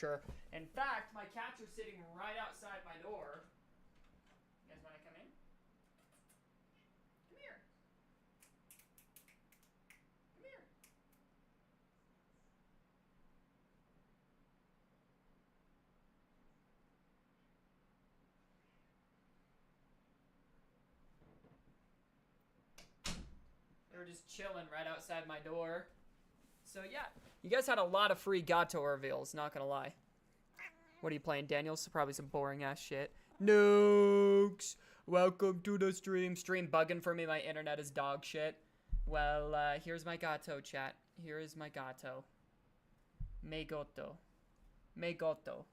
sure. In fact, my cats are sitting right outside my door. You guys want to come in? Come here. Come here. They were just chilling right outside my door. So yeah, you guys had a lot of free Gato reveals, not gonna lie. What are you playing, Daniel? So probably some boring ass shit. Nukes! Welcome to the stream. Stream bugging for me, my internet is dog shit. Well, here's my Gato, chat. Here is my Gato. Megoto. Megoto.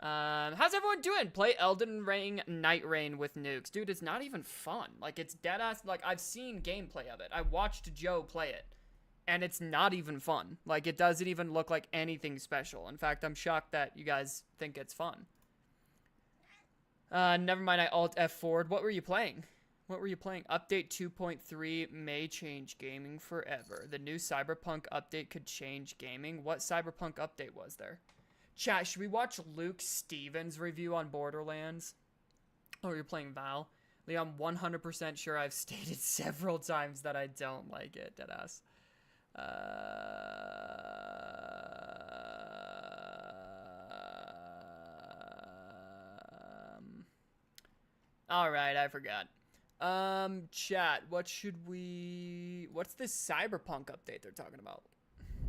How's everyone doing? Play Elden Ring Night Rain with nukes. Dude, it's not even fun. Like, it's deadass. Like, I've seen gameplay of it. I watched Joe play it. And it's not even fun. Like, it doesn't even look like anything special. In fact, I'm shocked that you guys think it's fun. Never mind, I alt F4'd. What were you playing? What were you playing? Update 2.3 may change gaming forever. The new Cyberpunk update could change gaming. What Cyberpunk update was there? Chat, should we watch Luke Stevens' review on Borderlands? Oh, you're playing Val? Lee, I'm 100% sure I've stated several times that I don't like it, deadass. Alright, I forgot. Chat, what's this Cyberpunk update they're talking about?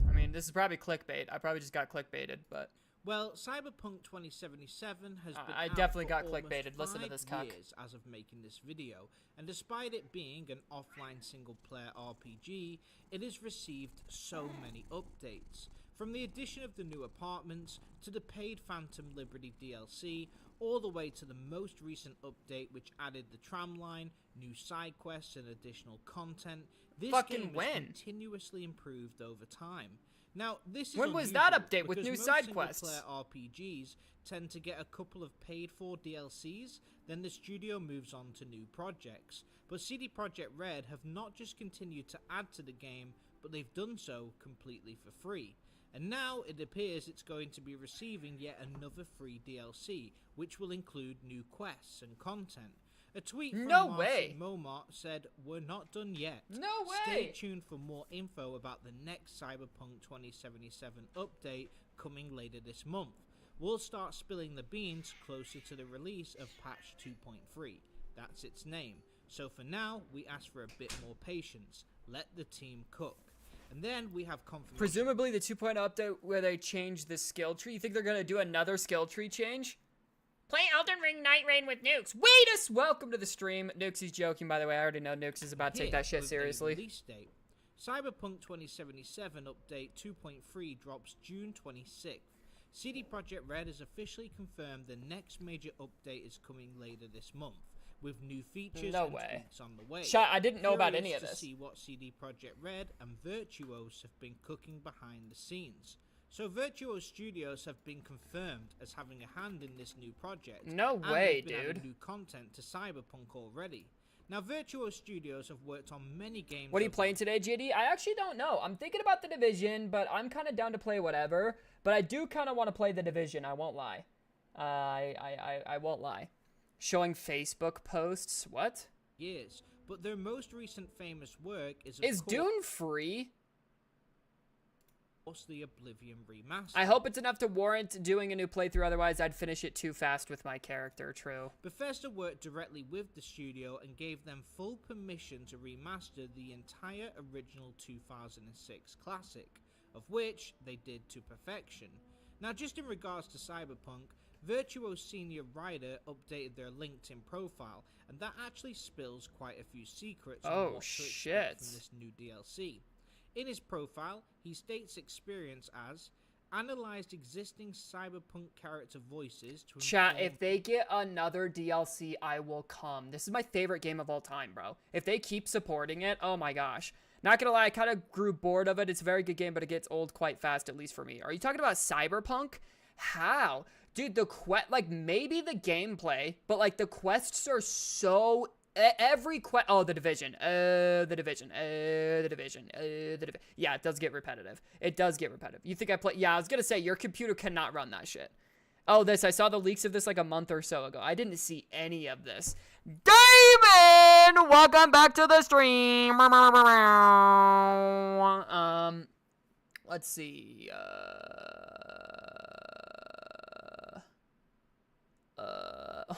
I mean, this is probably clickbait. I probably just got clickbaited, but... Well, Cyberpunk 2077 has been I out definitely for got almost clickbaited. Listen to 5 this cock. years as of making this video, and despite it being an offline single-player RPG, it has received so many updates. From the addition of the new apartments, to the paid Phantom Liberty DLC, all the way to the most recent update which added the tram line, new side quests and additional content, this game has continuously improved over time. Now, this is when was that update with new side quests? Single-player RPGs tend to get a couple of paid-for DLCs, then the studio moves on to new projects. But CD Projekt Red have not just continued to add to the game, but they've done so completely for free. And now it appears it's going to be receiving yet another free DLC, which will include new quests and content. A tweet from Marcin Momot said, "We're not done yet. No way! Stay tuned for more info about the next Cyberpunk 2077 update coming later this month. We'll start spilling the beans closer to the release of patch 2.3. That's its name. So for now, we ask for a bit more patience. Let the team cook." And then we have confirmation. Presumably the 2.0 update where they change the skill tree. You think they're going to do another skill tree change? Play Elden Ring Night Rain with Nukes. Wait welcome to the stream. Nukes is joking, by the way. I already know Nukes is about to take that shit seriously. Release date. Cyberpunk 2077 Update 2.3 drops June 26th. CD Projekt Red has officially confirmed the next major update is coming later this month, with new features and tweaks on the way. I didn't know about any of this. To see what CD Projekt Red and Virtuos have been cooking behind the scenes. So Virtuos Studios have been confirmed as having a hand in this new project. No way, dude. New content to Cyberpunk already. Now, Virtuos Studios have worked on many games. What are you playing today, JD? I actually don't know. I'm thinking about The Division, but I'm kind of down to play whatever. But I do kind of want to play The Division. I won't lie. I won't lie. Showing Facebook posts. What? Years, but their most recent famous work is. Is Dune free? The Oblivion remaster. I hope it's enough to warrant doing a new playthrough, otherwise I'd finish it too fast with my character, true. Bethesda worked directly with the studio and gave them full permission to remaster the entire original 2006 classic, of which they did to perfection. Now, just in regards to Cyberpunk, Virtuos senior writer updated their LinkedIn profile, and that actually spills quite a few secrets on what to expect from this new DLC. In his profile, he states experience as analyzed existing Cyberpunk character voices to chat, if they get another DLC, I will come. This is my favorite game of all time, bro. If they keep supporting it, oh my gosh. Not gonna lie, I kind of grew bored of it. It's a very good game, but it gets old quite fast, at least for me. Are you talking about Cyberpunk? How? Dude, maybe the gameplay, but, like, the quests are so every oh, the Division. The Division. The Division. Yeah, it does get repetitive. It does get repetitive. You think I play? Yeah, I was gonna say your computer cannot run that shit. Oh, this, I saw the leaks of this like a month or so ago. I didn't see any of this. Damon, welcome back to the stream. Let's see.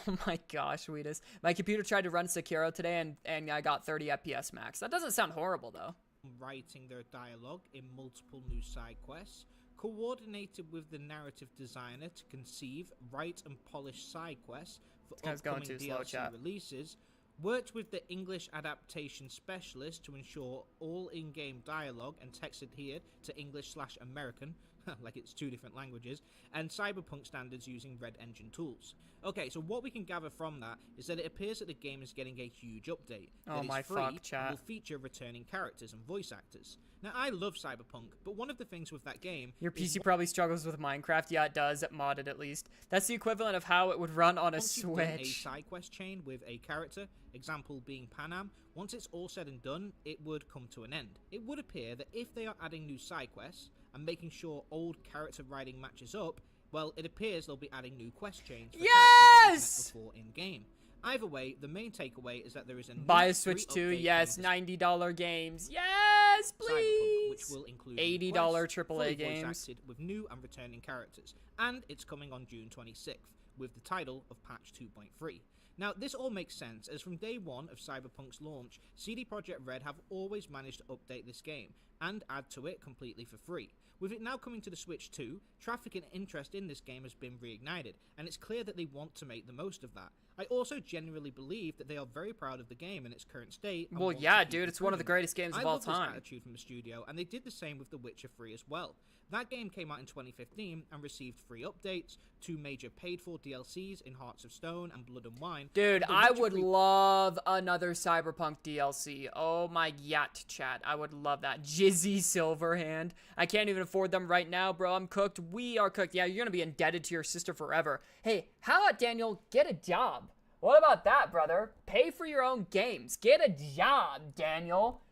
Oh my gosh, Wheatus. My computer tried to run Sekiro today and I got 30 FPS max. That doesn't sound horrible though. Writing their dialogue in multiple new side quests, coordinated with the narrative designer to conceive, write, and polish side quests for upcoming DLC releases, worked with the English adaptation specialist to ensure all in-game dialogue and text adhered to English/American, like it's 2 different languages, and cyberpunk standards using Red Engine tools. Okay, so what we can gather from that is that it appears that the game is getting a huge update. Oh my fuck, chat. And will feature returning characters and voice actors. Now, I love Cyberpunk, but one of the things with that game... Your PC probably struggles with Minecraft. Yeah, it does, modded at least. That's the equivalent of how it would run on a Switch. Once you've done a side quest chain with a character, example being Panam, once it's all said and done, it would come to an end. It would appear that if they are adding new side quests and making sure old character writing matches up, well, it appears they'll be adding new quest chains for characters before in-game. Either way, the main takeaway is that there is a buy a Switch 2, yes, $90 games, yes, please, which will include $80 AAA games with new and returning characters, and it's coming on June 26th with the title of Patch 2.3. Now, this all makes sense, as from day one of Cyberpunk's launch, CD Projekt Red have always managed to update this game and add to it completely for free. With it now coming to the Switch 2, traffic and interest in this game has been reignited, and it's clear that they want to make the most of that. I also genuinely believe that they are very proud of the game in its current state. Well, yeah, dude, it's one of the greatest games of all time. I love this attitude from the studio, and they did the same with The Witcher 3 as well. That game came out in 2015 and received 3 updates, 2 major paid-for DLCs in Hearts of Stone and Blood and Wine. Dude, I would love another Cyberpunk DLC. Oh my yacht, chat. I would love that. Jizzy Silverhand. I can't even afford them right now, bro. I'm cooked. We are cooked. Yeah, you're going to be indebted to your sister forever. Hey, how about, Daniel, get a job? What about that, brother? Pay for your own games. Get a job, Daniel.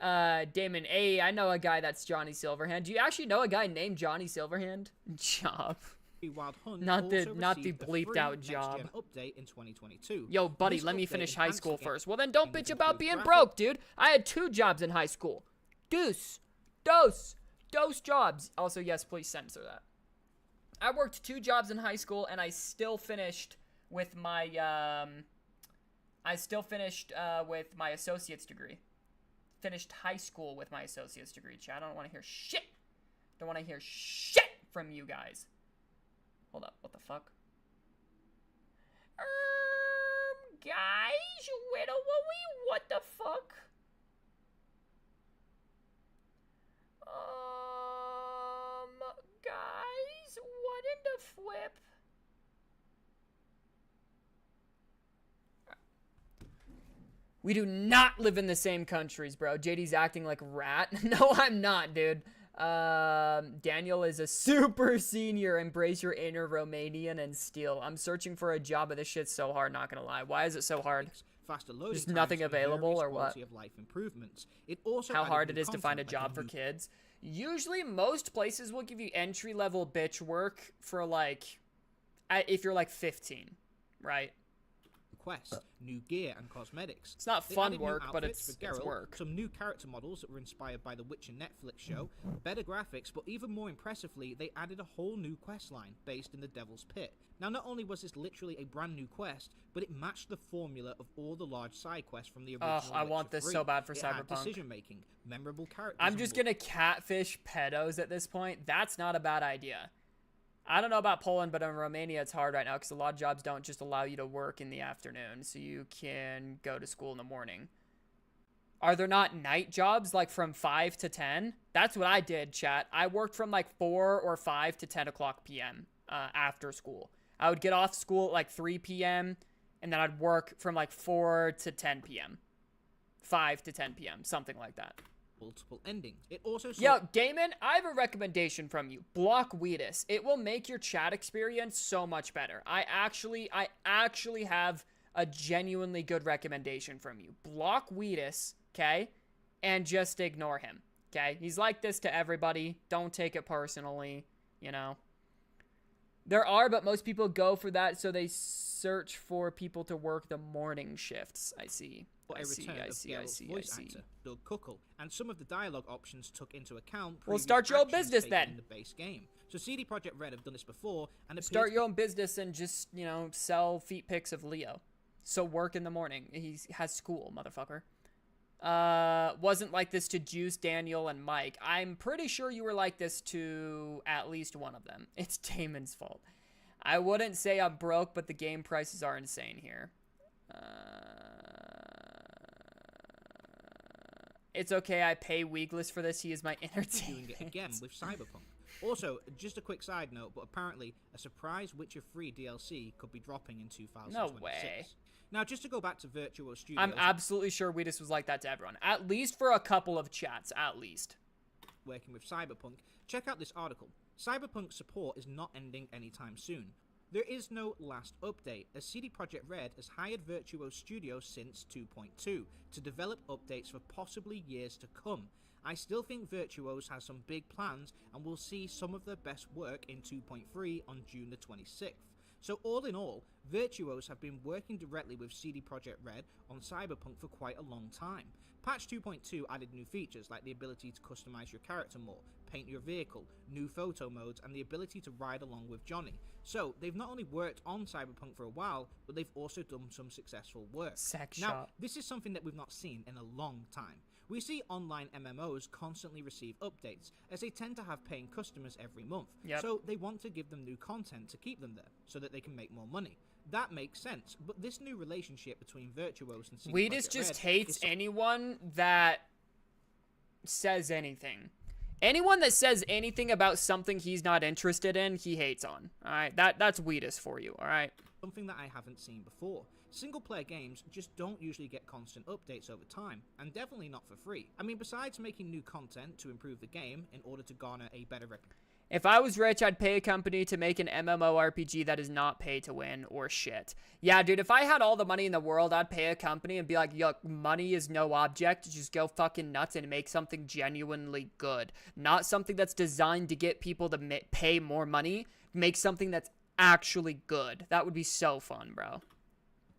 Damon, hey, I know a guy that's Johnny Silverhand. Do you actually know a guy named Johnny Silverhand? Job. Wild Hunt not the bleeped out job. Update in 2022. Yo, buddy, let me finish high school first. Well, then don't bitch about being broke, dude. I had 2 jobs in high school. Dose jobs. Also, yes, please censor that. I worked 2 jobs in high school, and I still finished with my associate's degree. Finished high school with my associate's degree, chat. I don't want to hear shit. Don't want to hear shit from you guys. Hold up, what the fuck? Guys, what the fuck? Guys, what in the flip? We do not live in the same countries, bro. JD's acting like rat. No, I'm not, dude. Daniel is a super senior. Embrace your inner Romanian and steal. I'm searching for a job, but this shit's so hard, not gonna lie. Why is it so hard? Faster loading There's nothing available or what? Of life improvements. It also how hard it is to find a job for kids. Usually, most places will give you entry-level bitch work for, like, if you're, like, 15, right? Quests, new gear, and cosmetics. It's not fun work, but it's work. Some new character models that were inspired by the Witcher Netflix show, better graphics, but even more impressively, they added a whole new quest line based in the Devil's Pit. Now, not only was this literally a brand new quest, but it matched the formula of all the large side quests from the original I want this so bad for Cyberpunk. Decision-making, memorable characters. I'm just gonna catfish pedos at this point. That's not a bad idea. I don't know about Poland, but in Romania it's hard right now because a lot of jobs don't just allow you to work in the afternoon, so you can go to school in the morning. Are there not night jobs, like from 5 to 10? That's what I did, chat. I worked from like 4 or 5 to 10 o'clock p.m. After school. I would get off school at like 3 p.m., and then I'd work from like 4 to 10 p.m. 5 to 10 p.m., something like that. Multiple endings. It also Yo, Damon, I have a recommendation from you. Block Wheatus. It will make your chat experience so much better. I actually have a genuinely good recommendation from you. Block Wheatus, okay? And just ignore him, okay? He's like this to everybody. Don't take it personally, you know? There are, but most people go for that, so they search for people to work the morning shifts. I see. I see. Voice actor, Doug Cuckle, and some of the dialogue options took into account. Well, start your own business then. In the base game. So CD Projekt Red have done this before, and start your own business and just, you know, sell feet pics of Leo. So work in the morning. He has school, motherfucker. Wasn't like this to Juice, Daniel, and Mike. I'm pretty sure you were like this to at least one of them. It's Damon's fault. I wouldn't say I'm broke, but the game prices are insane here. It's okay, I pay Weegless for this. He is my entertainment. Doing it again with Cyberpunk. Also, just a quick side note, but apparently a surprise Witcher 3 DLC could be dropping in 2026. No way. Now, just to go back to Virtuo Studios... I'm absolutely sure Wheatus was like that to everyone. At least for a couple of chats, at least. Working with Cyberpunk, check out this article. Cyberpunk support is not ending anytime soon. There is no last update, as CD Projekt Red has hired Virtuo Studios since 2.2 to develop updates for possibly years to come. I still think Virtuos has some big plans, and we'll see some of their best work in 2.3 on June the 26th. So all in all, Virtuos have been working directly with CD Projekt Red on Cyberpunk for quite a long time. Patch 2.2 added new features like the ability to customize your character more, paint your vehicle, new photo modes, and the ability to ride along with Johnny. So they've not only worked on Cyberpunk for a while, but they've also done some successful work. Now, this is something that we've not seen in a long time. We see online MMOs constantly receive updates, as they tend to have paying customers every month. So they want to give them new content to keep them there, so that they can make more money. That makes sense, but this new relationship between Virtuos and CD Projekt Wheatus just hates anyone that says anything. Anyone that says anything about something he's not interested in, he hates on. Alright, that's Wheatus for you, alright? Something that I haven't seen before. Single-player games just don't usually get constant updates over time, and definitely not for free. I mean, besides making new content to improve the game in order to garner a better reputation. If I was rich, I'd pay a company to make an MMORPG that is not pay to win or shit. Yeah, dude, if I had all the money in the world, I'd pay a company and be like, yo, money is no object. Just go fucking nuts and make something genuinely good. Not something that's designed to get people to pay more money. Make something that's actually good. That would be so fun, bro.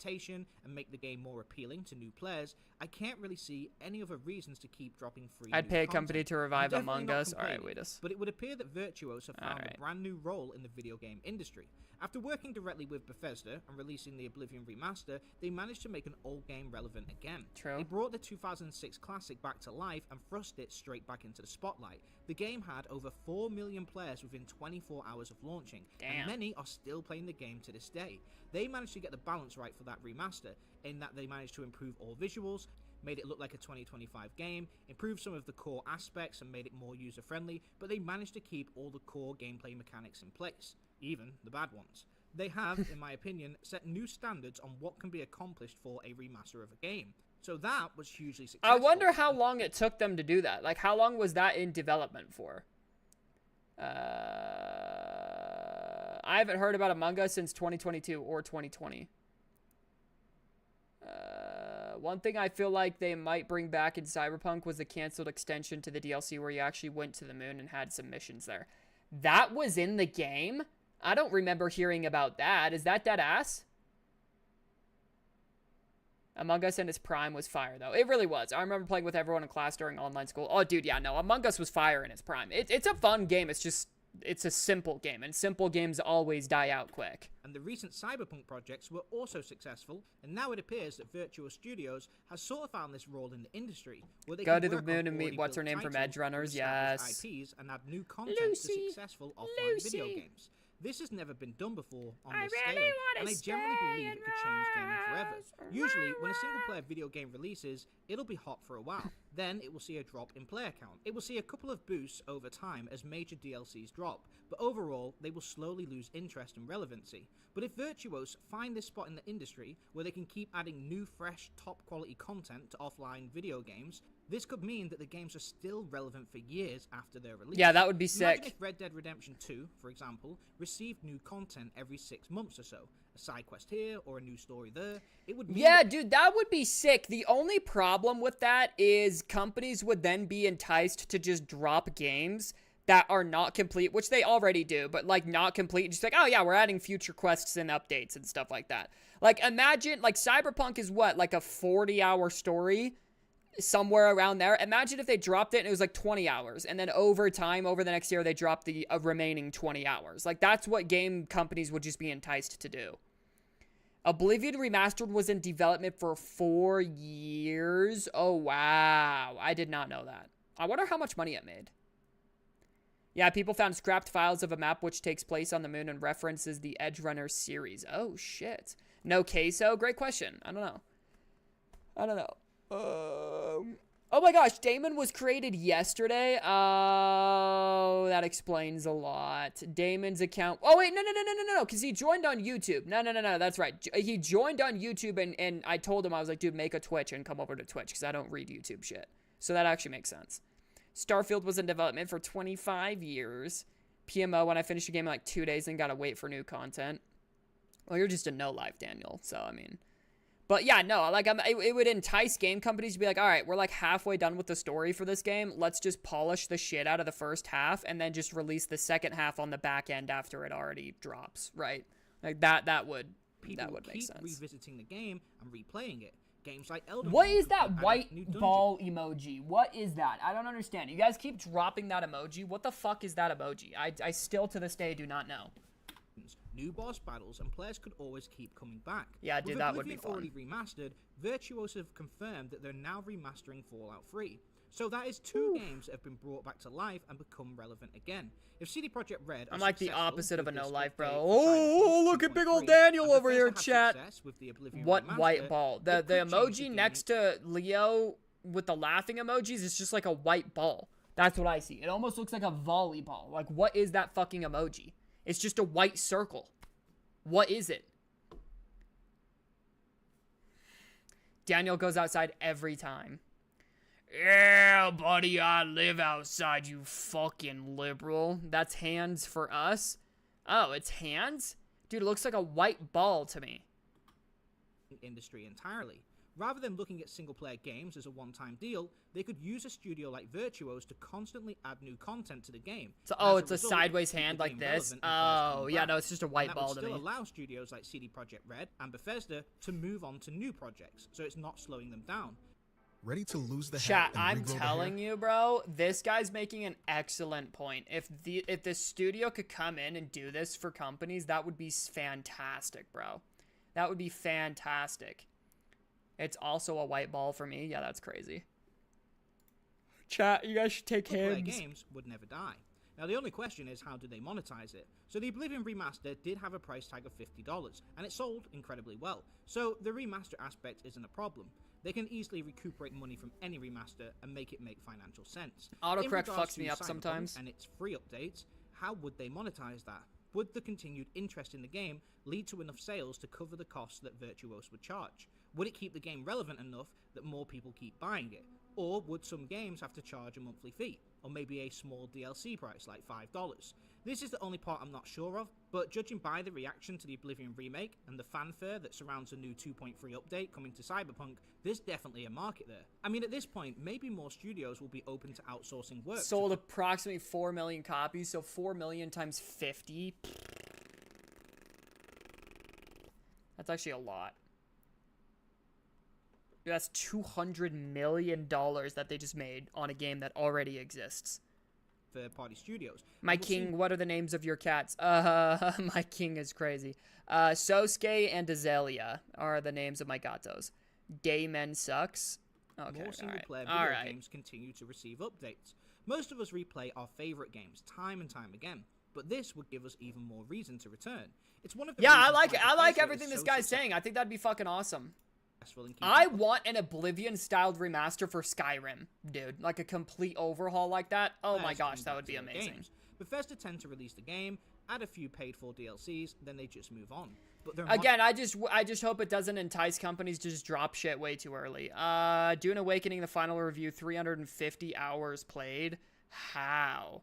And make the game more appealing to new players, I can't really see any other reasons to keep dropping free. I'd pay a company to revive Among Us. Alright, Wheatus. But it would appear that Virtuos have found a brand new role in the video game industry. After working directly with Bethesda and releasing the Oblivion remaster, they managed to make an old game relevant again. True. They brought the 2006 classic back to life and thrust it straight back into the spotlight. The game had over 4 million players within 24 hours of launching, and many are still playing the game to this day. They managed to get the balance right for that remaster, in that they managed to improve all visuals, made it look like a 2025 game, improved some of the core aspects and made it more user-friendly, but they managed to keep all the core gameplay mechanics in place, even the bad ones. They have, in my opinion, set new standards on what can be accomplished for a remaster of a game. So that was hugely successful. I wonder how long it took them to do that. Like, how long was that in development for? I haven't heard about Among Us since 2022 or 2020. One thing I feel like they might bring back in Cyberpunk was the canceled extension to the DLC where you actually went to the moon and had some missions there. That was in the game? I don't remember hearing about that. Is that dead ass? Among Us in its prime was fire, though. It really was. I remember playing with everyone in class during online school. Oh, dude, yeah, no. Among Us was fire in its prime. It's a fun game. It's just... it's a simple game, and simple games always die out quick. And the recent Cyberpunk projects were also successful, and now it appears that Virtual Studios has sort of found this role in the industry, where they go to the moon and meet what's her name from Edge Runners, yes. IPs and add new content to successful offline video games. This has never been done before on this scale, and I generally believe it could change gaming forever. Usually, when a single-player video game releases, it'll be hot for a while. Then it will see a drop in player count. It will see a couple of boosts over time as major DLCs drop, but overall, they will slowly lose interest and relevancy. But if Virtuos find this spot in the industry where they can keep adding new, fresh, top-quality content to offline video games, this could mean that the games are still relevant for years after their release. Yeah, that would be sick. Imagine if Red Dead Redemption 2, for example, received new content every 6 months or so. A a side quest here or a new story there. It would mean Yeah, dude, that would be sick. The only problem with that is companies would then be enticed to just drop games that are not complete, which they already do, but like not complete. Just like, oh yeah, we're adding future quests and updates and stuff like that. Like imagine, like Cyberpunk is what, like a 40-hour story? Somewhere around there. Imagine if they dropped it and it was like 20 hours, and then over time, over the next year, they dropped the remaining 20 hours. Like, that's what game companies would just be enticed to do. Oblivion Remastered was in development for 4 years. Oh, wow. I did not know that. I wonder how much money it made. Yeah, people found scrapped files of a map which takes place on the moon and references the Edge Runner series. Oh, shit. No queso? Great question. I don't know. Oh my gosh, Damon was created yesterday. Oh, that explains a lot. Damon's account. Oh wait, no, because he joined on YouTube. No, that's right. He joined on YouTube, and I told him, I was like, dude, make a Twitch and come over to Twitch, because I don't read YouTube shit. So that actually makes sense. Starfield was in development for 25 years. PMO when I finished the game in like 2 days and gotta wait for new content. Well, you're just a no-life, Daniel, so I mean... But yeah, no, like it would entice game companies to be like, all right, we're like halfway done with the story for this game. Let's just polish the shit out of the first half and then just release the second half on the back end after it already drops, right? Like that would make sense. Revisiting the game and replaying it. Games like Elden Ring. What is that white ball emoji? What is that? I don't understand. You guys keep dropping that emoji. What the fuck is that emoji? I still to this day do not know. New boss battles, and players could always keep coming back. Yeah, dude, that would be fun. Already remastered, Virtuoso have confirmed that they're now remastering Fallout 3. So that is two games that have been brought back to life and become relevant again. If CD Projekt Red, I'm like the opposite of a no life, bro. Oh, look at big old Daniel over here, chat. What white ball? The emoji next to Leo with the laughing emojis is just like a white ball. That's what I see. It almost looks like a volleyball. Like, what is that fucking emoji? It's just a white circle. What is it? Daniel goes outside every time. Yeah, buddy, I live outside, you fucking liberal. That's hands for us? Oh, it's hands? Dude, it looks like a white ball to me. Industry entirely. Rather than looking at single-player games as a one-time deal, they could use a studio like Virtuos to constantly add new content to the game. So, oh, it's a sideways hand like this? Oh, yeah, no, it's just a white ball to me. That would still allow studios like CD Projekt Red and Bethesda to move on to new projects, so it's not slowing them down. Ready to lose the chat, I'm telling you, bro, this guy's making an excellent point. If the studio could come in and do this for companies, that would be fantastic, bro. That would be fantastic. It's also a white ball for me. Yeah, that's crazy. Chat, you guys should take hands. Games would never die. Now, the only question is, how do they monetize it? So the Oblivion Remaster did have a price tag of $50, and it sold incredibly well. So the remaster aspect isn't a problem. They can easily recuperate money from any remaster and make it make financial sense. Autocorrect fucks me up sometimes. And its free updates, how would they monetize that? Would the continued interest in the game lead to enough sales to cover the costs that Virtuos would charge? Would it keep the game relevant enough that more people keep buying it? Or would some games have to charge a monthly fee? Or maybe a small DLC price like $5? This is the only part I'm not sure of, but judging by the reaction to the Oblivion remake and the fanfare that surrounds a new 2.3 update coming to Cyberpunk, there's definitely a market there. I mean, at this point, maybe more studios will be open to outsourcing work. Sold approximately 4 million copies, so 4 million times 50. That's actually a lot. That's $200 million that they just made on a game that already exists. Third-party studios. My king, what are the names of your cats? My king is crazy. Sosuke and Azalea are the names of my gatos. Daymen sucks. Okay, more single-player video games continue to receive updates. Most of us replay our favorite games time and time again, but this would give us even more reason to return. It's one of the I like everything this guy's saying. I think that'd be fucking awesome. I want an Oblivion-styled remaster for Skyrim, dude. Like a complete overhaul like that. Oh my gosh, that would be amazing. Bethesda tend to release the game, add a few paid-for DLCs, then they just move on. But again, I just hope it doesn't entice companies to just drop shit way too early. Dune Awakening, the final review, 350 hours played. How?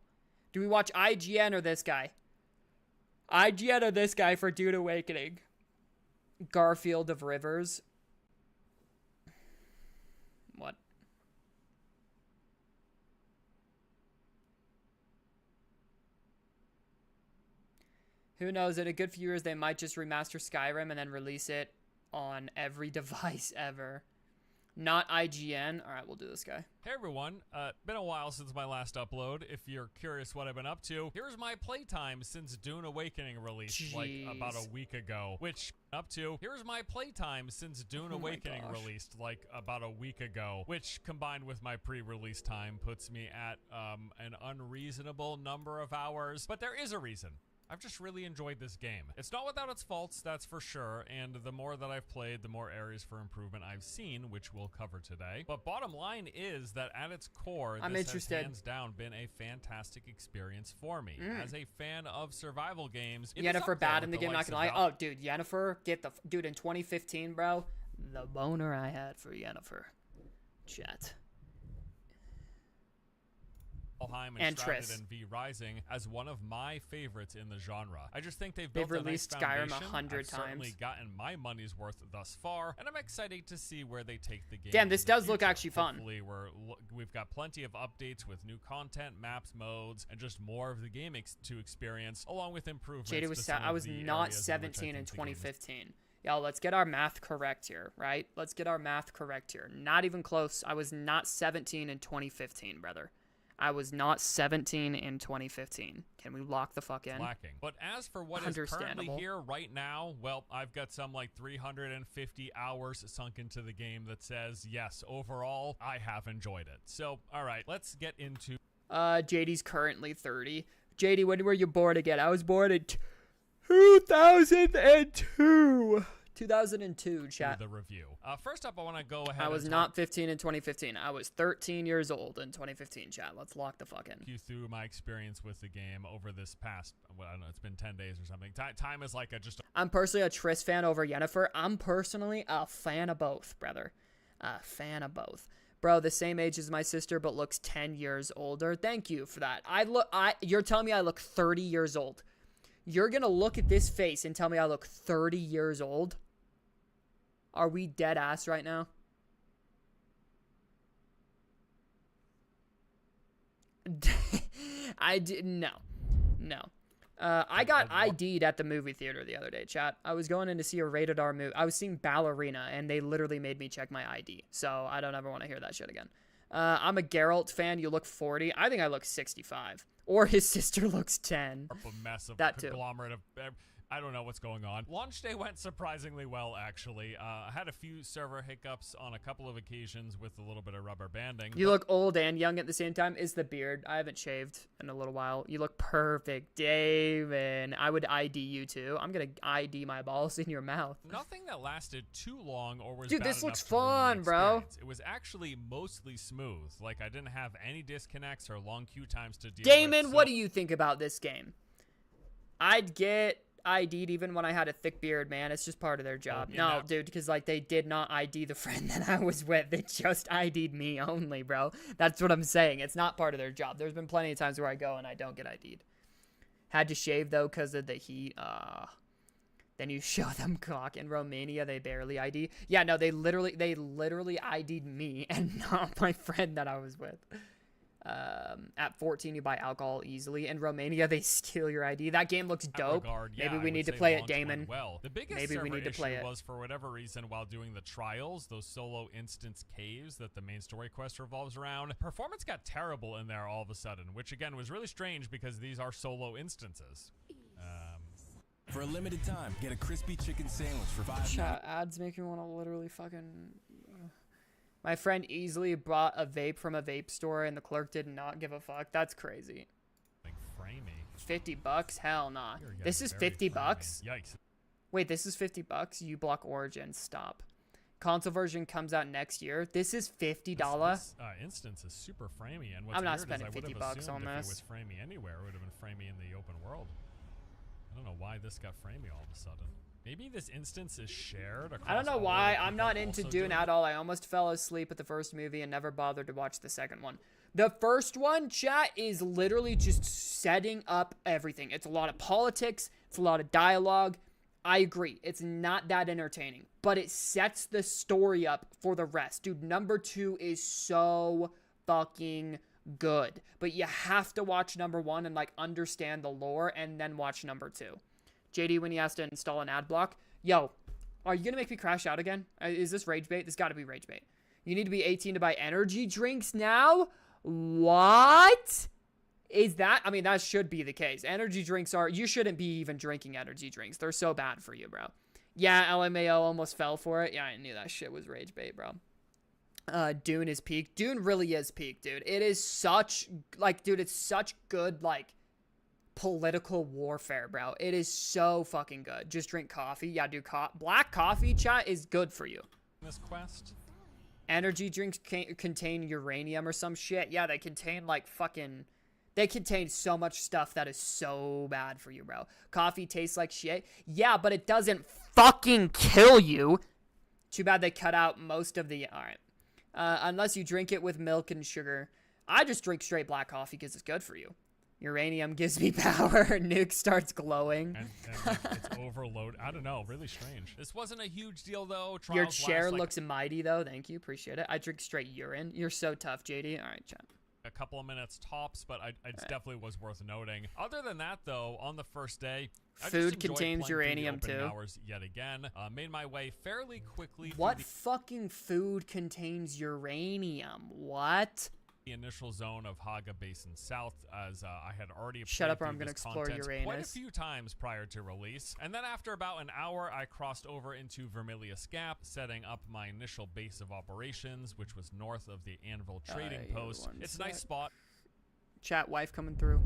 Do we watch IGN or this guy? IGN or this guy for Dune Awakening? Garfield of Rivers. What? Who knows? In a good few years, they might just remaster Skyrim and then release it on every device ever. Not IGN. All right, we'll do this guy. Hey everyone, been a while since my last upload. If you're curious what I've been up to, here's my playtime since Dune Awakening released like about a week ago. Here's my playtime since Dune Awakening released like about a week ago, which combined with my pre-release time puts me at an unreasonable number of hours. But there is a reason. I've just really enjoyed this game. It's not without its faults, that's for sure, and the more that I've played, the more areas for improvement I've seen, which we'll cover today. But bottom line is that at its core, this has hands down been a fantastic experience for me. As a fan of survival games, Yennefer bad in the game, not gonna lie. Oh, dude, Yennefer, dude, in 2015, bro, the boner I had for Yennefer. Chat. Valheim and Shrouded and V Rising as one of my favorites in the genre. I just think they've built released a nice Skyrim foundation. 100 I've times. certainly gotten my money's worth thus far, and I'm excited to see where they take the game. Damn, this does look future. actually fun. Hopefully we've got plenty of updates with new content, maps, modes, and just more of the game to experience, along with improvements. JD was I was not 17 in 2015. Yo, let's get our math correct here, right? Let's get our math correct here. Not even close. I was not 17 in 2015, brother. I was not 17 in 2015. Can we lock the fuck in? Lacking. But as for what is currently here right now, well, I've got some like 350 hours sunk into the game that says, yes, overall, I have enjoyed it. So, all right, let's get into... JD's currently 30. JD, when were you born again? I was born in 2002. 2002, chat. The review. First up, I want to go ahead. I was not 15 in 2015. I was 13 years old in 2015, chat. Let's lock the fuck in. You through my experience with the game over this past, well, I don't know, it's been 10 days or something. Time is like I'm personally a Triss fan over Yennefer. I'm personally a fan of both, brother. A fan of both. Bro, the same age as my sister, but looks 10 years older. Thank you for that. You're telling me I look 30 years old. You're gonna look at this face and tell me I look 30 years old? Are we dead ass right now? I did no. I got ID'd at the movie theater the other day, chat. I was going in to see a rated R movie. I was seeing Ballerina, and they literally made me check my ID. So I don't ever want to hear that shit again. I'm a Geralt fan. You look 40. I think I look 65. Or his sister looks 10. A mess of that too. Conglomerate of... I don't know what's going on. Launch day went surprisingly well, actually. I had a few server hiccups on a couple of occasions with a little bit of rubber banding. You look old and young at the same time. Is the beard. I haven't shaved in a little while. You look perfect, Dave, and I would ID you too. I'm going to ID my balls in your mouth. Nothing that lasted too long or was Dude, bad this looks enough to ruin fun, the bro. experience. It was actually mostly smooth. Like, I didn't have any disconnects or long queue times to deal Damon, with. what do you think about this game? I'd get ID'd even when I had a thick beard, man. It's just part of their job. No, dude, because like they did not ID the friend that I was with. They just ID'd me only, bro. That's what I'm saying. It's not part of their job. There's been plenty of times where I go and I don't get ID'd. Had to shave though because of the heat. Then you show them cock. In Romania, they barely ID. Yeah, no, they literally ID'd me and not my friend that I was with. At 14, you buy alcohol easily. In Romania, they steal your ID. That game looks dope. Maybe we need to play it, Damon. Well, the biggest Maybe we need to play it. Was for whatever reason while doing the trials, those solo instance caves that the main story quest revolves around. Performance got terrible in there all of a sudden, which again was really strange because these are solo instances. For a limited time, get a crispy chicken sandwich for $5. Chat ads make me want to literally fucking. My friend easily bought a vape from a vape store and the clerk did not give a fuck. That's crazy. Like framey. $50? Hell nah. This is $50? Yikes. Wait, this is $50? You block Origin. Stop. Console version comes out next year. This is $50. This instance is super framey, and what's I'm not weird spending is I $50 on if this. it was framey anywhere, it would have been framey in the open world. I don't know why this got framey all of a sudden. Maybe this instance is shared across. I don't know all why. the I'm not into Dune at all. I almost fell asleep at the first movie and never bothered to watch the second one. The first one, chat, is literally just setting up everything. It's a lot of politics. It's a lot of dialogue. I agree. It's not that entertaining, but it sets the story up for the rest. Dude, number 2 is so fucking good. But you have to watch number 1 and, like, understand the lore and then watch number 2. JD, when he has to install an ad block, yo, are you going to make me crash out again? Is this rage bait? This got to be rage bait. You need to be 18 to buy energy drinks now? What? Is that? I mean, that should be the case. Energy drinks are, you shouldn't be even drinking energy drinks. They're so bad for you, bro. Yeah, LMAO almost fell for it. Yeah, I knew that shit was rage bait, bro. Dune is peak. Dune really is peak, dude. It is such, like, dude, it's such good, like, political warfare, bro. It is so fucking good. Just drink coffee. Yeah, dude, black coffee, chat, is good for you. This quest. Energy drinks contain uranium or some shit. Yeah, they contain, like, fucking... They contain so much stuff that is so bad for you, bro. Coffee tastes like shit. Yeah, but it doesn't fucking kill you. Too bad they cut out most of the... Alright. Unless you drink it with milk and sugar. I just drink straight black coffee because it's good for you. Uranium gives me power. Nuke starts glowing. And it's overload. I don't know. Really strange. This wasn't a huge deal, though. Trials Your chair last, looks mighty, though. Thank you. Appreciate it. I drink straight urine. You're so tough, JD. Alright, chat. A couple of minutes tops, but it definitely was worth noting. Other than that, though, on the first day, food contains uranium too. Hours yet again, made my way fairly quickly. What fucking food contains uranium? What? The initial zone of Haga Basin South, as I had already shut up or I'm gonna explore Uranus quite a few times prior to release, and then after about an hour I crossed over into Vermilius Gap, setting up my initial base of operations, which was north of the Anvil Trading Post. It's a nice spot. Chat, wife coming through.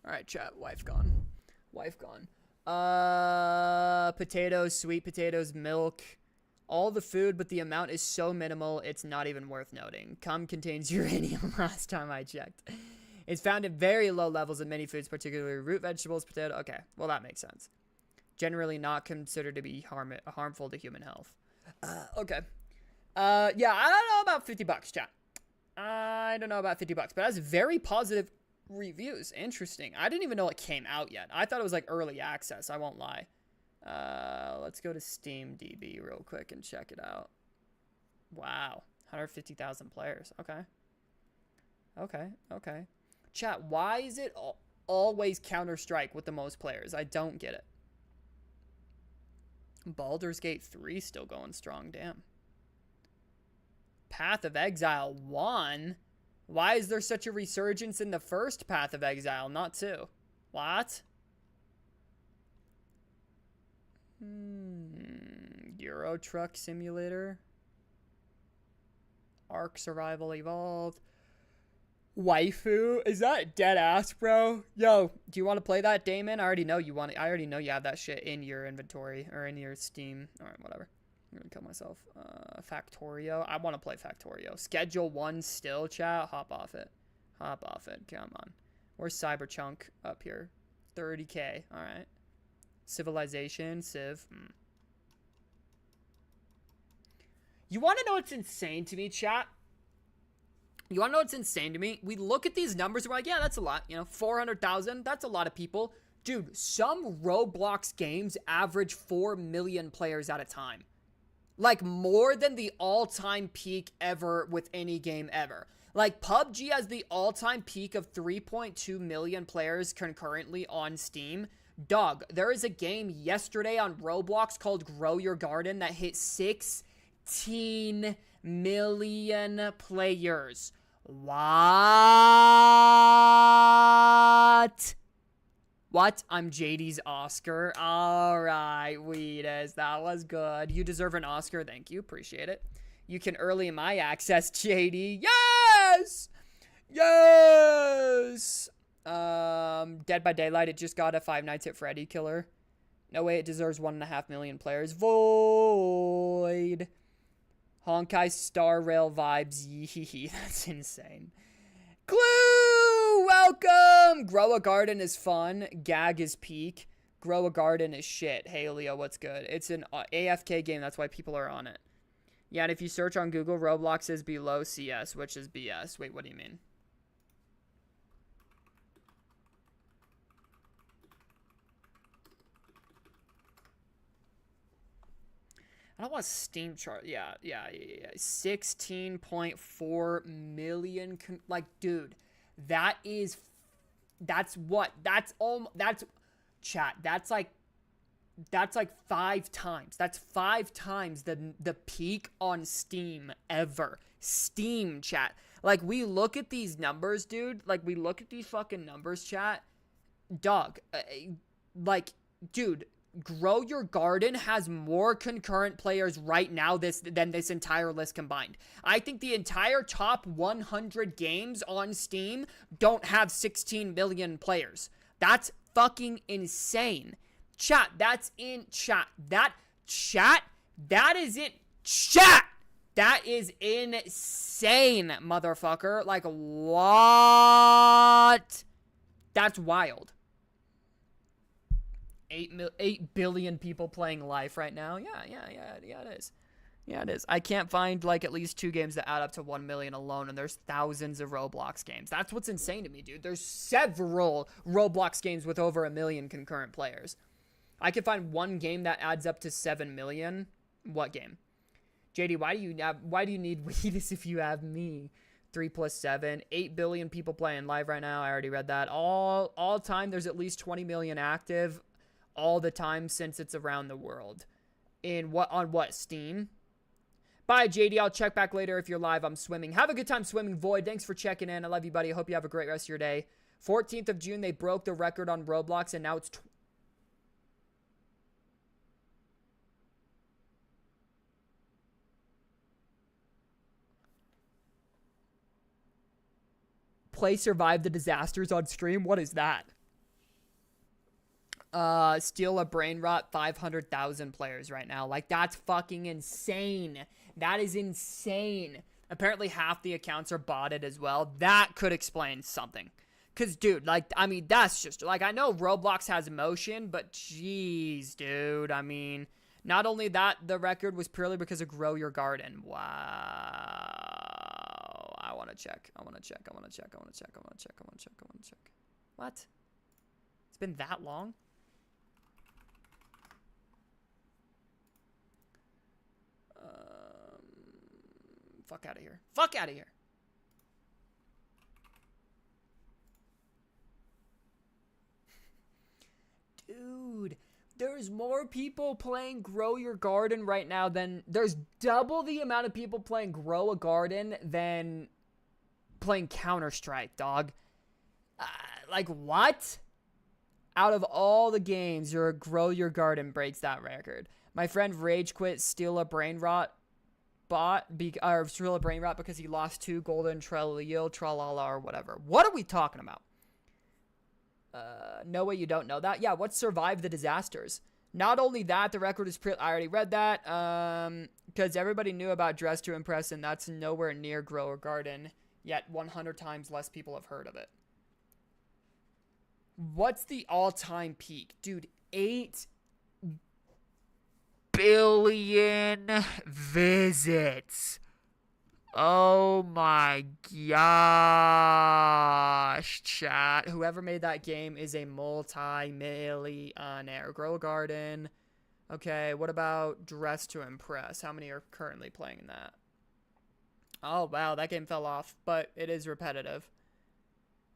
Alright, chat. Wife gone. Wife gone. Potatoes, sweet potatoes, milk. All the food, but the amount is so minimal, it's not even worth noting. Cum contains uranium last time I checked. It's found in very low levels in many foods, particularly root vegetables, potato. Okay, well, that makes sense. Generally not considered to be harmful to human health. Okay. Yeah, I don't know about $50, chat. I don't know about $50, but that's very positive reviews. Interesting. I didn't even know it came out yet. I thought it was like early access. I won't lie. Let's go to Steam DB real quick and check it out. Wow. 150,000 players. Okay. Chat, why is it always Counter-Strike with the most players? I don't get it. Baldur's Gate 3 still going strong. Damn. Path of Exile 1? Why is there such a resurgence in the first Path of Exile, not 2? What? Euro Truck Simulator. Ark Survival Evolved. Waifu? Is that dead ass, bro? Yo, do you want to play that, Damon? I already know you want it. I already know you have that shit in your inventory or in your Steam. Alright, whatever. I'm gonna kill myself. Factorio. I want to play Factorio. Schedule 1 still, chat. Hop off it. Hop off it. Come on. Where's Cyberchunk? Up here. 30k. Alright. Civilization. Civ. You want to know what's insane to me, chat? You want to know what's insane to me? We look at these numbers and we're like, yeah, that's a lot. 400,000. That's a lot of people. Dude, some Roblox games average 4 million players at a time. Like, more than the all-time peak ever with any game ever. Like, PUBG has the all-time peak of 3.2 million players concurrently on Steam. Dog, there is a game yesterday on Roblox called Grow Your Garden that hit 16 million players. What? What? I'm JD's Oscar. Alright, Weedus. That was good. You deserve an Oscar. Thank you. Appreciate it. You can early my access, JD. Yes! Yes! Dead by Daylight. It just got a Five Nights at Freddy killer. No way, it deserves 1.5 million players. Void. Honkai Star Rail vibes. Yee. That's insane. Clue! welcome. Grow a garden is fun. Gag is peak. Grow a garden is shit. Hey, Leo, what's good? It's an AFK game. That's why people are on it. Yeah, and if you search on Google, Roblox is below CS, which is BS. Wait, what do you mean? I don't want Steam chart. Yeah. 16.4 million. Like, dude, that's chat. That's like 5 times. That's 5 times the peak on Steam ever. Steam, chat. Like, we look at these numbers, dude. Like, we look at these fucking numbers, chat. Dog. Like, dude, Grow Your Garden has more concurrent players right now than this entire list combined. I think the entire top 100 games on Steam don't have 16 million players. That's fucking insane. Chat, that's in chat. That is in chat. That is insane, motherfucker. Like, what? That's wild. 8 billion people playing life right now. Yeah, it is. Yeah, it is. I can't find, like, at least 2 games that add up to 1 million alone, and there's thousands of Roblox games. That's what's insane to me, dude. There's several Roblox games with over 1 million concurrent players. I can find one game that adds up to 7 million. What game? JD, why do you need Weedus if you have me? 3 + 7. 8 billion people playing live right now. I already read that. All time, there's at least 20 million active all the time since it's around the world. On what? Steam? Bye, JD. I'll check back later if you're live. I'm swimming. Have a good time swimming, Void. Thanks for checking in. I love you, buddy. I hope you have a great rest of your day. 14th of June, they broke the record on Roblox, and now it's... Play Survive the Disasters on stream? What is that? Steal a Brain Rot, 500,000 players right now. Like, that's fucking insane. That is insane. Apparently half the accounts are botted as well. That could explain something. Cause, dude, like, I mean, that's just, like, I know Roblox has motion, but jeez, dude. I mean, not only that, the record was purely because of Grow Your Garden. Wow. I want to check. What? It's been that long? Fuck out of here. Fuck out of here. Dude, there's more people playing Grow Your Garden right now than... There's double the amount of people playing Grow a Garden than playing Counter-Strike, dog. Like, what? Out of all the games, your Grow Your Garden breaks that record. My friend Rage quit Steal a Brain Rot Steal a Brain Rot because he lost 2 golden tralala or whatever. What are we talking about? No way you don't know that. Yeah, what's Survive the Disasters? Not only that, the record is I already read that. Because everybody knew about Dress to Impress, and that's nowhere near Grow a Garden. Yet 100 times less people have heard of it. What's the all-time peak? Dude, 8 billion visits. Oh my gosh, chat. Whoever made that game is a multi-millionaire. Grow a Garden. Okay, what about Dress to Impress? How many are currently playing that? Oh, wow, that game fell off, but it is repetitive.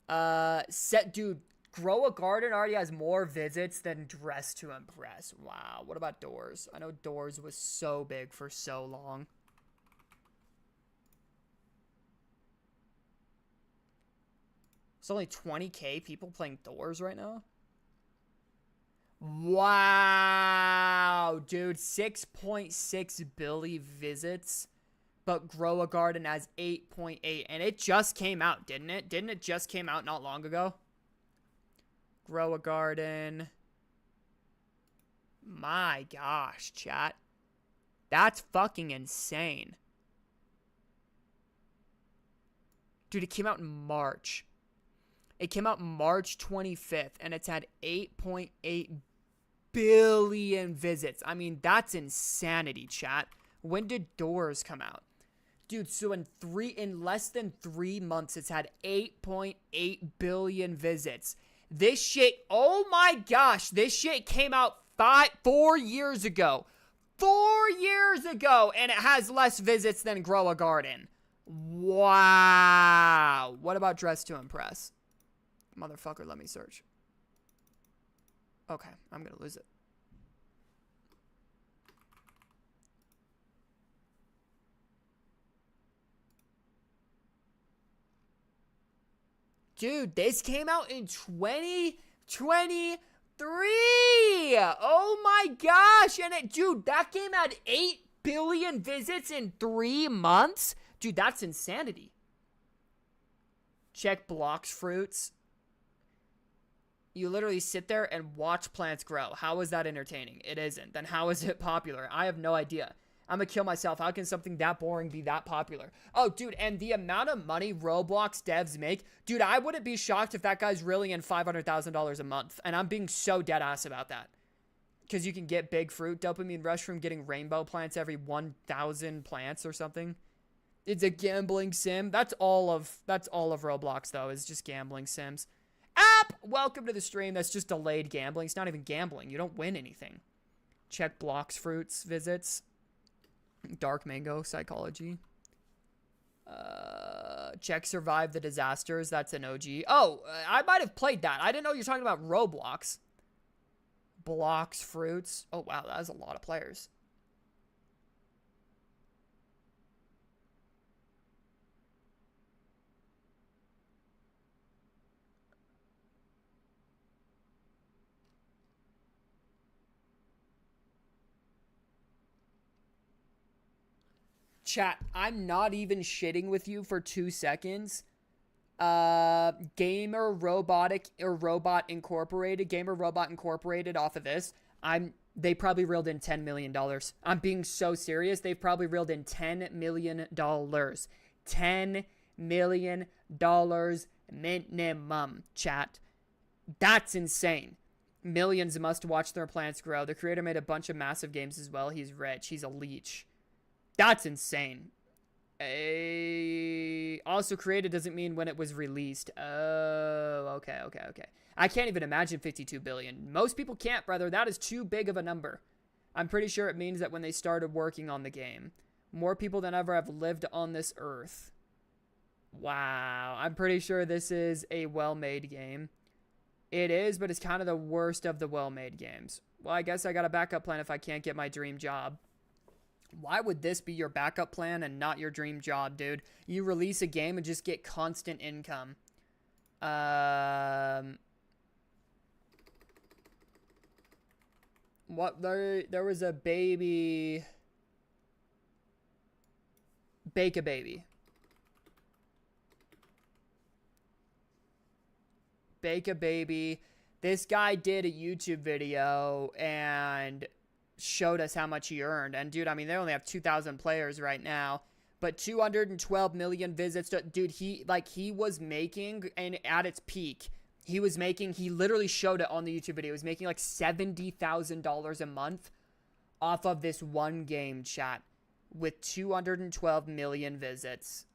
Dude, Grow a Garden already has more visits than Dress to Impress. Wow. What about Doors? I know Doors was so big for so long. It's only 20K people playing Doors right now? Wow. Dude, 6.6 billion visits. But Grow a Garden has 8.8. And it just came out, didn't it? Didn't it just came out not long ago? Grow a Garden. My gosh, chat. That's fucking insane. Dude, it came out in March. It came out March 25th, and it's had 8.8 billion visits. I mean, that's insanity, chat. When did Doors come out? Dude, so in less than 3 months, it's had 8.8 billion visits. This shit, oh my gosh, this shit came out 4 years ago. 4 years ago, and it has less visits than Grow a Garden. Wow. What about Dress to Impress? Motherfucker, let me search. Okay, I'm gonna lose it. Dude, this came out in 2023. Oh my gosh. And dude, that game had 8 billion visits in 3 months. Dude, that's insanity. Check Blocks Fruits. You literally sit there and watch plants grow. How is that entertaining? It isn't. Then how is it popular? I have no idea. I'm gonna kill myself. How can something that boring be that popular? Oh, dude, and the amount of money Roblox devs make, dude, I wouldn't be shocked if that guy's really in $500,000 a month. And I'm being so dead ass about that. Because you can get big fruit. Dopamine Rush from getting rainbow plants every 1,000 plants or something. It's a gambling sim. That's all of Roblox, though, is just gambling sims. App! Welcome to the stream. That's just delayed gambling. It's not even gambling. You don't win anything. Check Blocks Fruits visits. Dark Mango Psychology. Check Survive the Disasters. That's an OG. Oh, I might have played that. I didn't know you were talking about Roblox. Blocks Fruits. Oh, wow. That is a lot of players. Chat, I'm not even shitting with you for 2 seconds. Gamer Robot Incorporated off of this. They probably reeled in $10 million. I'm being so serious. They've probably reeled in $10 million. $10 million minimum, chat. That's insane. Millions must watch their plants grow. The creator made a bunch of massive games as well. He's rich. He's a leech. That's insane. Also created doesn't mean when it was released. Oh, okay. I can't even imagine 52 billion. Most people can't, brother. That is too big of a number. I'm pretty sure it means that when they started working on the game. More people than ever have lived on this earth. Wow. I'm pretty sure this is a well-made game. It is, but it's kind of the worst of the well-made games. Well, I guess I got a backup plan if I can't get my dream job. Why would this be your backup plan and not your dream job, dude? You release a game and just get constant income. What there was a baby. Bake a Baby. Bake a Baby. This guy did a YouTube video and showed us how much he earned. And dude, I mean, they only have 2,000 players right now, but 212 million visits. Dude, he was making, and at its peak, he literally showed it on the YouTube video. He was making like $70,000 a month off of this one game, chat, with 212 million visits.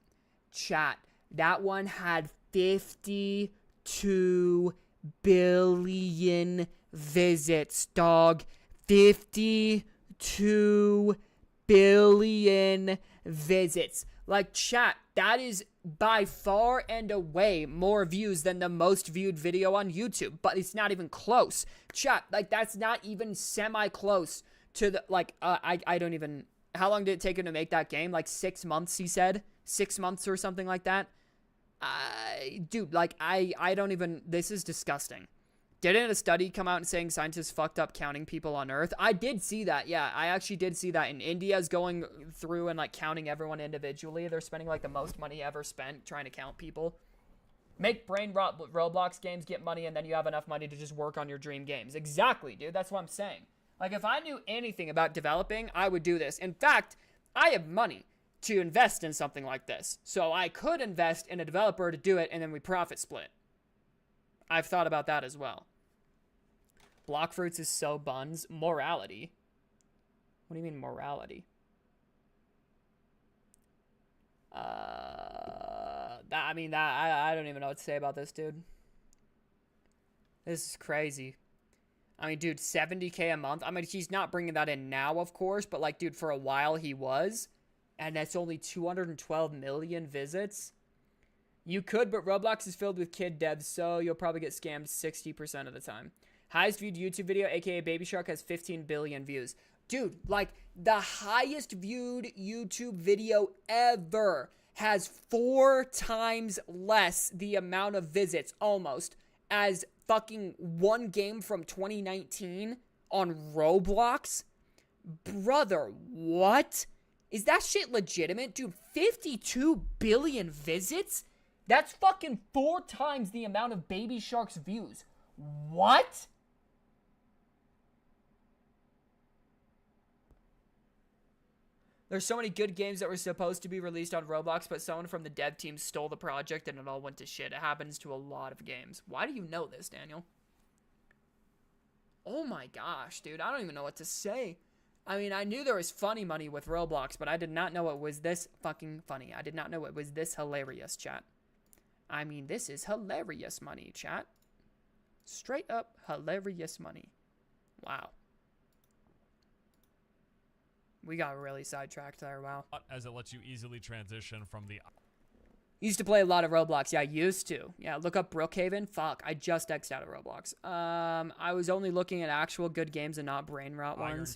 Chat, that one had 52 billion visits, dog. 52 billion visits. Like, chat, that is by far and away more views than the most viewed video on YouTube. But it's not even close. Chat, like, that's not even semi-close to the, like, I don't even, how long did it take him to make that game? Like 6 months, he said? 6 months or something like that? Dude, like, I don't even, this is disgusting. Didn't a study come out and saying scientists fucked up counting people on Earth? I did see that. Yeah, I actually did see that. And India's going through and like counting everyone individually. They're spending like the most money ever spent trying to count people. Make brain rot Roblox games, get money, and then you have enough money to just work on your dream games. Exactly, dude. That's what I'm saying. Like, if I knew anything about developing, I would do this. In fact, I have money to invest in something like this. So I could invest in a developer to do it, and then we profit split. I've thought about that as well. Block fruits is so buns. Morality. What do you mean morality? I don't even know what to say about this, dude. This is crazy. I mean, dude, 70K a month. I mean, he's not bringing that in now, of course, but like, dude, for a while he was, and that's only 212 million visits. You could, but Roblox is filled with kid devs, so you'll probably get scammed 60% of the time. Highest viewed YouTube video, aka Baby Shark, has 15 billion views. Dude, like, the highest viewed YouTube video ever has 4 times less the amount of visits, almost, as fucking one game from 2019 on Roblox? Brother, what? Is that shit legitimate? Dude, 52 billion visits? That's fucking 4 times the amount of Baby Shark's views. What? There's so many good games that were supposed to be released on Roblox, but someone from the dev team stole the project and it all went to shit. It happens to a lot of games. Why do you know this, Daniel? Oh my gosh, dude. I don't even know what to say. I mean, I knew there was funny money with Roblox, but I did not know it was this fucking funny. I did not know it was this hilarious, chat. I mean, this is hilarious money, chat. Straight up hilarious money. Wow. We got really sidetracked there, wow. As it lets you easily transition from the... Used to play a lot of Roblox. Yeah, used to. Yeah, look up Brookhaven. Fuck, I just X'd out of Roblox. I was only looking at actual good games and not brain rot ones.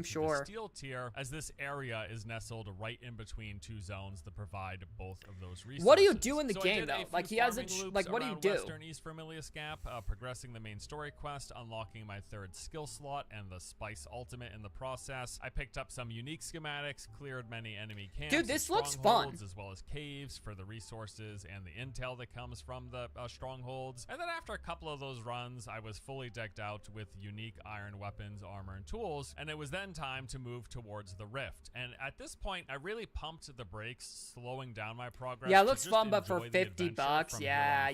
Sure. The steel tier, as this area is nestled right in between 2 zones that provide both of those resources. What do you do in the game, though? Like, he hasn't... Like, what do you do? Western East Vermilius Gap, progressing the main story quest, unlocking my 3rd skill slot, and the Spice Ultimate in the process. I picked up some unique schematics, cleared many enemy camps. Dude, this looks fun. As well as caves for the resources and the intel that comes from the strongholds. And then after a couple of those runs, I was fully decked out with unique iron weapons, armor, and tools, and it was then time to move towards the rift. And at this point, I really pumped the brakes, slowing down my progress. Yeah, it looks fun, but for 50 bucks, yeah.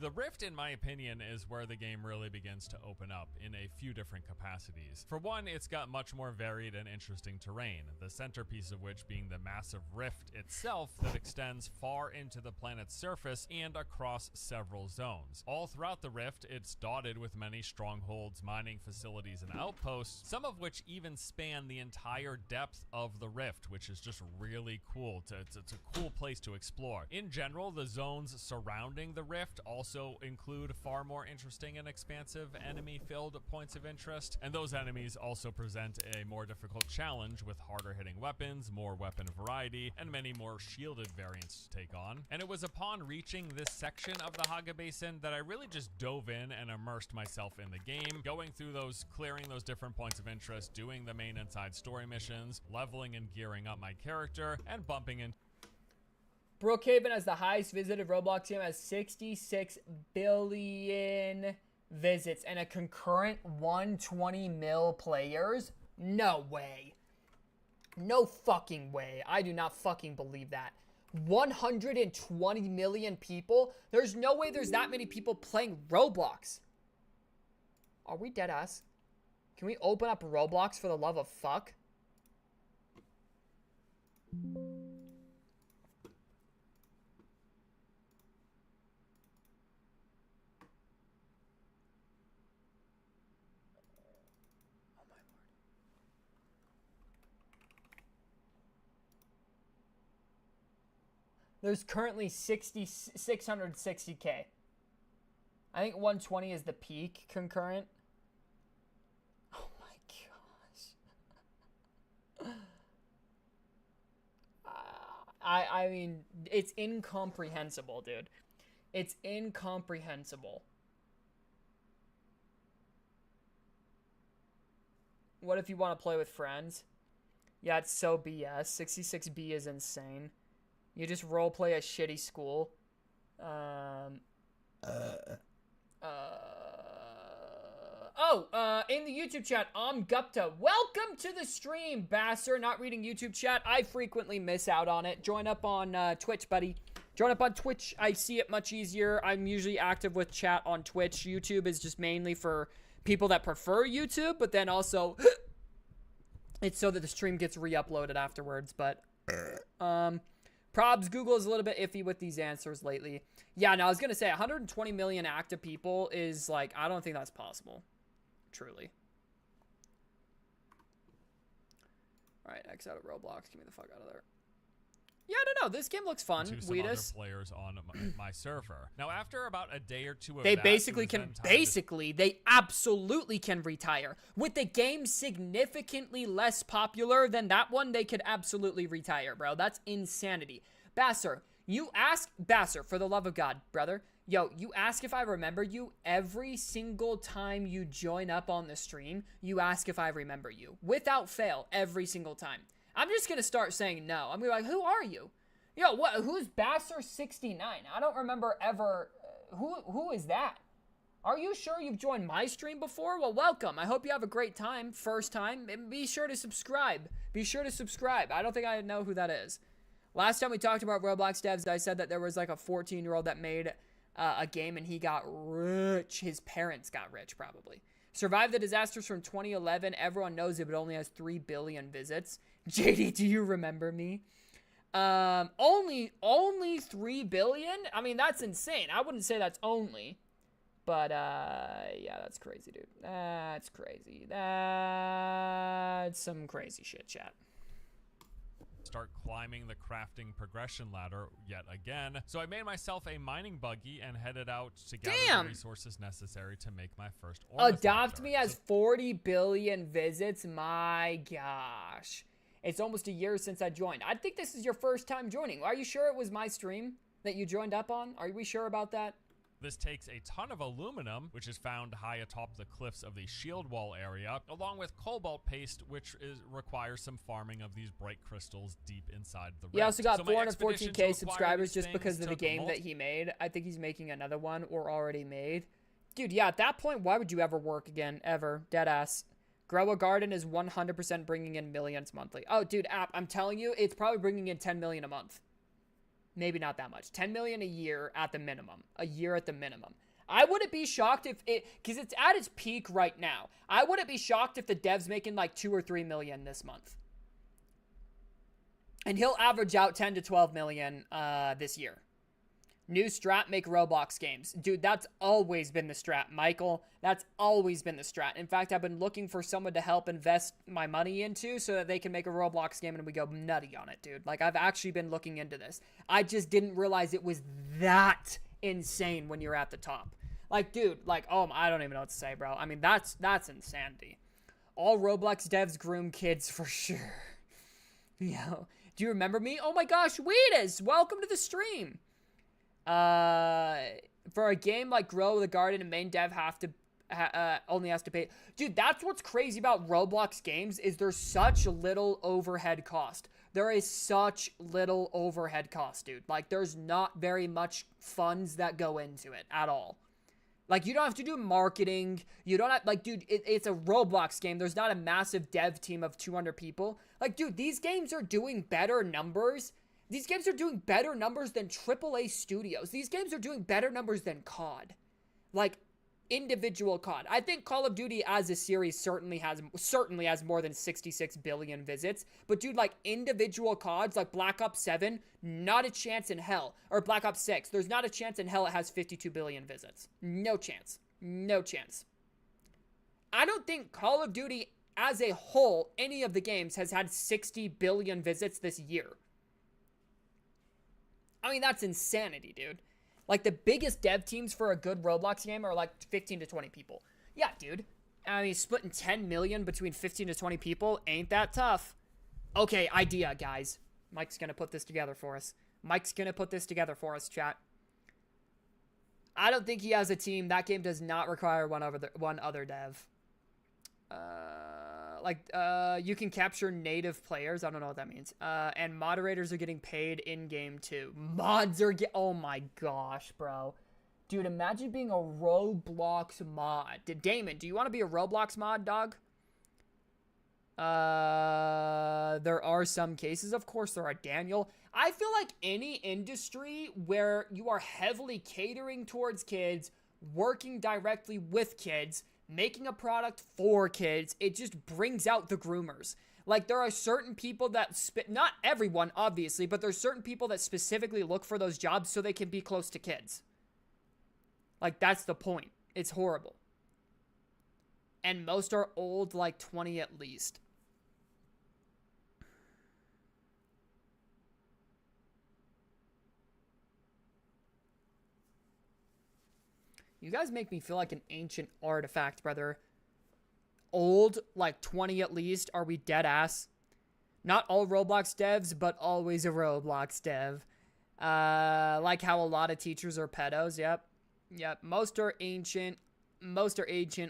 The rift, in my opinion, is where the game really begins to open up in a few different capacities. For one, it's got much more varied and interesting terrain, the centerpiece of which being the massive rift itself that extends far into the planet's surface and across several zones. All throughout the rift, it's dotted with many strongholds, mining facilities, and outposts, some of which even span the entire depth of the rift, which is just really cool. It's a cool place to explore. In general, the zones surrounding the rift also include far more interesting and expansive enemy-filled points of interest, and those enemies also present a more difficult challenge with harder-hitting weapons, more weapon variety, and many more shielded variants to take on. And it was upon reaching this section of the Haga Basin that I really just dove in and immersed myself in the game, going through those, clearing those different points of interest, doing the main and side story missions, leveling and gearing up my character, and bumping in. Brookhaven has the highest visited Roblox game, has 66 billion visits and a concurrent 120 mil players. No way. No fucking way. I do not fucking believe that. 120 million people? There's no way there's that many people playing Roblox. Are we dead ass? Can we open up Roblox for the love of fuck? There's currently 660K. I think 120 is the peak concurrent. Oh my gosh. I mean, it's incomprehensible, dude. It's incomprehensible. What if you want to play with friends? Yeah, it's so BS. 66B is insane. You just roleplay a shitty school. In the YouTube chat, Gupta. Welcome to the stream, Basser. Not reading YouTube chat. I frequently miss out on it. Join up on Twitch, buddy. Join up on Twitch. I see it much easier. I'm usually active with chat on Twitch. YouTube is just mainly for people that prefer YouTube, but then also it's so that the stream gets re-uploaded afterwards. But probs, Google is a little bit iffy with these answers lately. Yeah, no, I was gonna say 120 million active people is like, I don't think that's possible. Truly. All right, X out of Roblox. Get me the fuck out of there. Yeah, I don't know. This game looks fun. To some other players on my server. Now, after about a day or two of they that, basically can they absolutely can retire. With the game significantly less popular than that one, they could absolutely retire, bro. That's insanity. Basser, you ask Basser, for the love of God, brother. Yo, you ask if I remember you every single time you join up on the stream. You ask if I remember you. Without fail, every single time. I'm just going to start saying no. I'm going to be like, who are you? Yo, what? Who's Basser69? I don't remember ever. Who is that? Are you sure you've joined my stream before? Well, welcome. I hope you have a great time. First time. And be sure to subscribe. Be sure to subscribe. I don't think I know who that is. Last time we talked about Roblox devs, I said that there was like a 14-year-old that made a game and he got rich. His parents got rich, probably. Survived the disasters from 2011. Everyone knows it, but only has 3 billion visits. JD, do you remember me? Only 3 billion? I mean, that's insane. I wouldn't say that's only. But, yeah, that's crazy, dude. That's crazy. That's some crazy shit, chat. Start climbing the crafting progression ladder yet again. So I made myself a mining buggy and headed out to gather the resources necessary to make my first Adopt Me has 40 billion visits. My gosh. It's almost a year since I joined. I think this is your first time joining. Are you sure it was my stream that you joined up on? Are we sure about that? This takes a ton of aluminum, which is found high atop the cliffs of the shield wall area, along with cobalt paste, which requires some farming of these bright crystals deep inside the rift. He also got 414k subscribers just because of the game that he made. I think he's making another one or already made. Dude, yeah, at that point, why would you ever work again? Ever. Deadass. Grow a Garden is 100% bringing in millions monthly. Oh, dude, app, I'm telling you, it's probably bringing in 10 million a month. Maybe not that much. 10 million a year at the minimum. A year at the minimum. I wouldn't be shocked if it, because it's at its peak right now. I wouldn't be shocked if the dev's making like 2 or 3 million this month. And he'll average out 10 to 12 million this year. New strat, make Roblox games. Dude, that's always been the strat, Michael. That's always been the strat. In fact, I've been looking for someone to help invest my money into so that they can make a Roblox game and we go nutty on it, dude. Like, I've actually been looking into this. I just didn't realize it was that insane when you're at the top. Like, dude, like, oh, I don't even know what to say, bro. I mean, that's insanity. All Roblox devs groom kids for sure. Yo, do you remember me? Oh my gosh, Weedus, welcome to the stream. For a game like Grow the Garden, a main dev only has to pay. Dude, that's what's crazy about Roblox games is there's such little overhead cost. There is such little overhead cost, dude. Like, there's not very much funds that go into it at all. Like, you don't have to do marketing. You don't have, like, dude, it's a Roblox game. There's not a massive dev team of 200 people. Like, dude, these games are doing better numbers. These games are doing better numbers than AAA studios. These games are doing better numbers than COD. Like, individual COD. I think Call of Duty as a series certainly has more than 66 billion visits. But, dude, like, individual CODs, like Black Ops 7, not a chance in hell. Or Black Ops 6, there's not a chance in hell it has 52 billion visits. No chance. No chance. I don't think Call of Duty as a whole, any of the games, has had 60 billion visits this year. I mean, that's insanity, dude. Like, the biggest dev teams for a good Roblox game are, like, 15 to 20 people. Yeah, dude. I mean, splitting 10 million between 15 to 20 people ain't that tough. Okay, idea, guys. Mike's gonna put this together for us. Mike's gonna put this together for us, chat. I don't think he has a team. That game does not require one other dev. You can capture native players. I don't know what that means. And moderators are getting paid in-game too. Mods are oh my gosh, bro. Dude, imagine being a Roblox mod. Damon, do you want to be a Roblox mod, dog? There are some cases. Of course there are, Daniel. I feel like any industry where you are heavily catering towards kids, working directly with kids, making a product for kids, it just brings out the groomers. Like, there are certain people that, not everyone, obviously, but there's certain people that specifically look for those jobs so they can be close to kids. Like, that's the point. It's horrible. And most are old, like 20 at least. You guys make me feel like an ancient artifact, brother. Old, like 20 at least. Are we dead ass? Not all Roblox devs, but always a Roblox dev. Like how a lot of teachers are pedos. Yep. Most are ancient,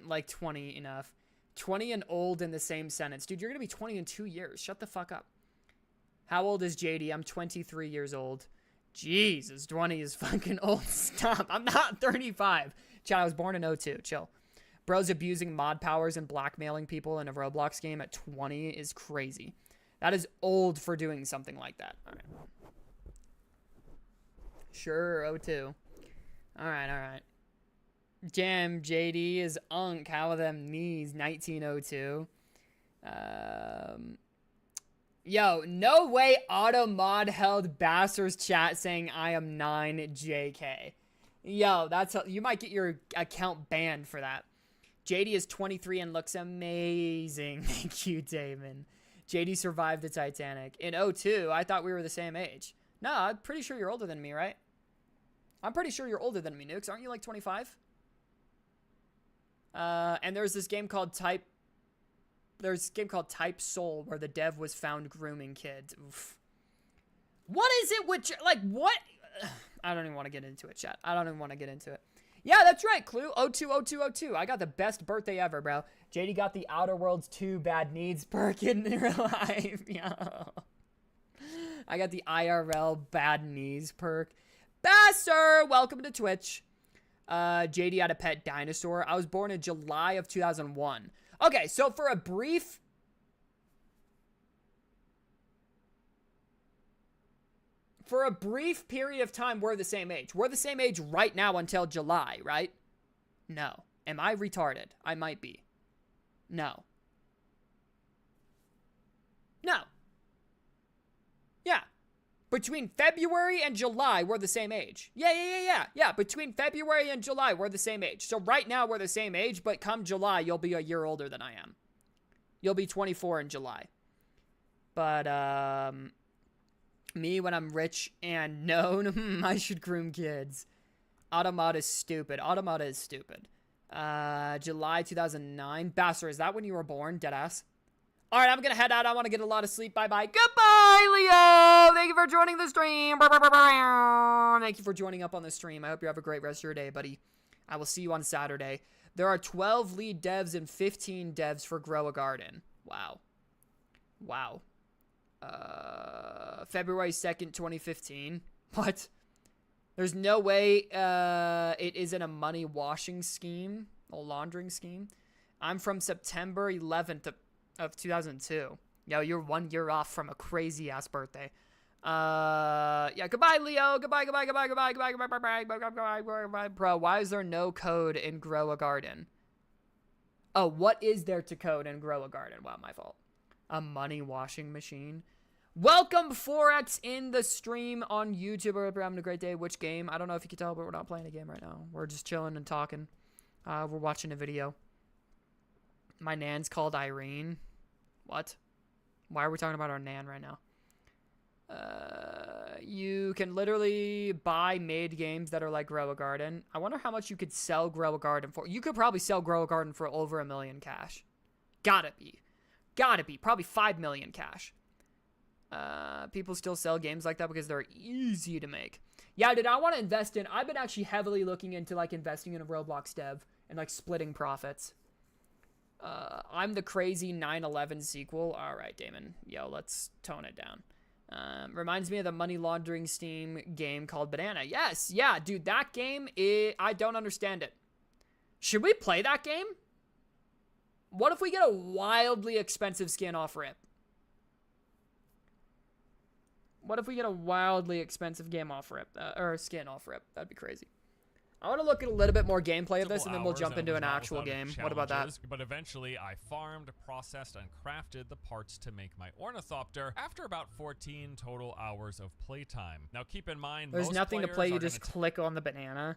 like 20 enough. 20 and old in the same sentence. Dude, you're going to be 20 in 2 years. Shut the fuck up. How old is JD? I'm 23 years old. Jesus, 20 is fucking old. Stop. I'm not 35. Chad, I was born in 02. Chill. Bro's abusing mod powers and blackmailing people in a Roblox game at 20 is crazy. That is old for doing something like that. All right. Sure, 02. All right. Jam, JD is unk. How are them knees? 1902. Yo, no way Automod held Basser's chat saying I am 9 JK. Yo, you might get your account banned for that. JD is 23 and looks amazing. Thank you, Damon. JD survived the Titanic. In 02, I thought we were the same age. No, I'm pretty sure you're older than me, right? I'm pretty sure you're older than me, Nukes. Aren't you like 25? And there's this game called Type Soul where the dev was found grooming kids. Oof. What is it with, like, what? I don't even want to get into it, chat. I don't even want to get into it. Yeah, that's right, Clue. 020202. I got the best birthday ever, bro. JD got the Outer Worlds 2 bad needs perk in real life. Yo. I got the IRL bad knees perk. Basser, welcome to Twitch. JD had a pet dinosaur. I was born in July of 2001. Okay, so for a brief period of time, we're the same age. We're the same age right now until July, right? No. Am I retarded? I might be. No. Yeah. Between February and July, we're the same age. Yeah. Between February and July, we're the same age. So right now, we're the same age, but come July, you'll be a year older than I am. You'll be 24 in July. But, me, when I'm rich and known, I should groom kids. Automata is stupid. July 2009. Basser, is that when you were born? Deadass. All right, I'm going to head out. I want to get a lot of sleep. Bye-bye. Goodbye, Leo. Thank you for joining the stream. Thank you for joining up on the stream. I hope you have a great rest of your day, buddy. I will see you on Saturday. There are 12 lead devs and 15 devs for Grow a Garden. Wow. February 2nd, 2015. What? There's no way it isn't a money washing scheme, a laundering scheme. I'm from September 11th of 2002. Yo, you're 1 year off from a crazy ass birthday. Yeah, goodbye, Leo. Goodbye. Bro, why is there no code in Grow a Garden? Oh, what is there to code in Grow a Garden? Wow, my fault. A money washing machine. Welcome, Forex, in the stream on YouTube. We're having a great day. Which game? I don't know if you can tell, but we're not playing a game right now. We're just chilling and talking. We're watching a video. My nan's called Irene. What? Why are we talking about our nan right now? You can literally buy made games that are like Grow a Garden. I wonder how much you could sell Grow a Garden for. You could probably sell Grow a Garden for over $1 million cash. Gotta be. Probably 5 million cash. People still sell games like that because they're easy to make. Yeah, dude, I want to invest in. I've been actually heavily looking into like investing in a Roblox dev and like splitting profits. I'm the crazy 9/11 sequel. All right, Damon. Yo, let's tone it down. Reminds me of the money laundering Steam game called Banana. Yes, yeah, dude, that game, I don't understand it. Should we play that game? What if we get a wildly expensive skin off rip? What if we get a wildly expensive game off rip, or a skin off rip? That'd be crazy. I want to look at a little bit more gameplay of this, and then we'll jump into an actual game. What about that? But eventually, I farmed, processed, and crafted the parts to make my Ornithopter after about 14 total hours of playtime. Now, keep in mind, there's nothing to play. You just click on the banana.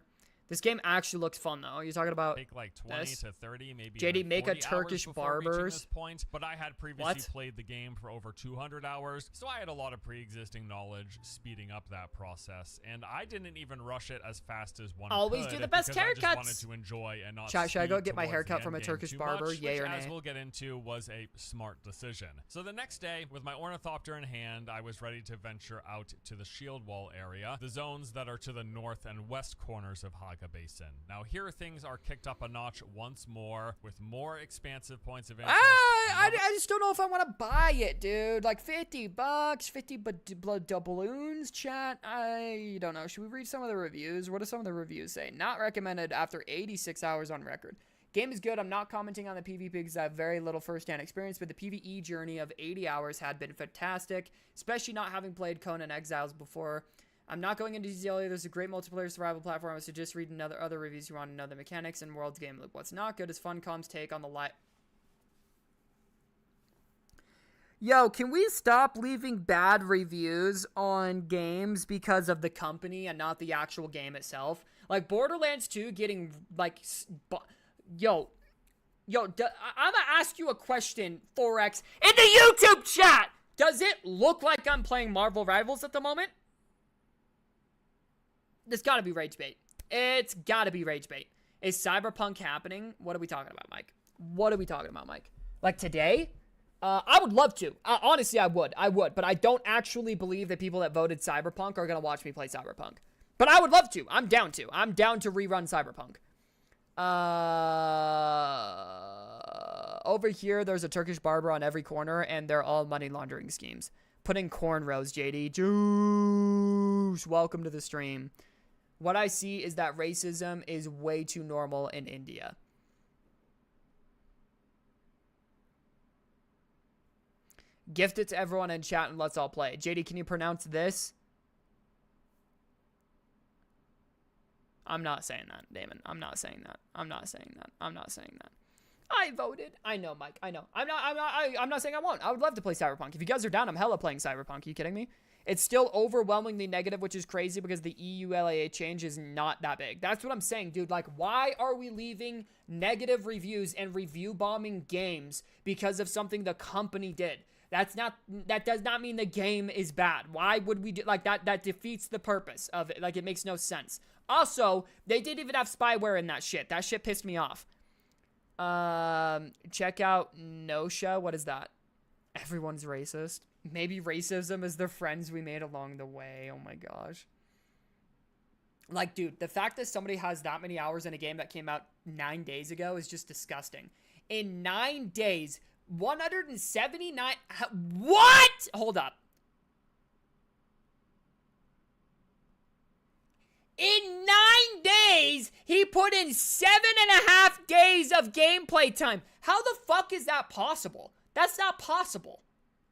This game actually looks fun, though. You're talking about take like 20 to 30, maybe JD, make a Turkish barbers. This point, but I had previously played the game for over 200 hours, so I had a lot of pre-existing knowledge speeding up that process, and I didn't even rush it as fast as one Always could do the best haircuts. I just wanted to enjoy and not should I go get my haircut from a Turkish barber? Yay or nay? As we'll get into, was a smart decision. So the next day, with my Ornithopter in hand, I was ready to venture out to the Shield Wall area, the zones that are to the north and west corners of Haga Basin. Now here things are kicked up a notch once more with more expansive points of interest. I just don't know if I want to buy it, dude. Like $50, 50 doubloons, chat. I don't know. Should we read some of the reviews? What do some of the reviews say? Not recommended after 86 hours on record. Game is good. I'm not commenting on the PvP because I have very little first-hand experience, but the PvE journey of 80 hours had been fantastic, especially not having played Conan Exiles before. I'm not going into detail. There's a great multiplayer survival platform. I would suggest reading other reviews you want to know the mechanics and world's game loop. What's not good is Funcom's take on the Yo, can we stop leaving bad reviews on games because of the company and not the actual game itself? Like Borderlands 2 getting like, I'm gonna ask you a question, 4X, in the YouTube chat. Does it look like I'm playing Marvel Rivals at the moment? It's gotta be rage bait. It's gotta be rage bait. Is Cyberpunk happening? What are we talking about, Mike? What are we talking about, Mike? Like today? I would love to. Honestly, I would. But I don't actually believe that people that voted Cyberpunk are gonna watch me play Cyberpunk. But I would love to. I'm down to. I'm down to rerun Cyberpunk. Over here, there's a Turkish barber on every corner, and they're all money laundering schemes. Put in cornrows, JD. Juice. Welcome to the stream. What I see is that racism is way too normal in India. Gift it to everyone in chat and let's all play. JD, can you pronounce this? I'm not saying that, Damon. I'm not saying that. I voted. I know, Mike. I know. I'm not saying I won't. I would love to play Cyberpunk. If you guys are down, I'm hella playing Cyberpunk. Are you kidding me? It's still overwhelmingly negative, which is crazy because the EU LAA change is not that big. That's what I'm saying, dude. Like, why are we leaving negative reviews and review bombing games because of something the company did? That does not mean the game is bad. Why would we do like that? That defeats the purpose of it. Like, it makes no sense. Also, they didn't even have spyware in that shit. That shit pissed me off. Check out Nosha. What is that? Everyone's racist. Maybe racism is the friends we made along the way. Oh my gosh. Like, dude, the fact that somebody has that many hours in a game that came out 9 days ago is just disgusting. In 9 days, 179... What? Hold up. In 9 days, he put in 7.5 days of gameplay time. How the fuck is that possible? That's not possible.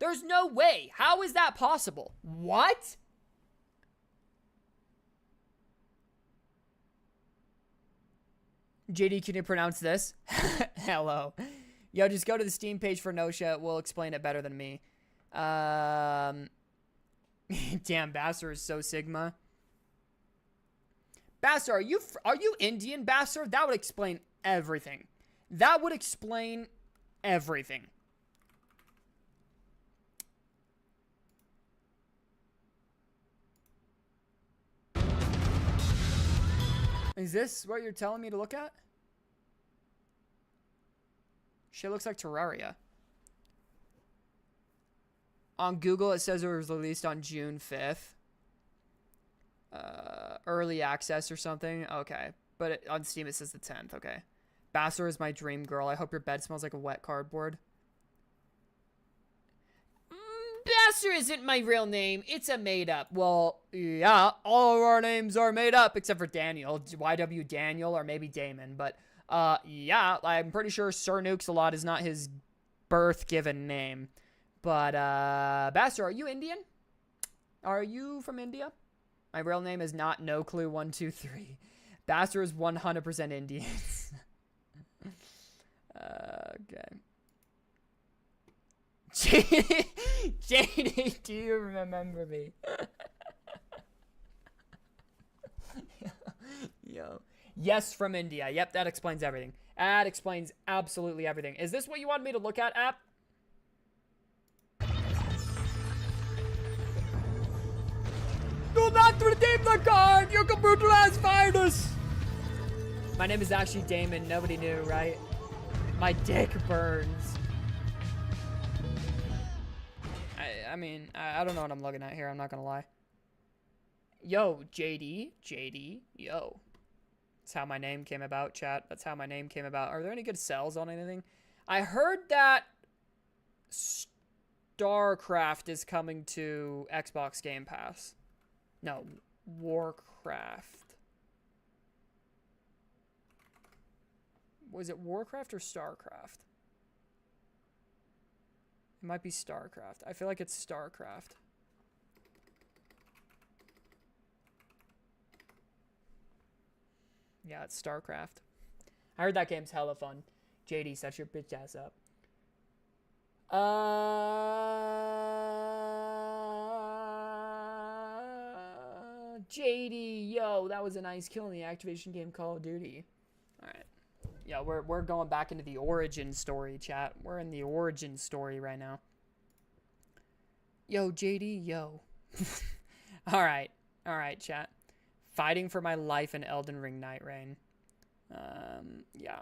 There's no way. How is that possible? What? JD, can you pronounce this? Hello. Yo, just go to the Steam page for Nosha. We'll explain it better than me. Damn, Basser is so Sigma. Basser, are you Indian, Basser? That would explain everything. That would explain everything. Is this what you're telling me to look at? Shit looks like Terraria. On Google, it says it was released on June 5th. Early access or something. Okay. But on Steam, it says the 10th. Okay. Basser is my dream girl. I hope your bed smells like a wet cardboard. Basser isn't my real name. It's a made-up. Well, yeah, all of our names are made up except for Daniel. YW Daniel or maybe Damon. But, yeah, I'm pretty sure Sir Nukes-a-Lot is not his birth-given name. But, Basser, are you Indian? Are you from India? My real name is not No Clue 123. Bastard is 100% Indians. Okay. JD, do you remember me? Yo. Yes, from India. Yep, that explains everything. That explains absolutely everything. Is this what you wanted me to look at, app? Do not redeem the card! Your computer has virus! My name is actually Damon. Nobody knew, right? My dick burns. I mean, I don't know what I'm looking at here. I'm not gonna lie. Yo, JD, yo. That's how my name came about, chat. That's how my name came about. Are there any good sells on anything? I heard that StarCraft is coming to Xbox Game Pass. No, Warcraft. Was it Warcraft or StarCraft? It might be StarCraft. I feel like it's StarCraft. Yeah, it's StarCraft. I heard that game's hella fun. JD, set your bitch ass up. JD, yo, that was a nice kill in the Activision game Call of Duty. Alright. Yeah, we're going back into the origin story, chat. We're in the origin story right now. Yo, JD, yo. Alright, chat. Fighting for my life in Elden Ring Night Rain. Yeah.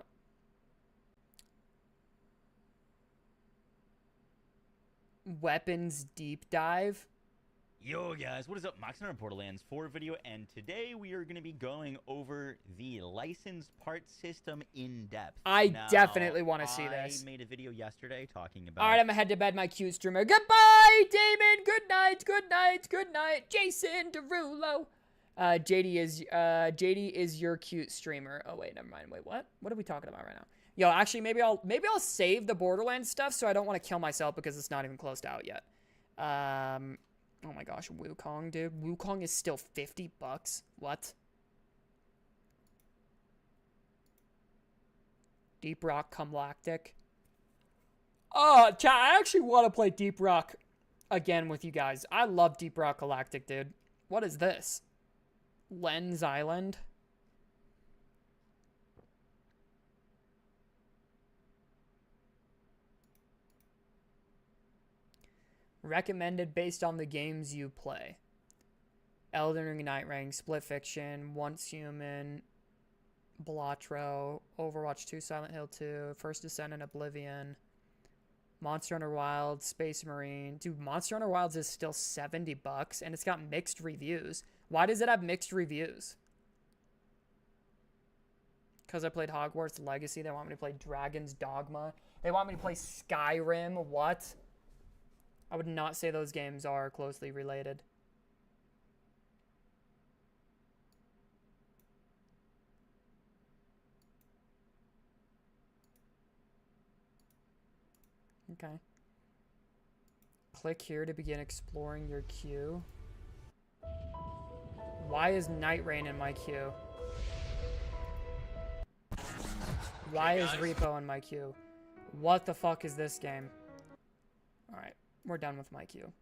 Weapons deep dive. Yo guys, what is up? Mox on Borderlands 4 video, and today we are going to be going over the licensed part system in depth. I definitely want to see this. I made a video yesterday talking about... Alright, I'm gonna head to bed, my cute streamer. Goodbye, Damon! Good night, good night, good night. Jason Derulo. JD is your cute streamer. Oh wait, never mind. Wait, what? What are we talking about right now? Yo, actually, maybe I'll save the Borderlands stuff so I don't want to kill myself because it's not even closed out yet. Oh my gosh, Wukong, dude. Wukong is still $50. What? Deep Rock Galactic. Oh, chat, I actually want to play Deep Rock again with you guys. I love Deep Rock Galactic, dude. What is this? Lens Island? Recommended based on the games you play. Elden Ring, Night Rain, Split Fiction, Once Human, Blatro, Overwatch 2, Silent Hill 2, First Descent and Oblivion, Monster Hunter Wilds, Space Marine. Dude, Monster Hunter Wilds is still $70 and it's got mixed reviews. Why does it have mixed reviews? Because I played Hogwarts Legacy. They want me to play Dragon's Dogma. They want me to play Skyrim. What? I would not say those games are closely related. Okay. Click here to begin exploring your queue. Why is Night Rain in my queue? Why is Repo in my queue? What the fuck is this game? Alright. We're done with my queue.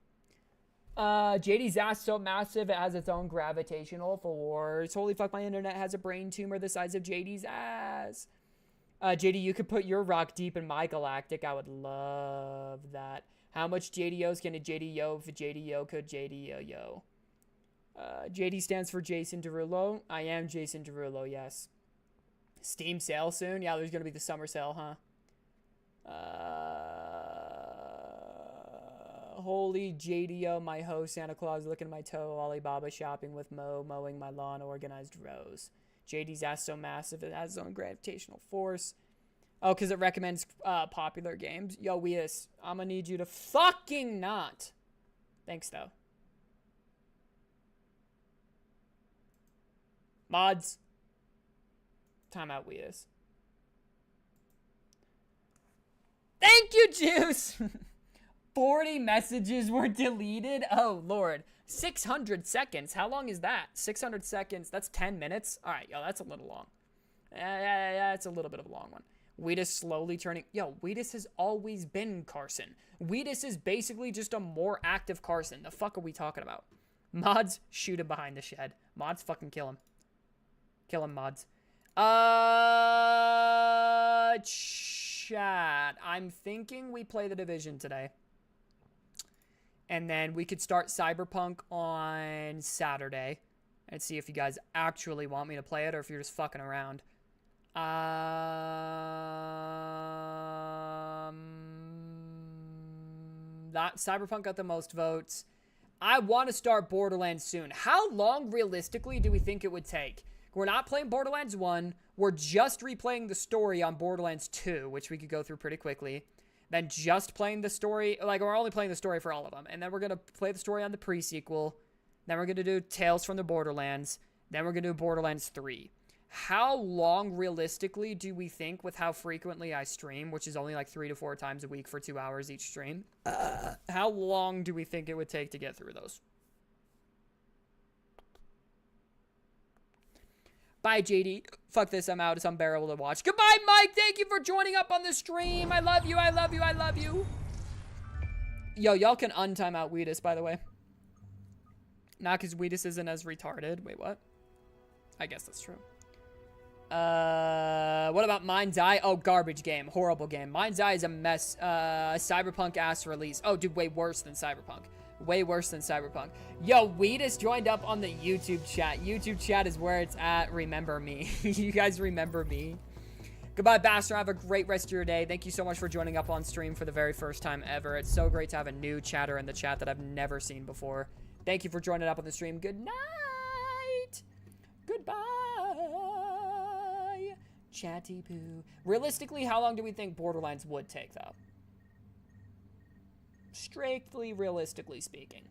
JD's ass so massive it has its own gravitational force. Holy fuck, my internet has a brain tumor the size of JD's ass. JD, you could put your rock deep in my galactic. I would love that. How much JDOs can a JDO if a JDO could JDO? JD stands for Jason Derulo. I am Jason Derulo, yes. Steam sale soon? Yeah, there's gonna be the summer sale, huh? Holy JDO, my hoe, Santa Claus looking at my toe, Alibaba shopping with Mo, mowing my lawn, organized rows. JD's ass so massive it has its own gravitational force. Oh, because it recommends popular games. Yo, Weas, I'm gonna need you to fucking not. Thanks, though. Mods. Timeout, Weas. Thank you, Juice! 40 messages were deleted? Oh, Lord. 600 seconds. How long is that? 600 seconds. That's 10 minutes? All right, yo, that's a little long. Yeah, it's a little bit of a long one. Wheatus slowly turning... Yo, Wheatus has always been Carson. Wheatus is basically just a more active Carson. The fuck are we talking about? Mods, shoot him behind the shed. Mods, fucking kill him. Kill him, Mods. Chat. I'm thinking we play The Division today. And then we could start Cyberpunk on Saturday. And see if you guys actually want me to play it or if you're just fucking around. That Cyberpunk got the most votes. I want to start Borderlands soon. How long, realistically, do we think it would take? We're not playing Borderlands 1. We're just replaying the story on Borderlands 2, which we could go through pretty quickly. Then just playing the story. Like, we're only playing the story for all of them. And then we're going to play the story on the pre-sequel. Then we're going to do Tales from the Borderlands. Then we're going to do Borderlands 3. How long, realistically, do we think, with how frequently I stream, which is only like 3 to 4 times a week for 2 hours each stream, how long do we think it would take to get through those? Bye, JD. Fuck this, I'm out. It's unbearable to watch. Goodbye, Mike. Thank you for joining up on the stream. I love you, I love you, I love you. Yo, y'all can untime out Wheatus, by the way. Not because Wheatus isn't as retarded. Wait, what? I guess that's true. What about Mind's Eye? Oh, garbage game. Horrible game. Mind's Eye is a mess. Cyberpunk ass release. Oh, dude, way worse than Cyberpunk. Way worse than Cyberpunk. Yo, Wheatus joined up on the YouTube chat. YouTube chat is where it's at. Remember me. You guys remember me. Goodbye, Bastard. Have a great rest of your day. Thank you so much for joining up on stream for the very first time ever. It's so great to have a new chatter in the chat that I've never seen before. Thank you for joining up on the stream. Good night. Goodbye. Chatty poo. Realistically, how long do we think Borderlands would take, though? Strictly realistically speaking.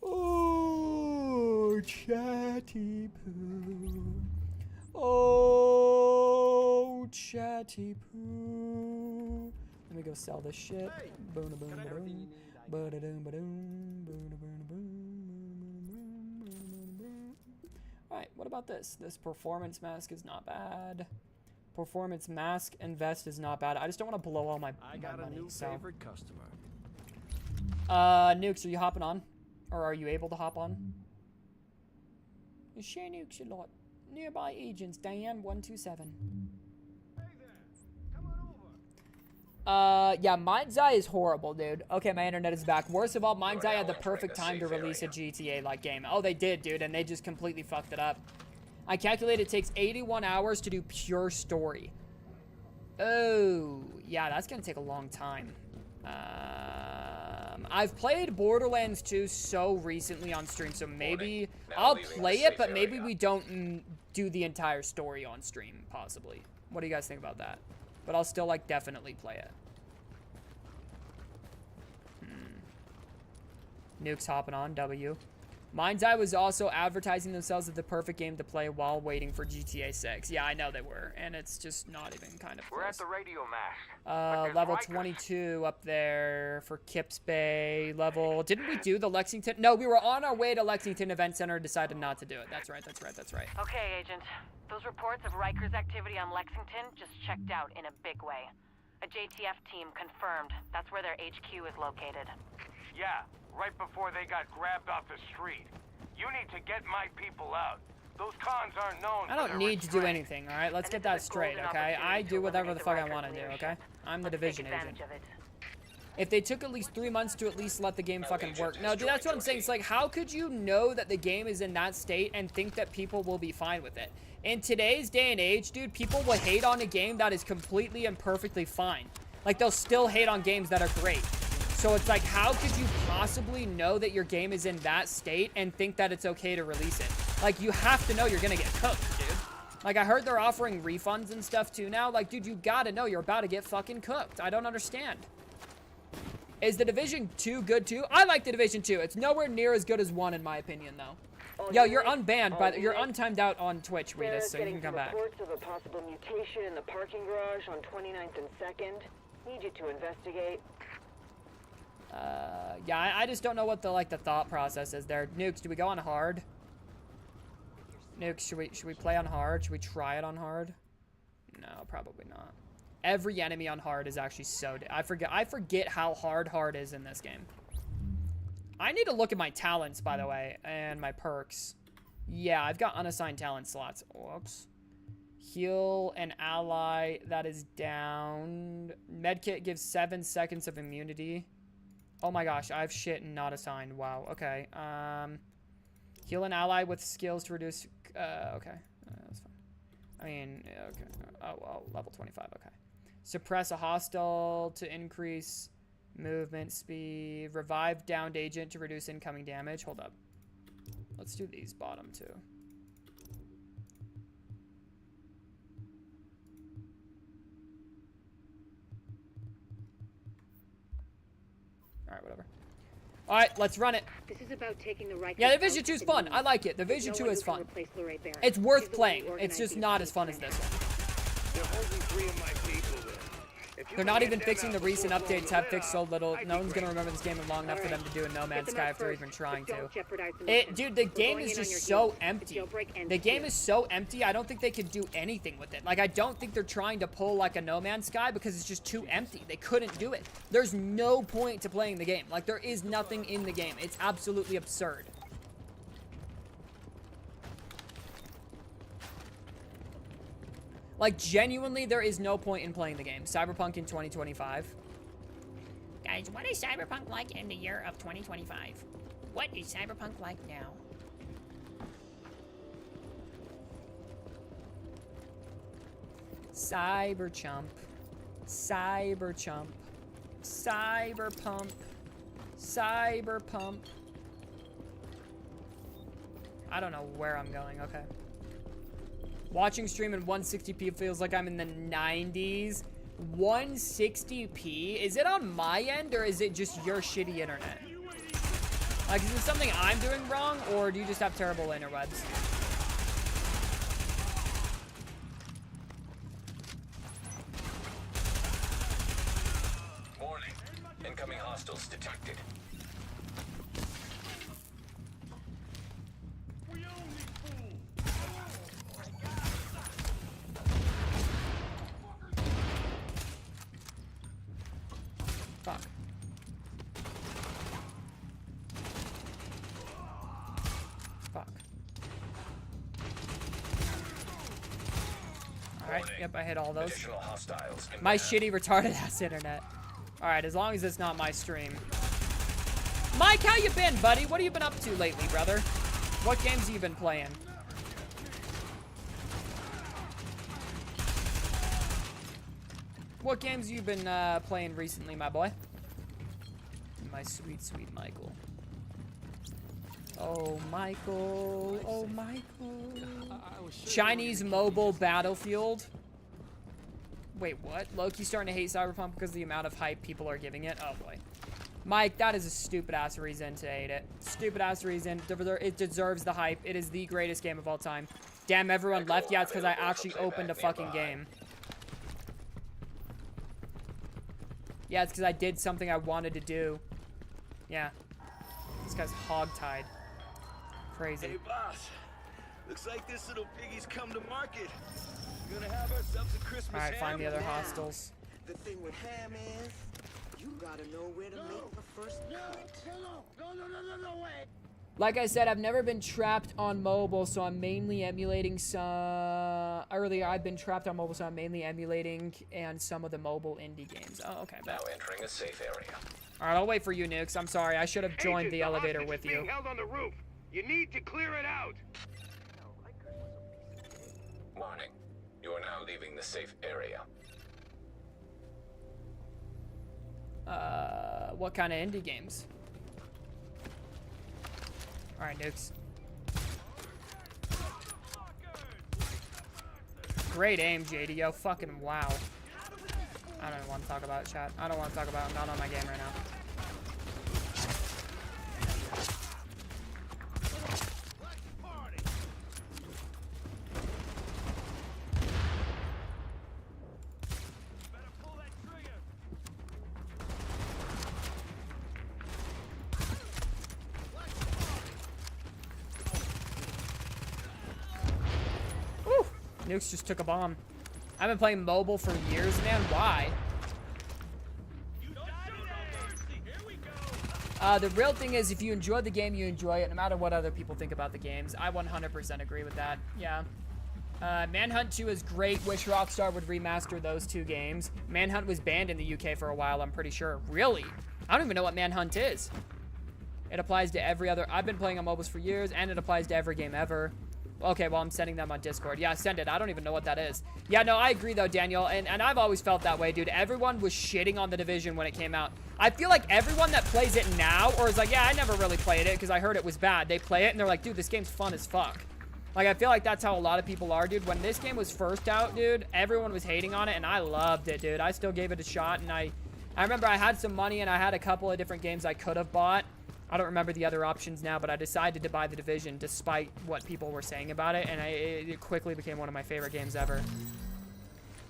Oh, chatty poo. Oh, chatty poo. Let me go sell this shit. Boom, boom, boom, boom. Ba-da-doom, ba-doom, boom, boom. Alright, what about this? This performance mask is not bad. Performance mask and vest is not bad. I just don't want to blow all my money. A new favorite customer. Nukes, are you hopping on? Or are you able to hop on? Share Nukes a lot. Nearby agents, Diane127. Yeah, Mind's Eye is horrible, dude. Okay, my internet is back. Worst of all, Mind's Eye had the perfect time to release a GTA-like game. Oh, they did, dude, and they just completely fucked it up. I calculate it takes 81 hours to do pure story. Oh, yeah, that's gonna take a long time. I've played Borderlands 2 so recently on stream, so maybe I'll play it, but maybe we don't do the entire story on stream, possibly. What do you guys think about that? But I'll still, like, definitely play it. Nukes hopping on, W. Mind's Eye was also advertising themselves as the perfect game to play while waiting for GTA 6. Yeah, I know they were, and it's just not even kind of close. We're at the radio mast. Level 22 up there for Kips Bay. Level... Didn't we do the Lexington? No, we were on our way to Lexington Event Center and decided not to do it. That's right, that's right, that's right. Okay, Agent. Those reports of Riker's activity on Lexington just checked out in a big way. A JTF team confirmed that's where their HQ is located. Yeah, right before they got grabbed off the street. You need to get my people out. Those cons aren't known. I don't need to do anything, all right? Let's get that straight, okay? I do whatever the fuck I want to do, okay? I'm the Division agent. If they took at least 3 months to at least let the game fucking work. No, dude, that's what I'm saying. It's like, how could you know that the game is in that state and think that people will be fine with it? In today's day and age, dude, people will hate on a game that is completely and perfectly fine. Like, they'll still hate on games that are great. So it's like, how could you possibly know that your game is in that state and think that it's okay to release it? Like, you have to know you're gonna get cooked, dude. Like, I heard they're offering refunds and stuff too now. Like, dude, you gotta know you're about to get fucking cooked. I don't understand. Is The Division 2 good too? I like The Division 2. It's nowhere near as good as 1 in my opinion, though. Yo, you're unbanned, but you're untimed out on Twitch, Rita, so you can come back. Reports of a possible mutation in the parking garage on 29th and 2nd. Need you to investigate. Yeah, I just don't know what the thought process is there. Nukes, do we go on hard? Nukes, should we play on hard? Should we try it on hard? No, probably not. Every enemy on hard is actually so... I forget how hard is in this game. I need to look at my talents, by the way, and my perks. Yeah, I've got unassigned talent slots. Whoops. Heal an ally that is down. Medkit gives 7 seconds of immunity. Oh my gosh, I have shit not assigned. Wow, okay. Heal an ally with skills to reduce... okay. That's fine. I mean, okay. Oh, level 25, okay. Suppress a hostile to increase movement speed. Revive downed agent to reduce incoming damage. Hold up. Let's do these bottom two. Alright, whatever. Alright, let's run it. This is about taking the right. Yeah, Division 2 is fun. I like it. Division 2 is fun. It's worth playing. It's just not as fun as this one. They're holding 3 of my people there. They're not even fixing the recent updates, have fixed so little. No one's gonna remember this game long enough for them to do a No Man's Sky if they're even trying to. Dude, the game is just so empty. The game is so empty, I don't think they could do anything with it. Like, I don't think they're trying to pull like a No Man's Sky because it's just too empty. They couldn't do it. There's no point to playing the game. Like, there is nothing in the game. It's absolutely absurd. Like, genuinely, there is no point in playing the game. Cyberpunk in 2025. Guys, what is Cyberpunk like in the year of 2025? What is Cyberpunk like now? Cyberchump. Cyberchump. Cyberpump. Cyberpump. I don't know where I'm going, okay. Watching stream in 160p feels like I'm in the 90s. 160p? Is it on my end, or is it just your shitty internet? Like, is it something I'm doing wrong, or do you just have terrible interwebs? Warning. Incoming hostiles detected. Fuck. Fuck. Alright, yep, I hit all those. My shitty retarded ass internet. Alright, as long as it's not my stream. Mike, how you been, buddy? What have you been up to lately, brother? What games have you been playing? What games have you been playing recently, my boy? My sweet, sweet Michael. Oh, Michael. Oh, Michael. Chinese mobile battlefield. Wait, what? Loki's starting to hate Cyberpunk because of the amount of hype people are giving it? Oh, boy. Mike, that is a stupid-ass reason to hate it. Stupid-ass reason. It deserves the hype. It is the greatest game of all time. Damn, everyone left. Yeah, it's because I actually opened a fucking game. Yeah, it's because I did something I wanted to do. Yeah. This guy's hogtied. Crazy. Hey, boss. Looks like this little piggy's come to market. We're gonna have ourselves a Christmas ham. Alright, find the other hostiles. The thing with ham is, you gotta know where to make the first cut. No, way. Like I said, I've never been trapped on mobile, so I'm mainly emulating some... Earlier, I've been trapped on mobile, so I'm mainly emulating and some of the mobile indie games. Oh, okay. Now entering a safe area. Alright, I'll wait for you, Nukes. I'm sorry, I should have joined the elevator with you. Being held on the roof. You need to clear it out. Warning. You are now leaving the safe area. What kind of indie games? Alright, Nukes. Great aim, JD. Fucking wow. I don't even want to talk about it, chat. I don't want to talk about it. I'm not on my game right now. Nukes just took a bomb. I've been playing mobile for years, man. Why? The real thing is, if you enjoy the game, you enjoy it, no matter what other people think about the games. I 100% agree with that. Yeah. Manhunt 2 is great. Wish Rockstar would remaster those 2 games. Manhunt was banned in the UK for a while, I'm pretty sure. Really? I don't even know what Manhunt is. It applies to every other... I've been playing on mobiles for years, and it applies to every game ever. Okay, well, I'm sending them on Discord. Yeah, send it. I don't even know what that is. Yeah, no, I agree, though, Daniel. And I've always felt that way, dude. Everyone was shitting on The Division when it came out. I feel like everyone that plays it now, or is like, yeah, I never really played it because I heard it was bad. They play it, and they're like, dude, this game's fun as fuck. Like, I feel like that's how a lot of people are, dude. When this game was first out, dude, everyone was hating on it, and I loved it, dude. I still gave it a shot, and I remember I had some money, and I had a couple of different games I could have bought. I don't remember the other options now, but I decided to buy The Division despite what people were saying about it, and it quickly became one of my favorite games ever.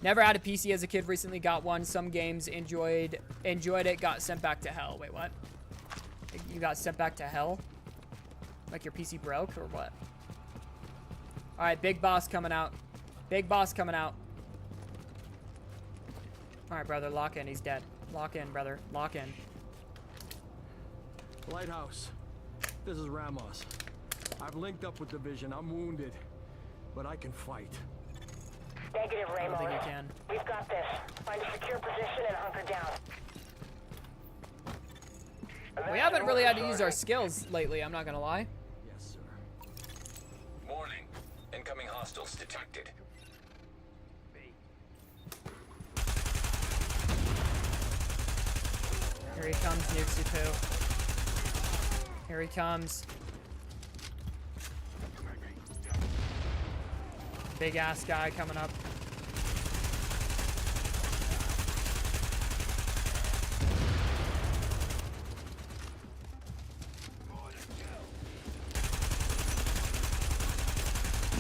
Never had a PC as a kid, recently got one. Some games enjoyed it, got sent back to hell. Wait, what? You got sent back to hell? Like your PC broke or what? All right, big boss coming out. Big boss coming out. All right, brother, lock in. He's dead. Lock in, brother. Lock in. Lighthouse, this is Ramos. I've linked up with Division. I'm wounded, but I can fight. Negative, I don't Ramos. think you can. We've got this. Find a secure position and hunker down. We haven't really had to use our skills lately, I'm not gonna lie. Yes, sir. Warning. Incoming hostiles detected. Here he comes, Nukesy Poo. Here he comes. Big ass guy coming up.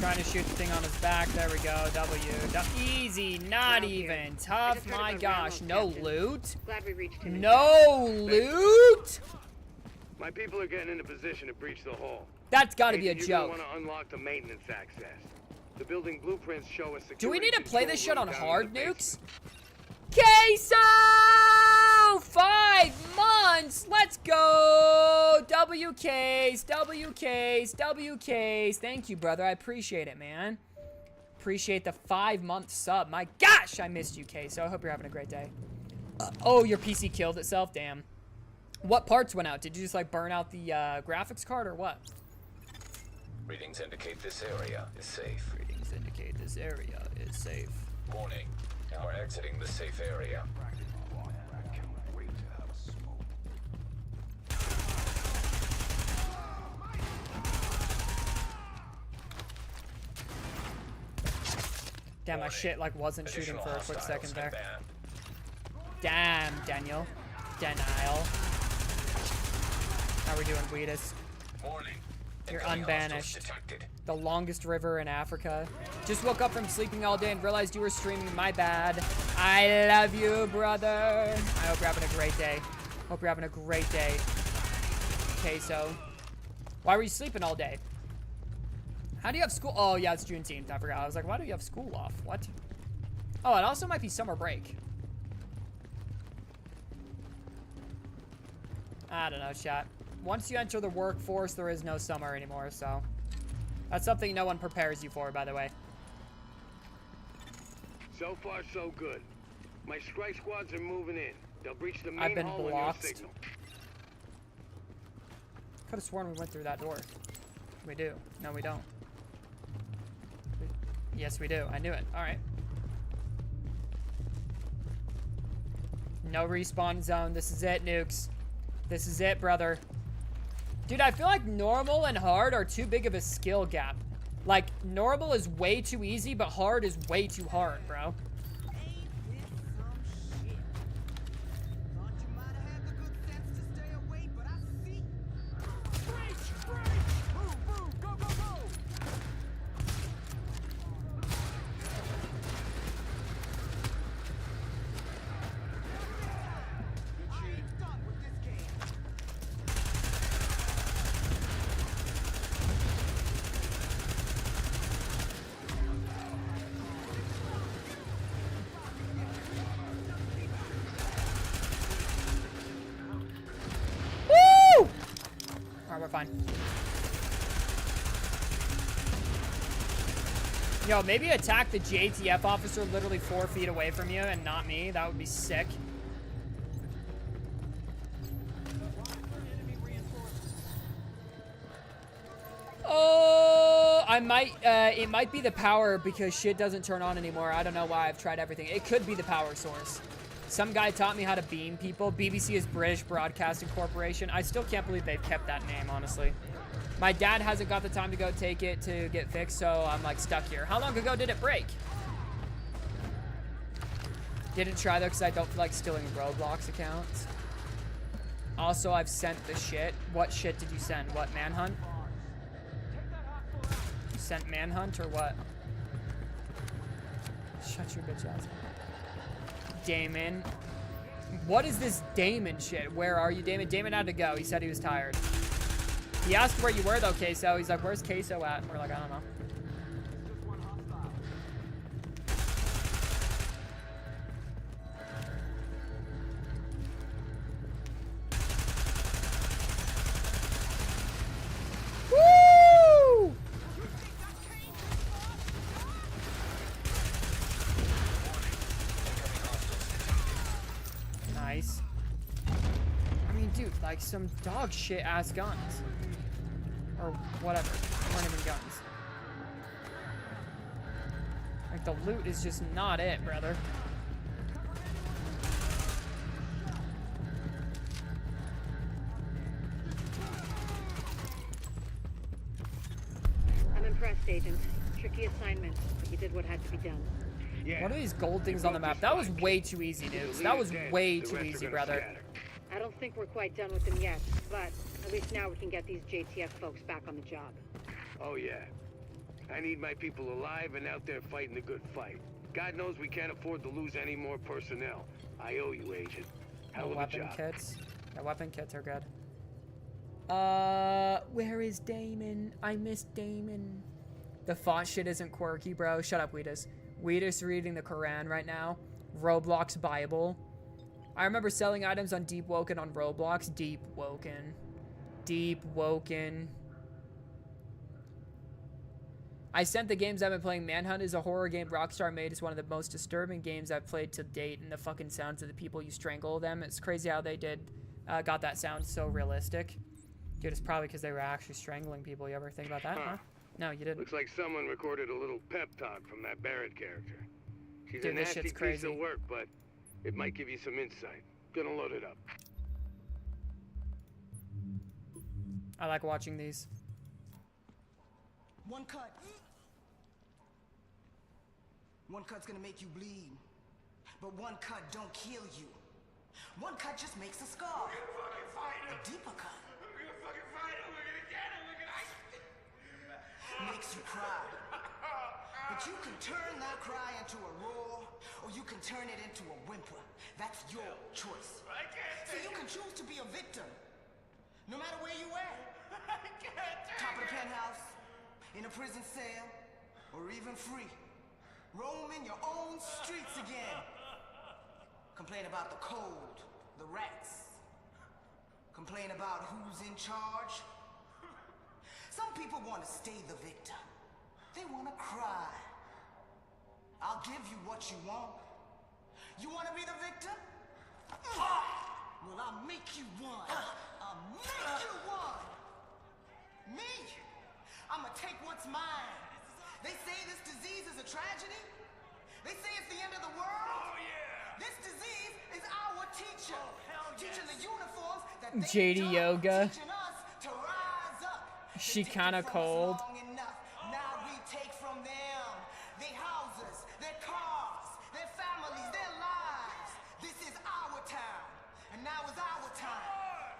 Trying to shoot the thing on his back. There we go. Easy. Not even. Tough. My gosh. No loot. Glad we reached him. No loot? My people are getting into position to breach the hall. That's got to be a You're joke. gonna want to unlock the maintenance access. The building blueprints show us security. Do we need to play this shit on control hard room down in the nukes? Queso! 5 months! Let's go! WKs, WKs, WKs. Thank you, brother. I appreciate it, man. Appreciate the 5-month sub. My gosh, I missed you, Queso. I hope you're having a great day. Oh, your PC killed itself? Damn. What parts went out? Did you just, like, burn out the graphics card or what? Readings indicate this area is safe. Readings indicate this area is safe. Warning. Now we're exiting the safe area. Damn, my shit, like, wasn't shooting for a quick Hostiles second there. inbound. Damn, Daniel. Denial. How we doing, Weedus? Warning. You're Incoming unbanished. hostiles detected. The longest river in Africa. Just woke up from sleeping all day and realized you were streaming. My bad. I love you, brother. I hope you're having a great day. Hope you're having a great day. Queso. Why were you sleeping all day? How do you have school? Oh, yeah, it's Juneteenth. I forgot. I was like, why do you have school off? What? Oh, it also might be summer break. I don't know, chat. Once you enter the workforce, there is no summer anymore, so... That's something no one prepares you for, by the way. So far, so good. My strike squads are moving in. They'll breach the main I've been hall on your blocked. signal. Could have sworn we went through that door. We do. No, we don't. Yes, we do. I knew it. All right. No respawn zone. This is it, nukes. This is it, brother. Dude, I feel like normal and hard are too big of a skill gap. Like, normal is way too easy, but hard is way too hard, bro. fine. Yo, maybe attack the JTF officer literally 4 feet away from you and not me. That would be sick. Oh, I might, it might be the power because shit doesn't turn on anymore. I don't know why. I've tried everything. It could be the power source. Some guy taught me how to beam people. BBC is British Broadcasting Corporation. I still can't believe they've kept that name, honestly. My dad hasn't got the time to go take it to get fixed, so I'm like stuck here. How long ago did it break? Didn't try though because I don't feel like stealing Roblox accounts. Also, I've sent the shit. What shit did you send? What, Manhunt? You sent Manhunt or what? Shut your bitch ass. Damon. What is this Damon shit? Where are you, Damon? Damon had to go. He said he was tired. He asked where you were, though, Queso. He's like, where's Queso at? We're like, I don't know. Woo! Nice. I mean, dude, like some dog shit ass guns. Or whatever. They weren't even guns. Like, the loot is just not it, brother. I'm impressed, Agent. Tricky assignment, but you did what had to be done. Yeah. What are these gold things on the map? That was way too easy, dudes. That was way too easy, brother. I don't think we're quite done with them yet, but at least now we can get these JTF folks back on the job. Oh, yeah. I need my people alive and out there fighting the good fight. God knows we can't afford to lose any more personnel. I owe you, Agent. Hell of a job. Weapon kits. The weapon kits are good. Where is Damon? I miss Damon. The font shit isn't quirky, bro. Shut up, Weedus. Weedus reading the Quran right now. Roblox Bible. I remember selling items on Deep Woken on Roblox. Deep Woken. Deep Woken. I sent the games I've been playing. Manhunt is a horror game Rockstar made. It's one of the most disturbing games I've played to date, and the fucking sounds of the people you strangle them. It's crazy how they got that sound so realistic. Dude, it's probably because they were actually strangling people. You ever think about that, huh? No, you didn't. Looks like someone recorded a little pep talk from that Barrett character. She's Dude, a this nasty shit's piece crazy. of work, but it might give you some insight. Gonna load it up. I like watching these. One cut. One cut's gonna make you bleed. But one cut don't kill you. One cut just makes a scar. We're gonna fucking fight him. A deeper cut. We're gonna fucking fight him. We're gonna get him. We're gonna... Makes you cry. But you can turn that cry into a roar, or you can turn it into a whimper. That's your choice. I can't. So you can choose to be a victim, no matter where you at. I can't. Top of the penthouse, in a prison cell, or even free. Roaming your own streets again. Complain about the cold, the rats. Complain about who's in charge. Some people want to stay the victim. They want to cry. I'll give you what you want. You want to be the victim? Well, I'll make you one. I'll make you one. Me? I'm gonna take what's mine. They say this disease is a tragedy. They say it's the end of the world. Oh, yeah. This disease is our teacher. Oh, hell yes. Teaching the uniforms that they JD Yoga. teaching us to rise up. She kinda cold. Long enough. Now we take from them their houses, their cars, their families, their lives. This is our time. And now is our time.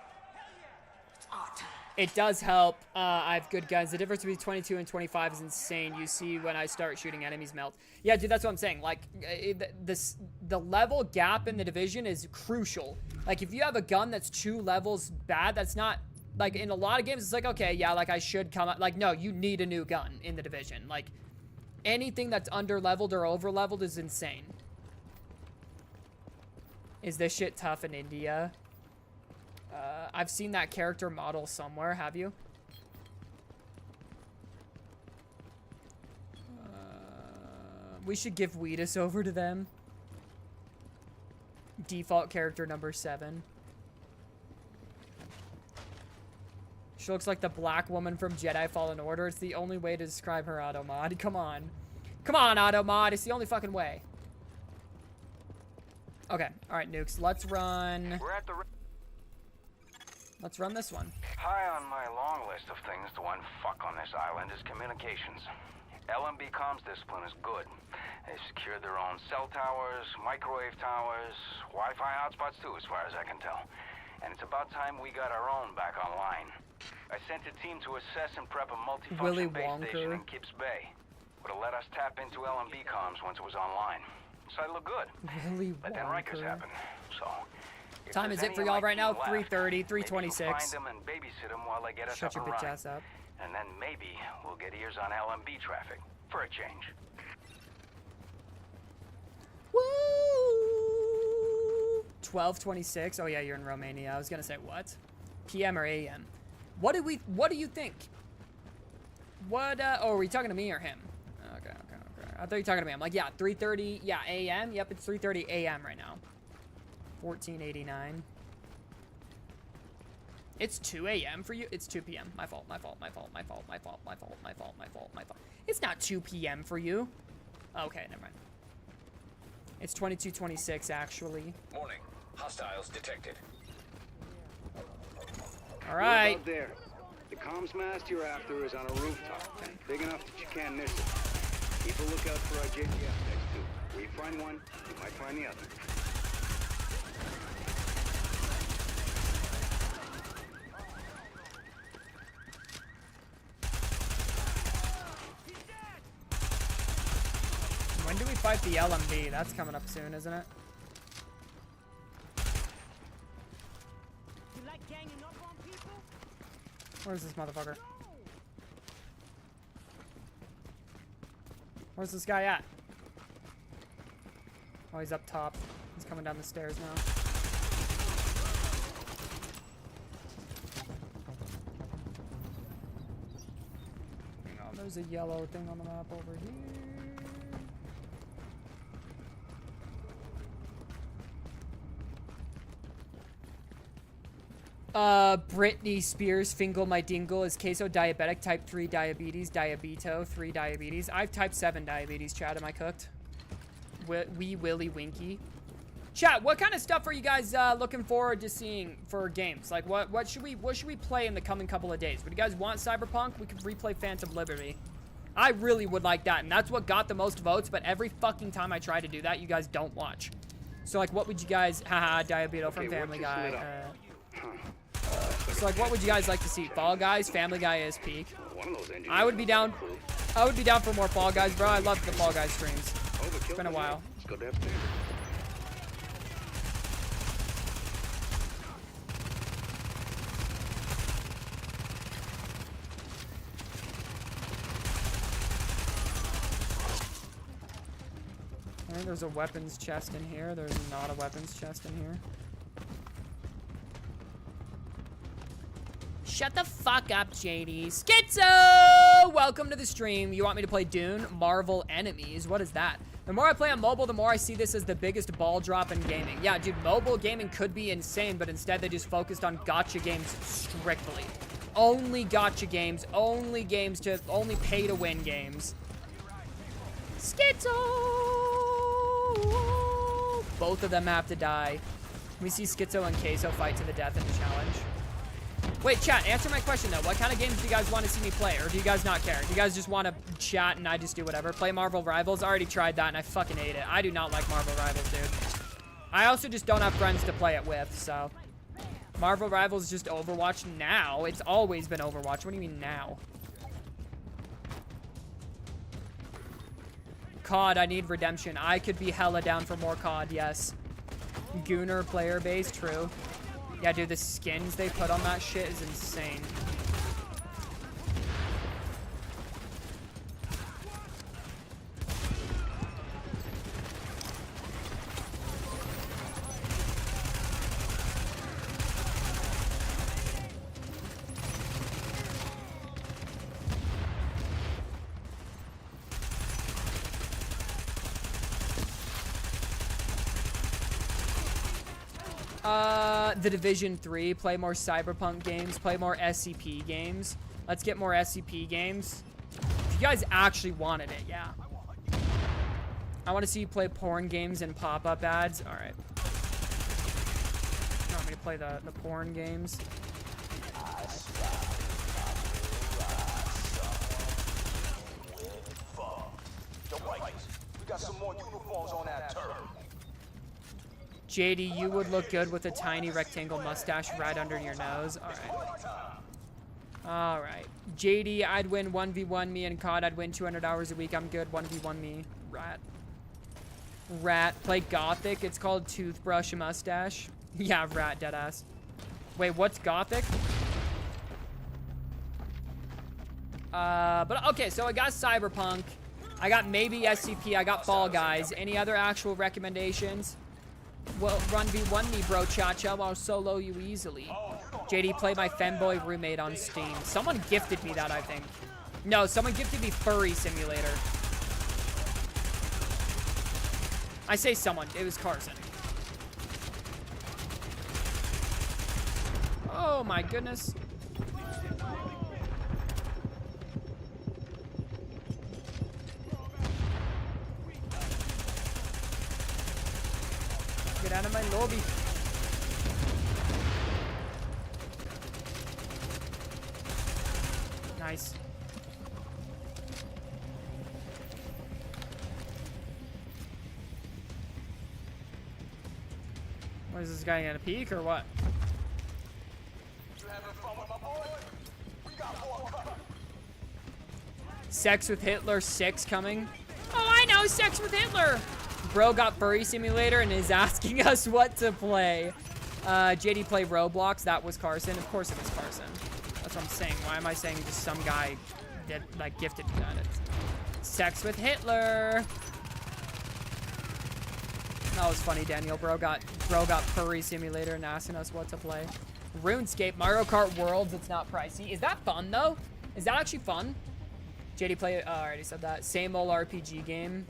It's our time. It does help. I have good guns. The difference between 22 and 25 is insane. You see when I start shooting enemies melt. Yeah, dude, that's what I'm saying. Like, the level gap in the Division is crucial. Like, if you have a gun that's 2 levels bad, that's not... Like, in a lot of games, it's like, okay, yeah, like, I should come up... Like, no, you need a new gun in the Division. Like, anything that's under-leveled or over-leveled is insane. Is this shit tough in India? I've seen that character model somewhere. Have you? We should give Wheatus over to them. Default character number 7. She looks like the black woman from Jedi Fallen Order. It's the only way to describe her, Automod. Come on. Come on, Automod. It's the only fucking way. Okay. All right, Nukes. Let's run... Let's run this one. High on my long list of things to unfuck on this island is communications. LMB comms discipline is good. They've secured their own cell towers, microwave towers, Wi-Fi hotspots too, as far as I can tell. And it's about time we got our own back online. I sent a team to assess and prep a multifunction base station in Kips Bay. Would have let us tap into LMB comms once it was online. So I look good. Willy But then Rikers happened. So time is it for y'all right now? 3:30, 3:26. Find them and babysit them while they get us Shut up your and bitch running. ass up. And then maybe we'll get ears on LMB traffic for a change. Woo! 12:26. Oh yeah, you're in Romania. I was gonna say what? PM or AM? What do you think? What? Oh, are we talking to me or him? Okay. I thought you were talking to me. I'm like, yeah, 3:30. Yeah, AM. Yep, it's 3:30 AM right now. 1489. It's 2 AM for you. It's 2 PM. My fault. It's not 2 PM for you. Okay, never mind. It's 22:26 actually. Warning. Hostiles detected. All right. Above there. The comms mast you're after is on a rooftop, big enough that you can't miss it. Keep a lookout for our JTF next too. Where you find one, you might find the other. When do we fight the LMB? That's coming up soon, isn't it? You like ganging up on people? Where's this motherfucker? Where's this guy at? Oh, he's up top. He's coming down the stairs now. Oh, there's a yellow thing on the map over here. Britney Spears, Fingal my dingle, is queso diabetic, type 3 diabetes, diabito, 3 diabetes. I have type 7 diabetes, Chad. Am I cooked? Wee Willy Winky. Chat, what kind of stuff are you guys looking forward to seeing for games? Like, what should we play in the coming couple of days? Would you guys want Cyberpunk? We could replay Phantom Liberty. I really would like that, and that's what got the most votes, but every fucking time I try to do that, you guys don't watch. So, like, what would you guys... Haha, Diabito from Family Guy. So, like, what would you guys like to see? Fall Guys? Family Guy is peak. I would be down... I would be down for more Fall Guys, bro. I love the Fall Guys streams. It's been a while. Let's go downstairs. I think there's a weapons chest in here. There's not a weapons chest in here. Shut the fuck up, JD. Schizo! Welcome to the stream. You want me to play Dune? Marvel Enemies. What is that? The more I play on mobile, the more I see this as the biggest ball drop in gaming. Yeah, dude, mobile gaming could be insane, but instead they just focused on gacha games strictly. Only gacha games, only pay to win games. Schizo! Both of them have to die. We see Schizo and Queso fight to the death in the challenge. Wait, chat, answer my question, though. What kind of games do you guys want to see me play, or do you guys not care? Do you guys just want to chat and I just do whatever? Play Marvel Rivals? I already tried that, and I fucking hate it. I do not like Marvel Rivals, dude. I also just don't have friends to play it with, so... Marvel Rivals is just Overwatch now. It's always been Overwatch. What do you mean now? COD, I need redemption. I could be hella down for more COD, yes. Gooner player base, true. Yeah, dude, the skins they put on that shit is insane. The Division 3, play more Cyberpunk games, play more SCP games. Let's get more SCP games. If you guys actually wanted it, yeah. I want to see you play porn games and pop-up ads. All right. You want me to play the porn games? We got some more uniforms on that turf. JD, you would look good with a tiny rectangle mustache right under your nose. All right. All right. JD, I'd win 1v1 me and COD. I'd win 200 hours a week. I'm good. 1v1 me. Rat. Rat. Play Gothic. It's called Toothbrush Mustache. Yeah, rat, deadass. Wait, what's Gothic? But okay, so I got Cyberpunk. I got maybe SCP. I got Fall Guys. Any other actual recommendations? Well, run v1 me, bro. Cha-cha, I'll solo you easily. JD, play my femboy roommate on Steam. Someone gifted me that, I think. No, someone gifted me Furry Simulator. I say someone. It was Carson. Oh, my goodness. Get out of my lobby. Nice. What is this guy gonna peek or what? Sex with Hitler 6 coming. Oh, I know, Sex with Hitler. Bro got Furry Simulator and is asking us what to play. JD play Roblox. That was Carson. Of course it was Carson. That's what I'm saying. Why am I saying just some guy that like gifted me that? It's Sex with Hitler. That was funny, Daniel. Bro got Furry Simulator and asking us what to play. RuneScape, Mario Kart Worlds. It's not pricey. Is that fun though? Is that actually fun? JD play. Oh, I already said that. Same old RPG game.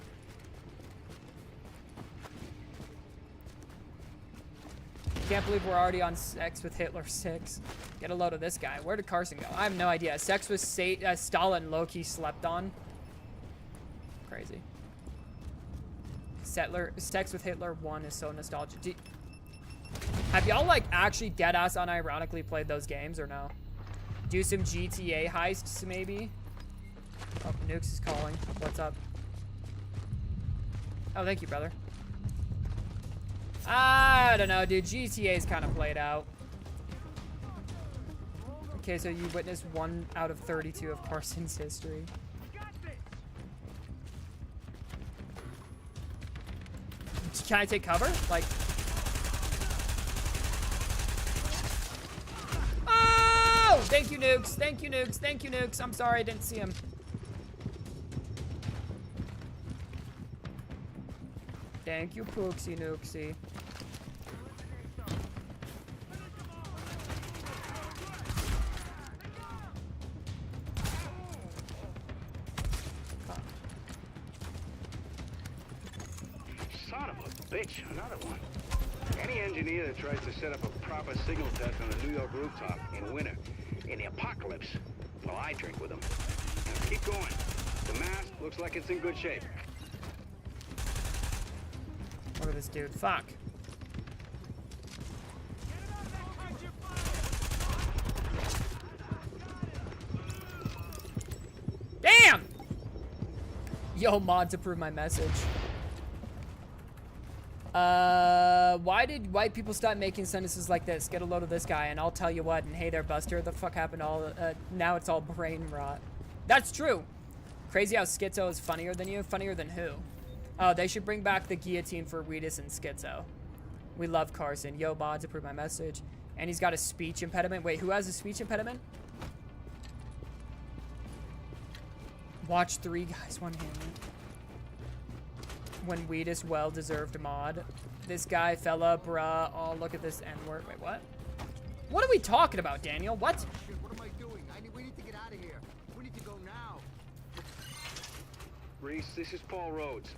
Can't believe we're already on Sex with Hitler 6. Get a load of this guy. Where did Carson go? I have no idea. Sex with Stalin low-key slept on. Crazy. Sex with Hitler 1 is so nostalgic. Have y'all like actually deadass unironically played those games or no? Do some GTA heists maybe? Oh, Nukes is calling. What's up? Oh, thank you, brother. I don't know, dude. GTA's kind of played out. Okay, so you witnessed 1 out of 32 of Carson's history. Can I take cover? Like... Oh! Thank you, Nukes. Thank you, Nukes. Thank you, Nukes. I'm sorry I didn't see him. Thank you, Pooksy Nooksy. Son of a bitch, another one. Any engineer that tries to set up a proper signal test on a New York rooftop in winter, in the apocalypse, well, I drink with them. Now keep going. The mast looks like it's in good shape. Look at this dude. Fuck. Damn! Yo, mods approve my message. Why did white people stop making sentences like this? Get a load of this guy and I'll tell you what. And hey there, Buster. The fuck happened to all, now it's all brain rot. That's true. Crazy how Schizo is funnier than you. Funnier than who? Oh, they should bring back the guillotine for Wheatus and Schizo. We love Carson. Yo, mods approve my message. And he's got a speech impediment. Wait, who has a speech impediment? Watch 3 guys, 1 hand. When Wheatus well-deserved mod. This guy, fella, bruh. Oh, look at this N-word. Wait, what? What are we talking about, Daniel? What? What am I doing? We need to get out of here. We need to go now. Reese, this is Paul Rhodes.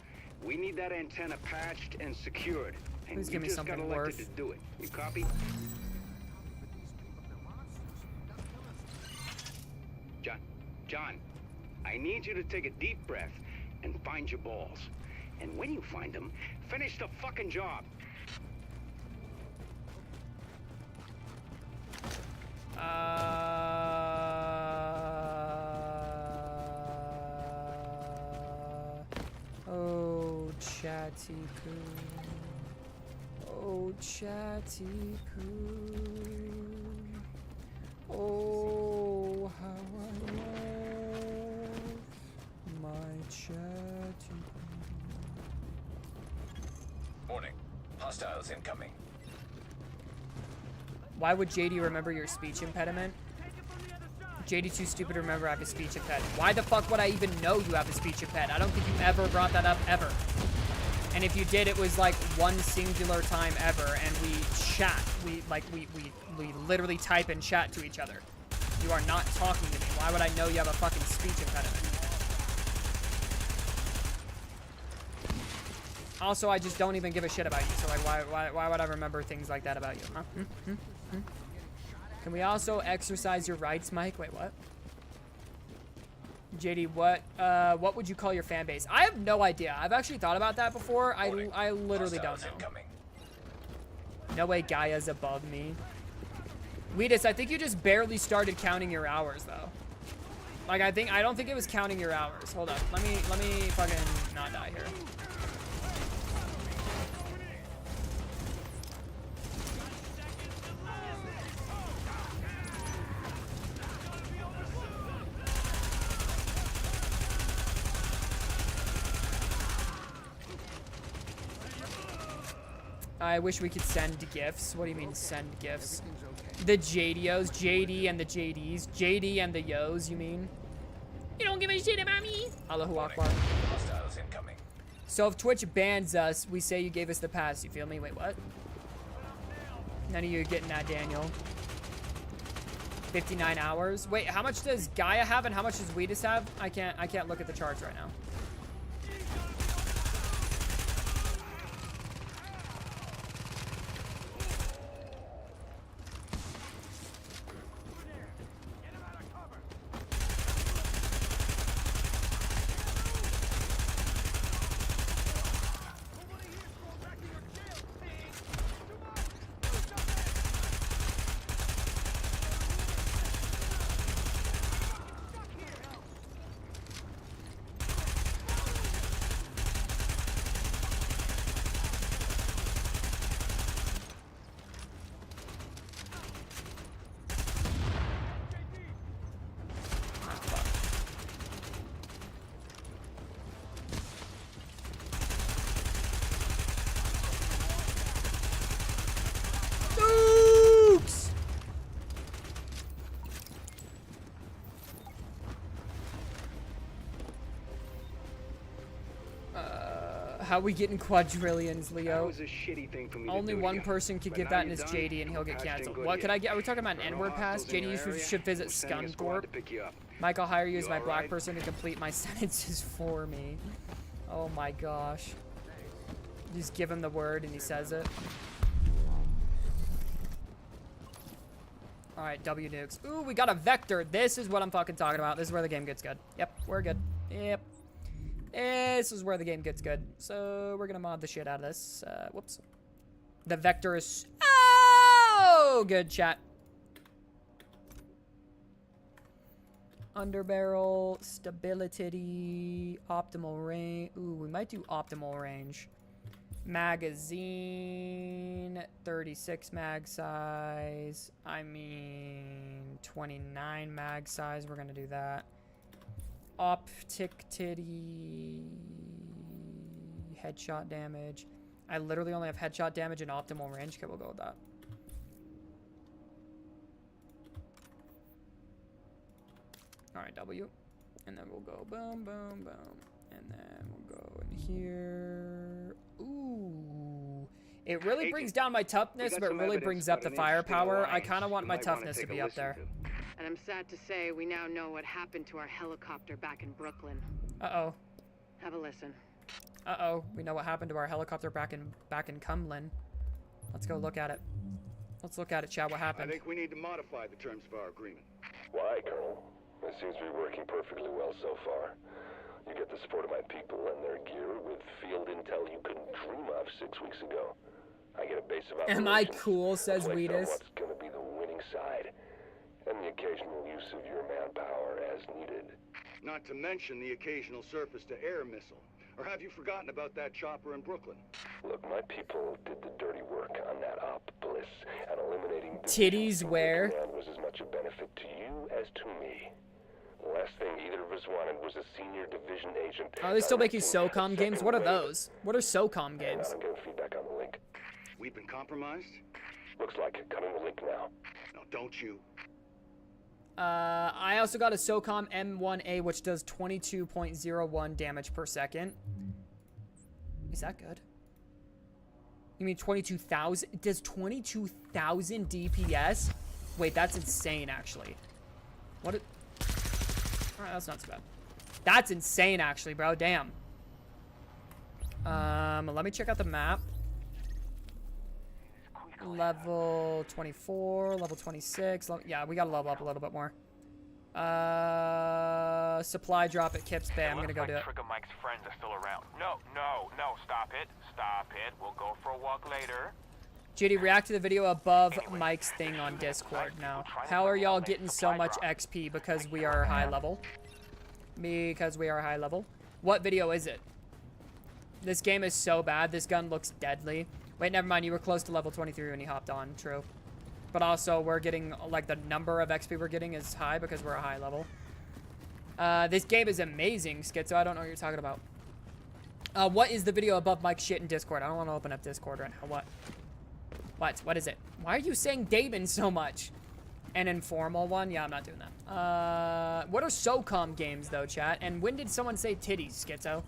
We need that antenna patched and secured. and Please you give me just something got elected worth. to do it. You copy? John, I need you to take a deep breath and find your balls. And when you find them, finish the fucking job. Oh, Chatty Poo. Oh, Chatty Poo. Oh, how I love my Chatty Poo. Warning. Hostiles incoming. Why would JD remember your speech impediment? JD too stupid to remember I have a speech impediment. Why the fuck would I even know you have a speech impediment? I don't think you ever brought that up, ever. And if you did, it was like one singular time ever, and we chat. We literally type and chat to each other. You are not talking to me. Why would I know you have a fucking speech impediment? Also, I just don't even give a shit about you, so like, why would I remember things like that about you? Huh? Can we also exercise your rights, Mike? Wait, what? JD, what would you call your fan base? I have no idea. I've actually thought about that before. I literally don't know. No way Gaia's above me. Weedus, I think you just barely started counting your hours, though. Like, I don't think it was counting your hours. Hold up. Let me fucking not die here. I wish we could send gifts. What do you mean send gifts? The JDOs, JD and the JDs, JD and the Yos, you mean? You don't give a shit about me? Allahu Akbar. Hostiles incoming. So if Twitch bans us, we say you gave us the pass. You feel me? Wait, what? None of you are getting that, Daniel. 59 hours. Wait, how much does Gaia have and how much does Weedus have? I can't look at the charts right now. How we getting quadrillions, Leo? That was a shitty thing for me to Only do one here. person could But give now that in you're his done, JD and he'll get patched in canceled. good What could I here. get? Are we talking about an There are no N-word pass? hostiles in your JD area. should visit We're sending a squad Scunthorpe. to pick you up. Mike, I'll hire you as You my all black right? person to complete my sentences for me. Oh my gosh. Just give him the word and he says it. Alright, W nukes. Ooh, we got a vector. This is what I'm fucking talking about. This is where the game gets good. Yep, we're good. Yep. This is where the game gets good. So we're gonna mod the shit out of this. Whoops. The vector is so good, chat. Underbarrel, stability, optimal range. Ooh, we might do optimal range. Magazine, 36 mag size. I mean, 29 mag size. We're gonna do that. Optic titty, headshot damage. I literally only have headshot damage and optimal range. Okay, we'll go with that. Alright, W. And then we'll go boom, boom, boom. And then we'll go in here. Ooh. It really brings down my toughness, but it really brings up the firepower. I kind of want my toughness to be up there. And I'm sad to say we now know what happened to our helicopter back in Brooklyn. Uh-oh. Have a listen. Uh-oh, we know what happened to our helicopter back in Cumlin. Let's go look at it. Let's look at it, Chad. What I happened? think we need to modify the terms of our agreement. Why, Colonel? It seems to be working perfectly well so far. You get the support of my people and their gear with field intel you couldn't dream of 6 weeks ago. I get a base of operations. Am I cool, says placed on Wheatus. what's gonna be the winning side, and the occasional use of your manpower as needed. Not to mention the occasional surface-to-air missile. Or have you forgotten about that chopper in Brooklyn? Look, my people did the dirty work on that op, Bliss, and eliminating the Titties where? command was as much a benefit to you as to me. The last thing either of us wanted was a senior division agent. Are they still making directing SOCOM games? second What are wave. those? What are SOCOM games? I'm getting feedback on the link. We've been compromised? Looks like it. Coming the link now. No, don't you. I also got a SOCOM M1A, which does 22.01 damage per second. Is that good? You mean 22,000? It does 22,000 DPS? Wait, that's insane, actually. What? Alright, that's not too bad. That's insane, actually, bro. Damn. Let me check out the map. Level 24, level 26. Yeah, we gotta level up a little bit more. Supply drop at Kips Bay. I'm gonna go do it. Trigger Mike's friends are still around. No, stop it. Stop it. We'll go for a walk later. JD, react to the video above Mike's thing on Discord now. How are y'all getting so much XP? Because we are high level. Because we are high level. What video is it? This game is so bad. This gun looks deadly. Wait, never mind. You were close to level 23 when you hopped on. True. But also, we're getting, like, the number of XP we're getting is high because we're a high level. This game is amazing, Schizo. I don't know what you're talking about. What is the video above Mike's shit in Discord? I don't want to open up Discord right now. What? What is it? Why are you saying Damon so much? An informal one? Yeah, I'm not doing that. What are SOCOM games, though, chat? And when did someone say titties, Schizo?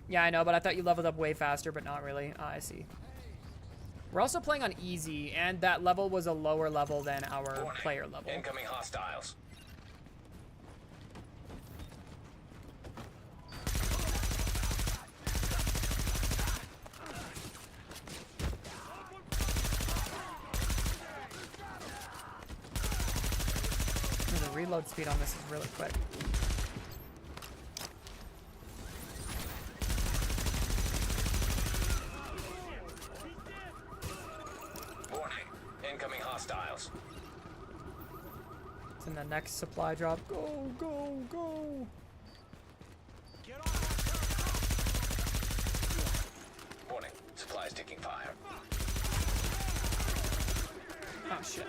Yeah, I know, but I thought you leveled up way faster, but not really. I see. We're also playing on easy, and that level was a lower level than our player level. Incoming hostiles. The reload speed on this is really quick. Incoming hostiles. It's in the next supply drop. Go, go, go. Warning. Supplies taking fire. Oh, shit.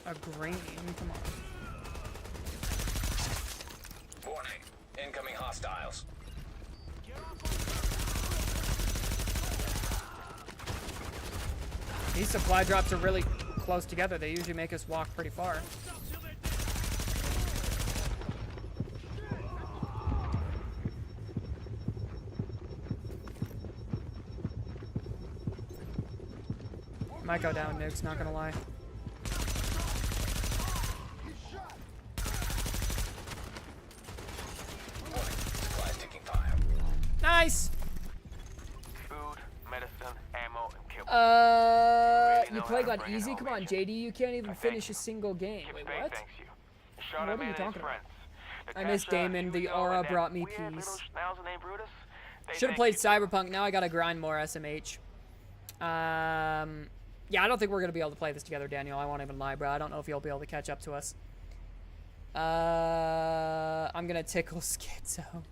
A green. Come on. Warning. Incoming hostiles. These supply drops are really close together. They usually make us walk pretty far. Might go down, nukes, not gonna lie. Supplies taking fire. Nice! Food, medicine, ammo, and kill. You play on easy? Come on, JD, you can't even finish a single game. Wait, what? What are you talking about? I miss Damon. The aura brought me peace. Should have played Cyberpunk. Now I gotta grind more SMH. Yeah, I don't think we're gonna be able to play this together, Daniel. I won't even lie, bro. I don't know if you'll be able to catch up to us. I'm gonna tickle Schizo.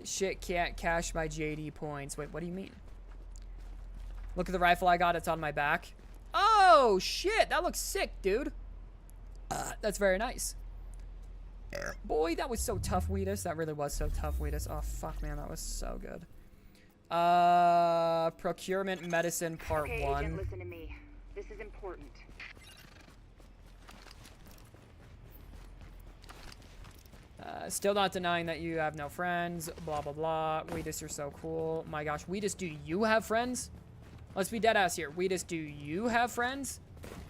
Shit, can't cash my JD points. Wait, what do you mean? Look at the rifle I got. It's on my back. Oh, shit. That looks sick, dude. That's very nice. Boy, that was so tough, Wheatus. That really was so tough, Wheatus. Oh, fuck, man. That was so good. Procurement medicine part 1. Agent, listen to me. This is important. Still not denying that you have no friends. Blah, blah, blah. Wheatus, you're so cool. My gosh. Wheatus, do you have friends? Let's be dead ass here. Wheatus, do you have friends?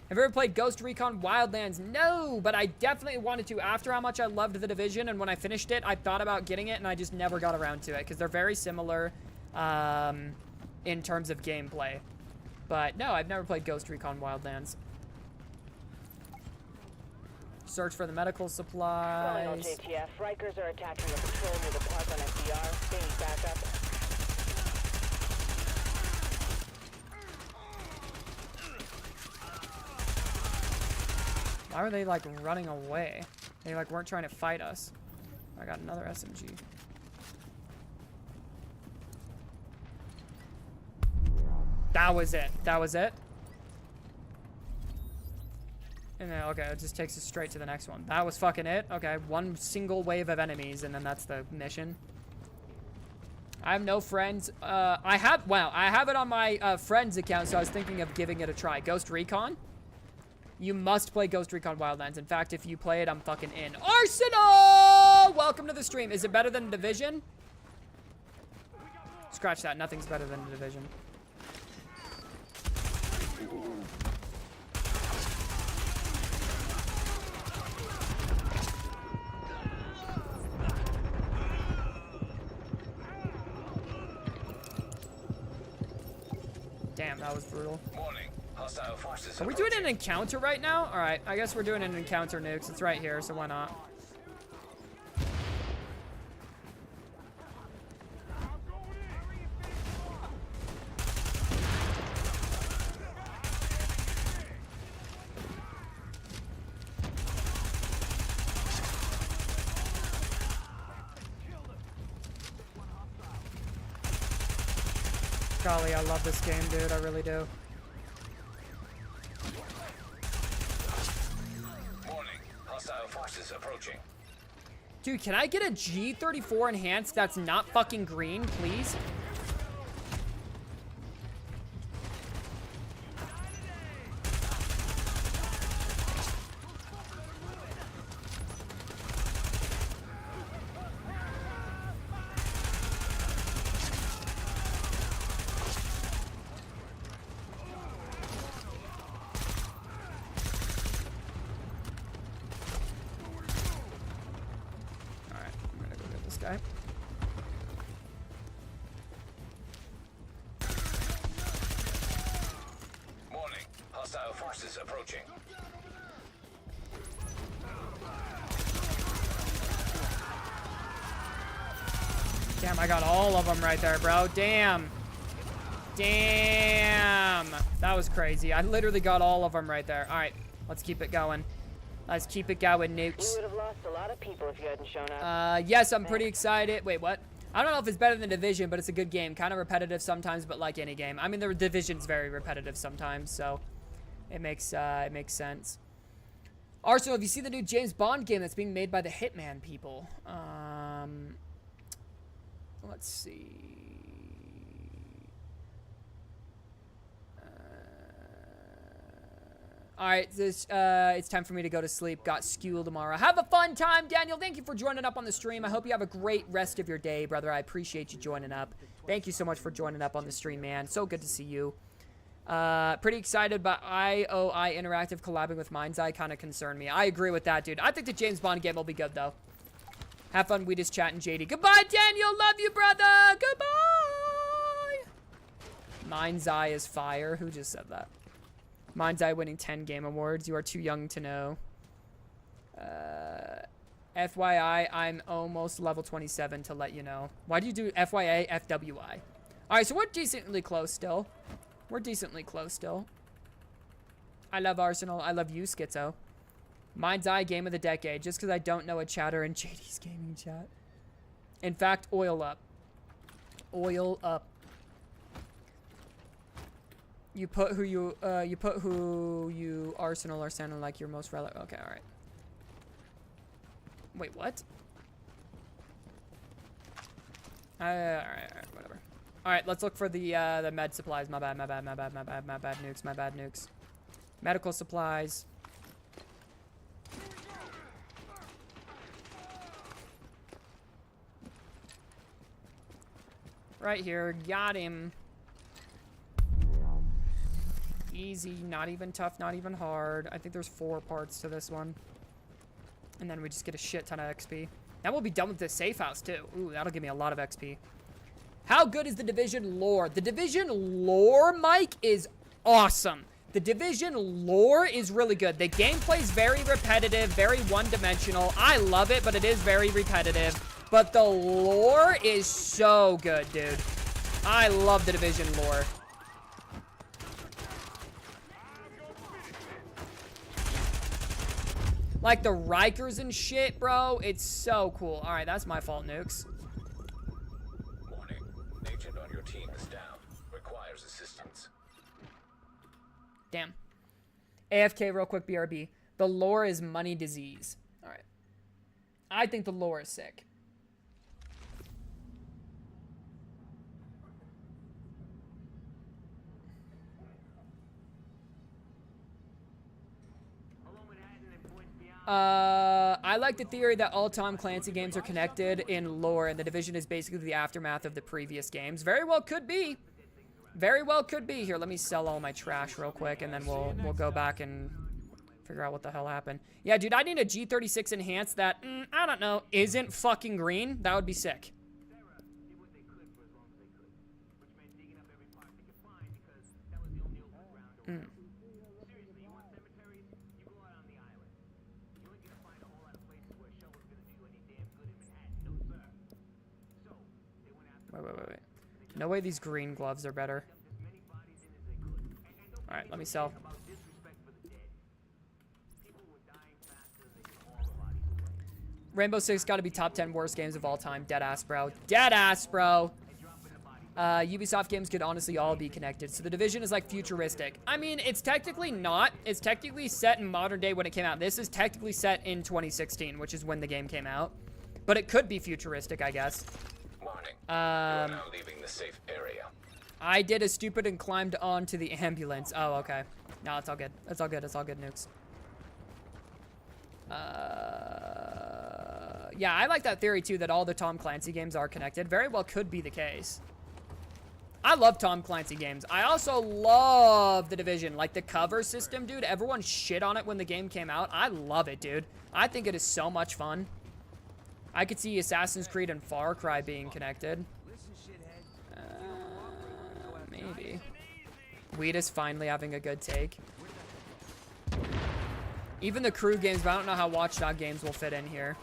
Have you ever played Ghost Recon Wildlands? No, but I definitely wanted to. After how much I loved The Division, and when I finished it, I thought about getting it, and I just never got around to it, because they're very similar in terms of gameplay. But no, I've never played Ghost Recon Wildlands. Search for the medical supplies. Calling all JTF. Rikers are attacking a patrol near the park on FDR. They need backup. Why were they, like, running away? They, like, weren't trying to fight us. I got another SMG. That was it. That was it? And then, okay, it just takes us straight to the next one. That was fucking it? Okay, one single wave of enemies, and then that's the mission. I have no friends. I have it on my friends account, so I was thinking of giving it a try. Ghost Recon? You must play Ghost Recon Wildlands. In fact, if you play it, I'm fucking in. Arsenal! Welcome to the stream. Is it better than Division? Scratch that. Nothing's better than Division. Damn, that was brutal. Warning. Hostile forces Are we doing an encounter right now? Alright, I guess we're doing an encounter, nukes. It's right here, so why not? Golly, I love this game, dude. I really do. Warning. Hostile forces approaching. Dude, can I get a G34 enhanced that's not fucking green, please? Warning. Hostile forces approaching. Damn, I got all of them right there, bro. Damn. Damn. That was crazy. I literally got all of them right there. All right, let's keep it going. Let's keep it going, nukes. You would have lost a lot of people if you hadn't shown up. Yes, I'm pretty excited. Wait, what? I don't know if it's better than Division, but it's a good game. Kind of repetitive sometimes, but like any game. I mean, the Division's very repetitive sometimes, so it makes sense. Arsenal, have you seen the new James Bond game that's being made by the Hitman people? Let's see. All right, it's time for me to go to sleep. Got school tomorrow. Have a fun time, Daniel. Thank you for joining up on the stream. I hope you have a great rest of your day, brother. I appreciate you joining up. Thank you so much for joining up on the stream, man. So good to see you. Pretty excited about IOI Interactive collabing with Mind's Eye. Kind of concerned me. I agree with that, dude. I think the James Bond game will be good, though. Have fun. We just chatting, JD. Goodbye, Daniel. Love you, brother. Goodbye. Mind's Eye is fire. Who just said that? Mind's Eye winning 10 game awards. You are too young to know. FYI, I'm almost level 27 to let you know. Why do you do FYA, FWI? All right, so we're decently close still. We're decently close still. I love Arsenal. I love you, Schizo. Mind's Eye game of the decade. Just because I don't know a chatter in JD's gaming chat. In fact, oil up. Oil up. You put who you Arsenal are sounding like your most relevant. Okay, all right. Wait, what? All right, whatever. All right, let's look for the med supplies. My bad, nukes. Medical supplies. Right here, got him. easy, not even tough, not even hard. I think there's 4 parts to this one. And then we just get a shit ton of XP. Then we'll be done with this safe house, too. Ooh, that'll give me a lot of XP. How good is the Division lore? The Division lore, Mike, is awesome. The Division lore is really good. The gameplay is very repetitive, very one-dimensional. I love it, but it is very repetitive. But the lore is so good, dude. I love the Division lore. Like the Rikers and shit, bro. It's so cool. All right, that's my fault, Nukes. Warning. Agent on your team is down. Requires assistance. Damn. AFK real quick, BRB. The lore is money disease. All right. I think the lore is sick. I like the theory that all Tom Clancy games are connected in lore, and the Division is basically the aftermath of the previous games. Very well could be. Very well could be. Here, let me sell all my trash real quick, and then we'll go back and figure out what the hell happened. Yeah, dude, I need a G36 Enhanced that, I don't know, isn't fucking green. That would be sick. Wait. No way these green gloves are better. Alright, let me sell. Rainbow Six got to be top 10 worst games of all time. Deadass, bro. Deadass, bro. Ubisoft games could honestly all be connected. So the Division is like futuristic. I mean, it's technically not. It's technically set in modern day when it came out. This is technically set in 2016, which is when the game came out. But it could be futuristic, I guess. Warning. You are now leaving the safe area. I did a stupid and climbed onto the ambulance. Oh, okay. No, it's all good. It's all good. It's all good, Nukes. Yeah, I like that theory, too, that all the Tom Clancy games are connected. Very well could be the case. I love Tom Clancy games. I also love The Division. Like, the cover system, dude. Everyone shit on it when the game came out. I love it, dude. I think it is so much fun. I could see Assassin's Creed and Far Cry being connected. Maybe. Weed is finally having a good take. Even the crew games, but I don't know how Watchdog games will fit in here.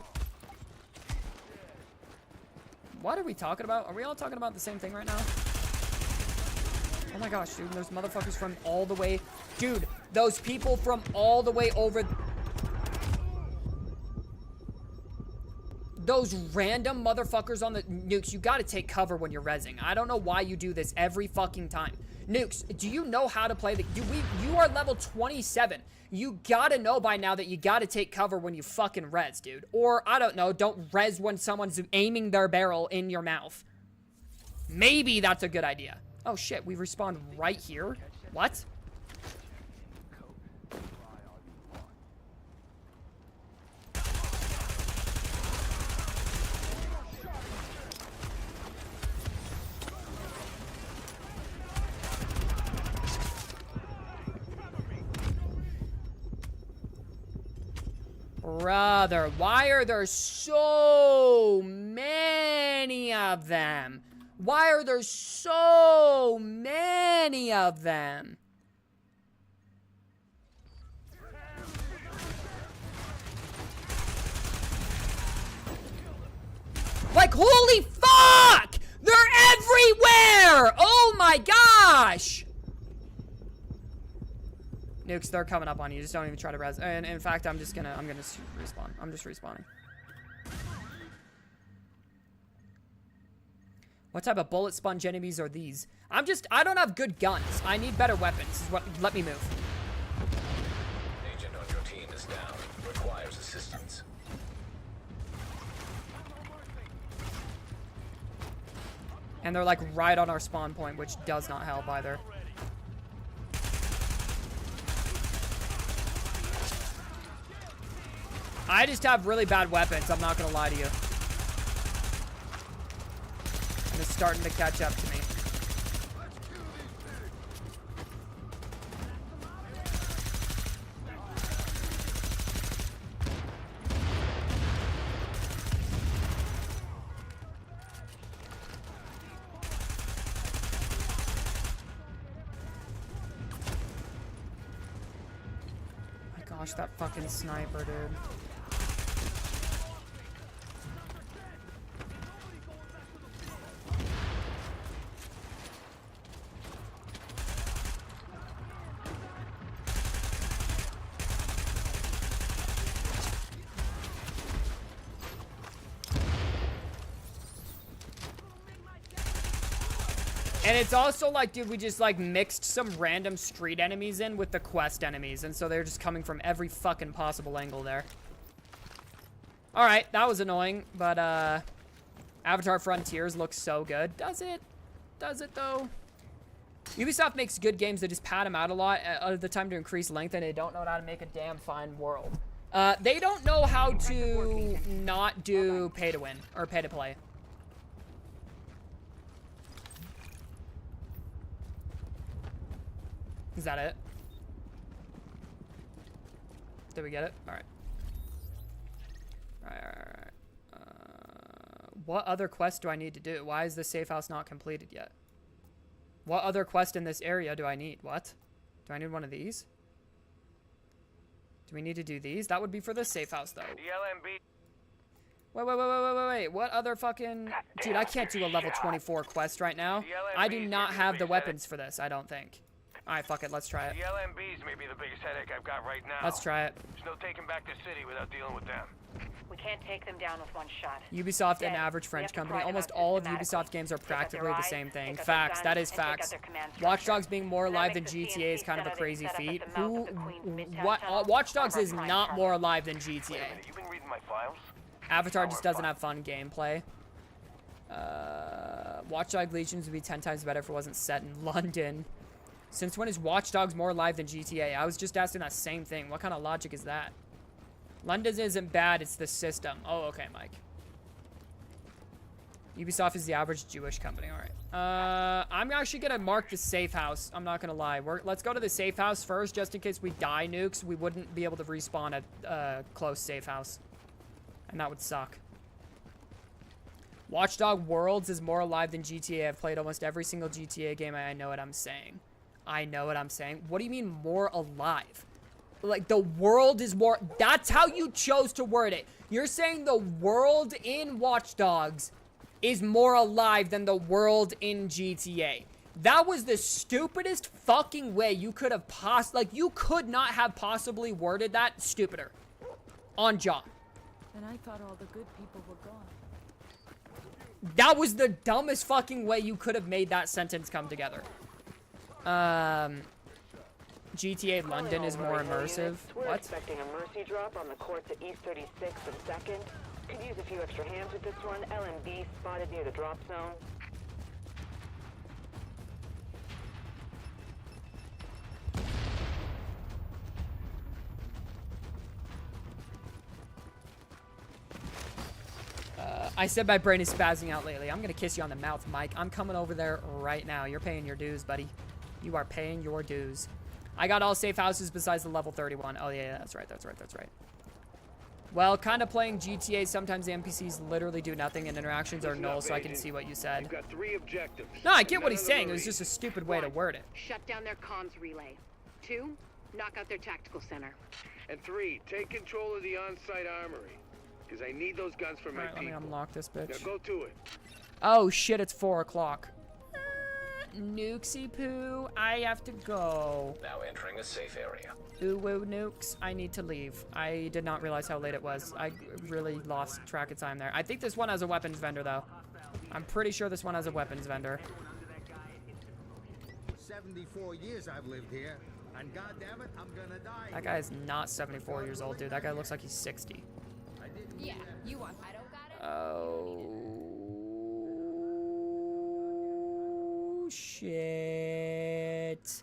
What are we talking about? Are we all talking about the same thing right now? Oh my gosh, dude. Those motherfuckers from all the way... Dude, those people from all the way over... Those random motherfuckers on the... Nukes, you gotta take cover when you're rezzing. I don't know why you do this every fucking time. Nukes, do you know how to play the... You are level 27. You gotta know by now that you gotta take cover when you fucking res, dude. Or, I don't know, don't res when someone's aiming their barrel in your mouth. Maybe that's a good idea. Oh shit, we respawned right here? What? Brother, why are there so many of them? Why are there so many of them? Like, holy fuck! They're everywhere! Oh my gosh! Nukes, they're coming up on you. Just don't even try to res. And in fact, I'm gonna respawn. I'm just respawning. What type of bullet sponge enemies are these? I don't have good guns. I need better weapons. Let me move. Agent on your team is down. Requires assistance. And they're like right on our spawn point, which does not help either. I just have really bad weapons, I'm not gonna lie to you. And it's starting to catch up to me. Watch that fucking sniper, dude. And it's also like, dude, we just like mixed some random street enemies in with the quest enemies. And so they're just coming from every fucking possible angle there. All right, that was annoying. But Avatar Frontiers looks so good. Does it? Does it though? Ubisoft makes good games. They just pad them out a lot of the time to increase length. And they don't know how to make a damn fine world. They don't know how to not do pay to win or pay to play. Is that it? Did we get it? All right. All right. What other quest do I need to do? Why is the safe house not completed yet? What other quest in this area do I need? What? Do I need one of these? Do we need to do these? That would be for the safe house, though. Wait. What other fucking... Dude, I can't do a level 24 quest right now. I do not have the weapons for this, I don't think. Alright, fuck it, let's try it. The LMBs may be the biggest headache I've got right now. Let's try it. There's no taking back the city without dealing with them. We can't take them down with one shot. Ubisoft and average French company. Almost all of Ubisoft games are practically the same thing. Facts, that is facts. Watch Dogs being more alive than GTA is kind of a crazy feat. Watch Dogs is not more alive than GTA. You been reading my files? Avatar just doesn't have fun gameplay. Watch Dogs Legions would be 10 times better if it wasn't set in London. Since when is Watch Dogs more alive than GTA? I was just asking that same thing. What kind of logic is that? London isn't bad, it's the system. Oh, okay, Mike. Ubisoft is the average Jewish company. All right. I'm actually going to mark the safe house. I'm not going to lie. Let's go to the safe house first, just in case we die nukes. We wouldn't be able to respawn at a close safe house. And that would suck. Watchdog Worlds is more alive than GTA. I've played almost every single GTA game. I know what I'm saying. I know what I'm saying. What do you mean more alive? Like, the world is more... That's how you chose to word it. You're saying the world in Watch Dogs is more alive than the world in GTA. That was the stupidest fucking way you could have Like, you could not have possibly worded that stupider. On John. And I thought all the good people were gone. That was the dumbest fucking way you could have made that sentence come together. GTA London is more immersive. We're What? expecting a mercy drop on the courts at East 36 and 2nd. Could use a few extra hands with this one. LMB spotted near the drop zone. I said my brain is spazzing out lately. I'm gonna kiss you on the mouth, Mike. I'm coming over there right now. You're paying your dues, buddy. You are paying your dues. I got all safe houses besides the level 31. Oh, yeah, that's right. Well, kind of playing GTA, sometimes the NPCs literally do nothing and interactions are null, so I can see what you said. You've got 3 objectives. No, I get what he's saying. It was just a stupid way to word it. Shut down their comms relay. 2, knock out their tactical center. And 3, take control of the on-site armory. Because I need those guns for my Alright, let me people. unlock this bitch. Now go to it. Oh, shit, it's 4 o'clock. Nukesy poo, I have to go. Now entering a safe area. Ooh, woo, nukes, I need to leave. I did not realize how late it was. I really lost track of time there. I think this one has a weapons vendor, though. I'm pretty sure this one has a weapons vendor. 74 years I've lived here, and goddammit, I'm gonna die. That guy is not 74 years old, dude. That guy looks like he's 60. Yeah, you want. I don't got it. Oh, shit.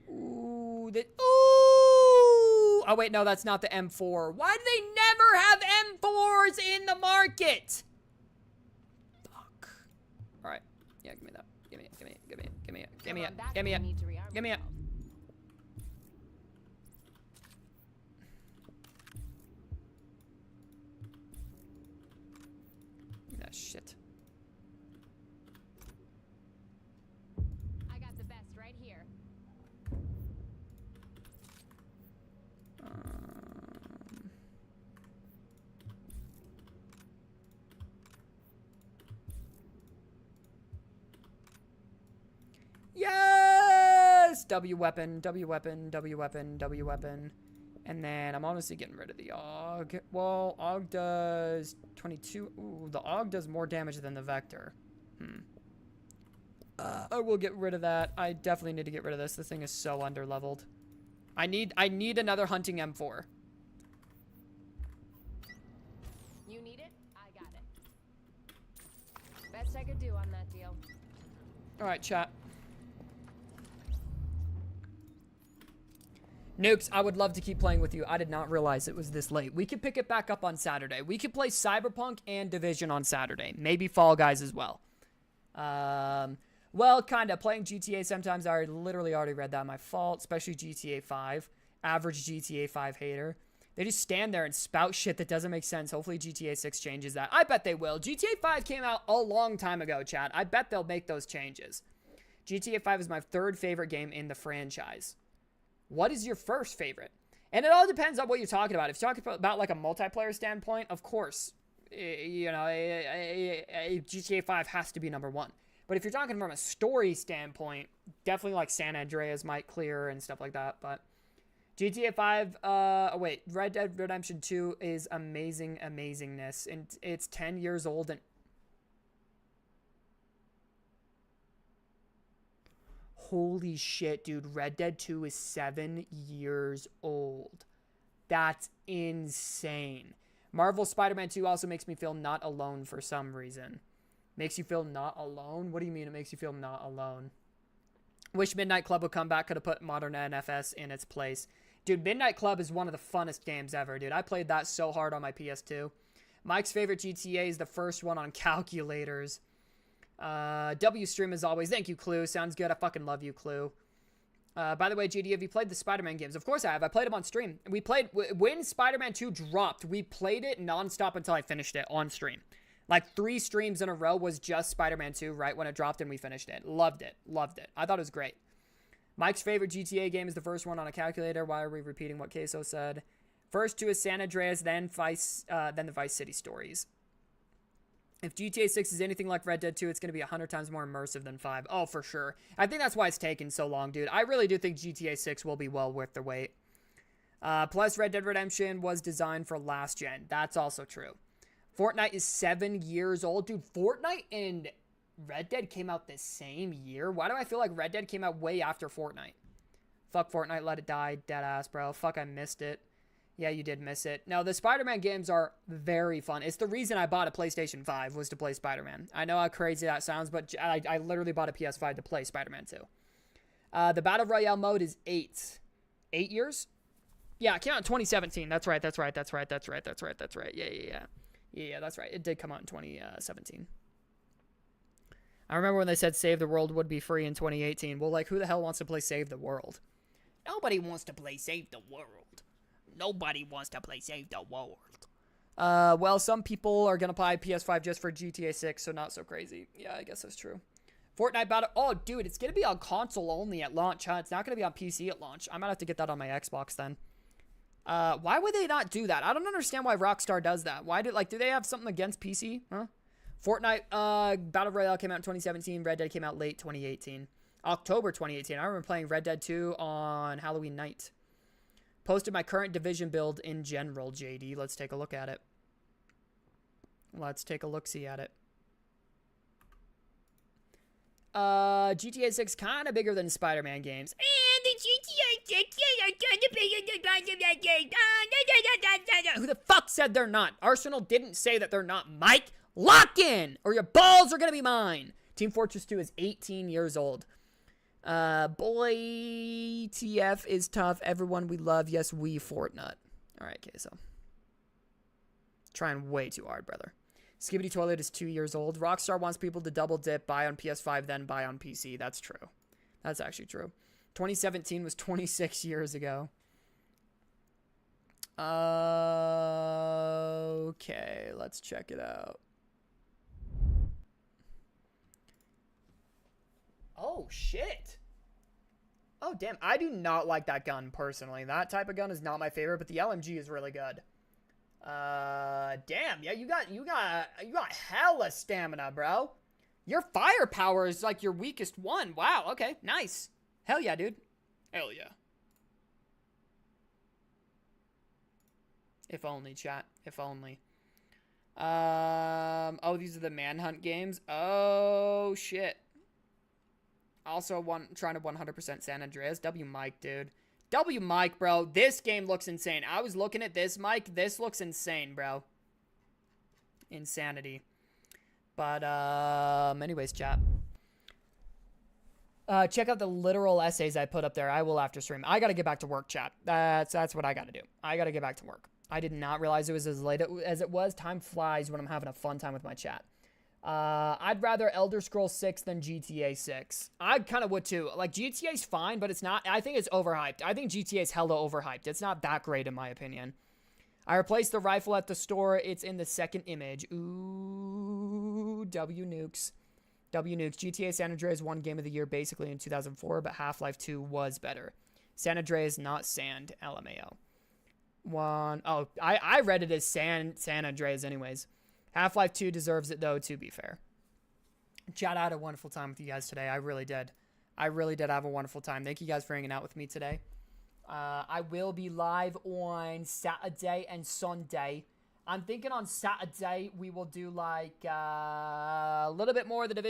Ooh, ooh. Oh, wait, no, that's not the M4. Why do they never have M4s in the market? Fuck. All right. Yeah, give me that. Give me it. That shit. I got the best right here. W weapon, W weapon, W weapon, W weapon. And then I'm honestly getting rid of the AUG. Well, AUG does 22. Ooh, the AUG does more damage than the Vector. I will get rid of that. I definitely need to get rid of this. This thing is so underleveled. I need another hunting M4. You need it? I got it. Best I could do on that deal. All right, chat. Nukes, I would love to keep playing with you. I did not realize it was this late. We could pick it back up on Saturday. We could play Cyberpunk and Division on Saturday. Maybe Fall Guys as well. Well, kind of. Playing GTA sometimes, I literally already read that. My fault, especially GTA 5. Average GTA 5 hater. They just stand there and spout shit that doesn't make sense. Hopefully GTA 6 changes that. I bet they will. GTA 5 came out a long time ago, chat. I bet they'll make those changes. GTA 5 is my third favorite game in the franchise. What is your first favorite? And it all depends on what you're talking about. If you're talking about like a multiplayer standpoint, of course, you know, GTA 5 has to be number one. But if you're talking from a story standpoint, definitely like San Andreas might clear and stuff like that. But GTA 5, Red Dead Redemption 2 is amazingness. And it's 10 years old and... Holy shit, dude. Red Dead 2 is 7 years old. That's insane. Marvel Spider-Man 2 also makes me feel not alone for some reason. Makes you feel not alone? What do you mean it makes you feel not alone? Wish Midnight Club would come back. Could have put Modern NFS in its place. Dude, Midnight Club is one of the funnest games ever, dude. I played that so hard on my PS2. Mike's favorite GTA is the first one on calculators. W stream as always. Thank you, Clue. Sounds good. I fucking love you, Clue. By the way, JD, have you played the Spider-Man games? Of course I have. I played them on stream. We played... When Spider-Man 2 dropped, we played it nonstop until I finished it on stream. Like 3 streams in a row was just Spider-Man 2 right when it dropped and we finished it. Loved it. Loved it. I thought it was great. Mike's favorite GTA game is the first one on a calculator. Why are we repeating what Queso said? First 2 is San Andreas, then the Vice City stories. If GTA 6 is anything like Red Dead 2, it's going to be 100 times more immersive than 5. Oh, for sure. I think that's why it's taken so long, dude. I really do think GTA 6 will be well worth the wait. Plus, Red Dead Redemption was designed for last gen. That's also true. Fortnite is 7 years old. Dude, Fortnite and Red Dead came out the same year? Why do I feel like Red Dead came out way after Fortnite? Fuck Fortnite, let it die. Deadass, bro. Fuck, I missed it. Yeah, you did miss it. Now, the Spider-Man games are very fun. It's the reason I bought a PlayStation 5 was to play Spider-Man. I know how crazy that sounds, but I literally bought a PS5 to play Spider-Man 2. The Battle Royale mode is 8. 8 years? Yeah, it came out in 2017. That's right. Yeah, that's right. It did come out in 2017. I remember when they said Save the World would be free in 2018. Well, like, who the hell wants to play Save the World? Nobody wants to play Save the World. Nobody wants to play Save the World. Well, some people are going to buy PS5 just for GTA 6, so not so crazy. Yeah, I guess that's true. Fortnite Battle... Oh, dude, it's going to be on console only at launch, huh? It's not going to be on PC at launch. I might have to get that on my Xbox then. Why would they not do that? I don't understand why Rockstar does that. Do they have something against PC? Huh? Fortnite, Battle Royale came out in 2017. Red Dead came out late 2018. October 2018. I remember playing Red Dead 2 on Halloween night. Posted my current Division build in general, JD. Let's take a look at it. Let's take a look-see at it. GTA 6 kind of bigger than Spider-Man games. And the GTA 6 are kind of bigger than Spider-Man games. Who the fuck said they're not? Arsenal didn't say that they're not. Mike, lock in, or your balls are gonna be mine. Team Fortress 2 is 18 years old. Boy, TF is tough. Everyone we love. Yes, we Fortnite. All right, okay, so trying way too hard, brother. Skibidi Toilet is 2 years old. Rockstar wants people to double dip, buy on PS5, then buy on PC. That's true. That's actually true. 2017 was 26 years ago. Okay, let's check it out. Oh, shit. Oh, damn. I do not like that gun, personally. That type of gun is not my favorite, but the LMG is really good. Damn. Yeah, you got hella stamina, bro. Your firepower is like your weakest one. Wow, okay. Nice. Hell yeah, dude. Hell yeah. If only, chat. If only. Oh, these are the Manhunt games. Oh, shit. Also, trying to 100% San Andreas. W Mike, dude. W Mike, bro. This game looks insane. I was looking at this, Mike. This looks insane, bro. Insanity. But, anyways, chat. Check out the literal essays I put up there. I will after stream. I gotta get back to work, chat. That's what I gotta do. I gotta get back to work. I did not realize it was as late as it was. Time flies when I'm having a fun time with my chat. I'd rather Elder Scrolls 6 than GTA 6. I kind of would too. Like, GTA's fine, but it's not. I think it's overhyped. I think GTA's hella overhyped. It's not that great in my opinion. I replaced the rifle at the store. It's in the second image. Ooh, W nukes. W nukes. GTA San Andreas won Game of the Year basically in 2004, but Half-Life 2 was better. San Andreas, not sand. LMAO. Oh, I read it as San Andreas anyways. Half-Life 2 deserves it though, to be fair. Chat, I had a wonderful time with you guys today. I really did. I really did have a wonderful time. Thank you guys for hanging out with me today. I will be live on Saturday and Sunday. I'm thinking on Saturday we will do like a little bit more of the Division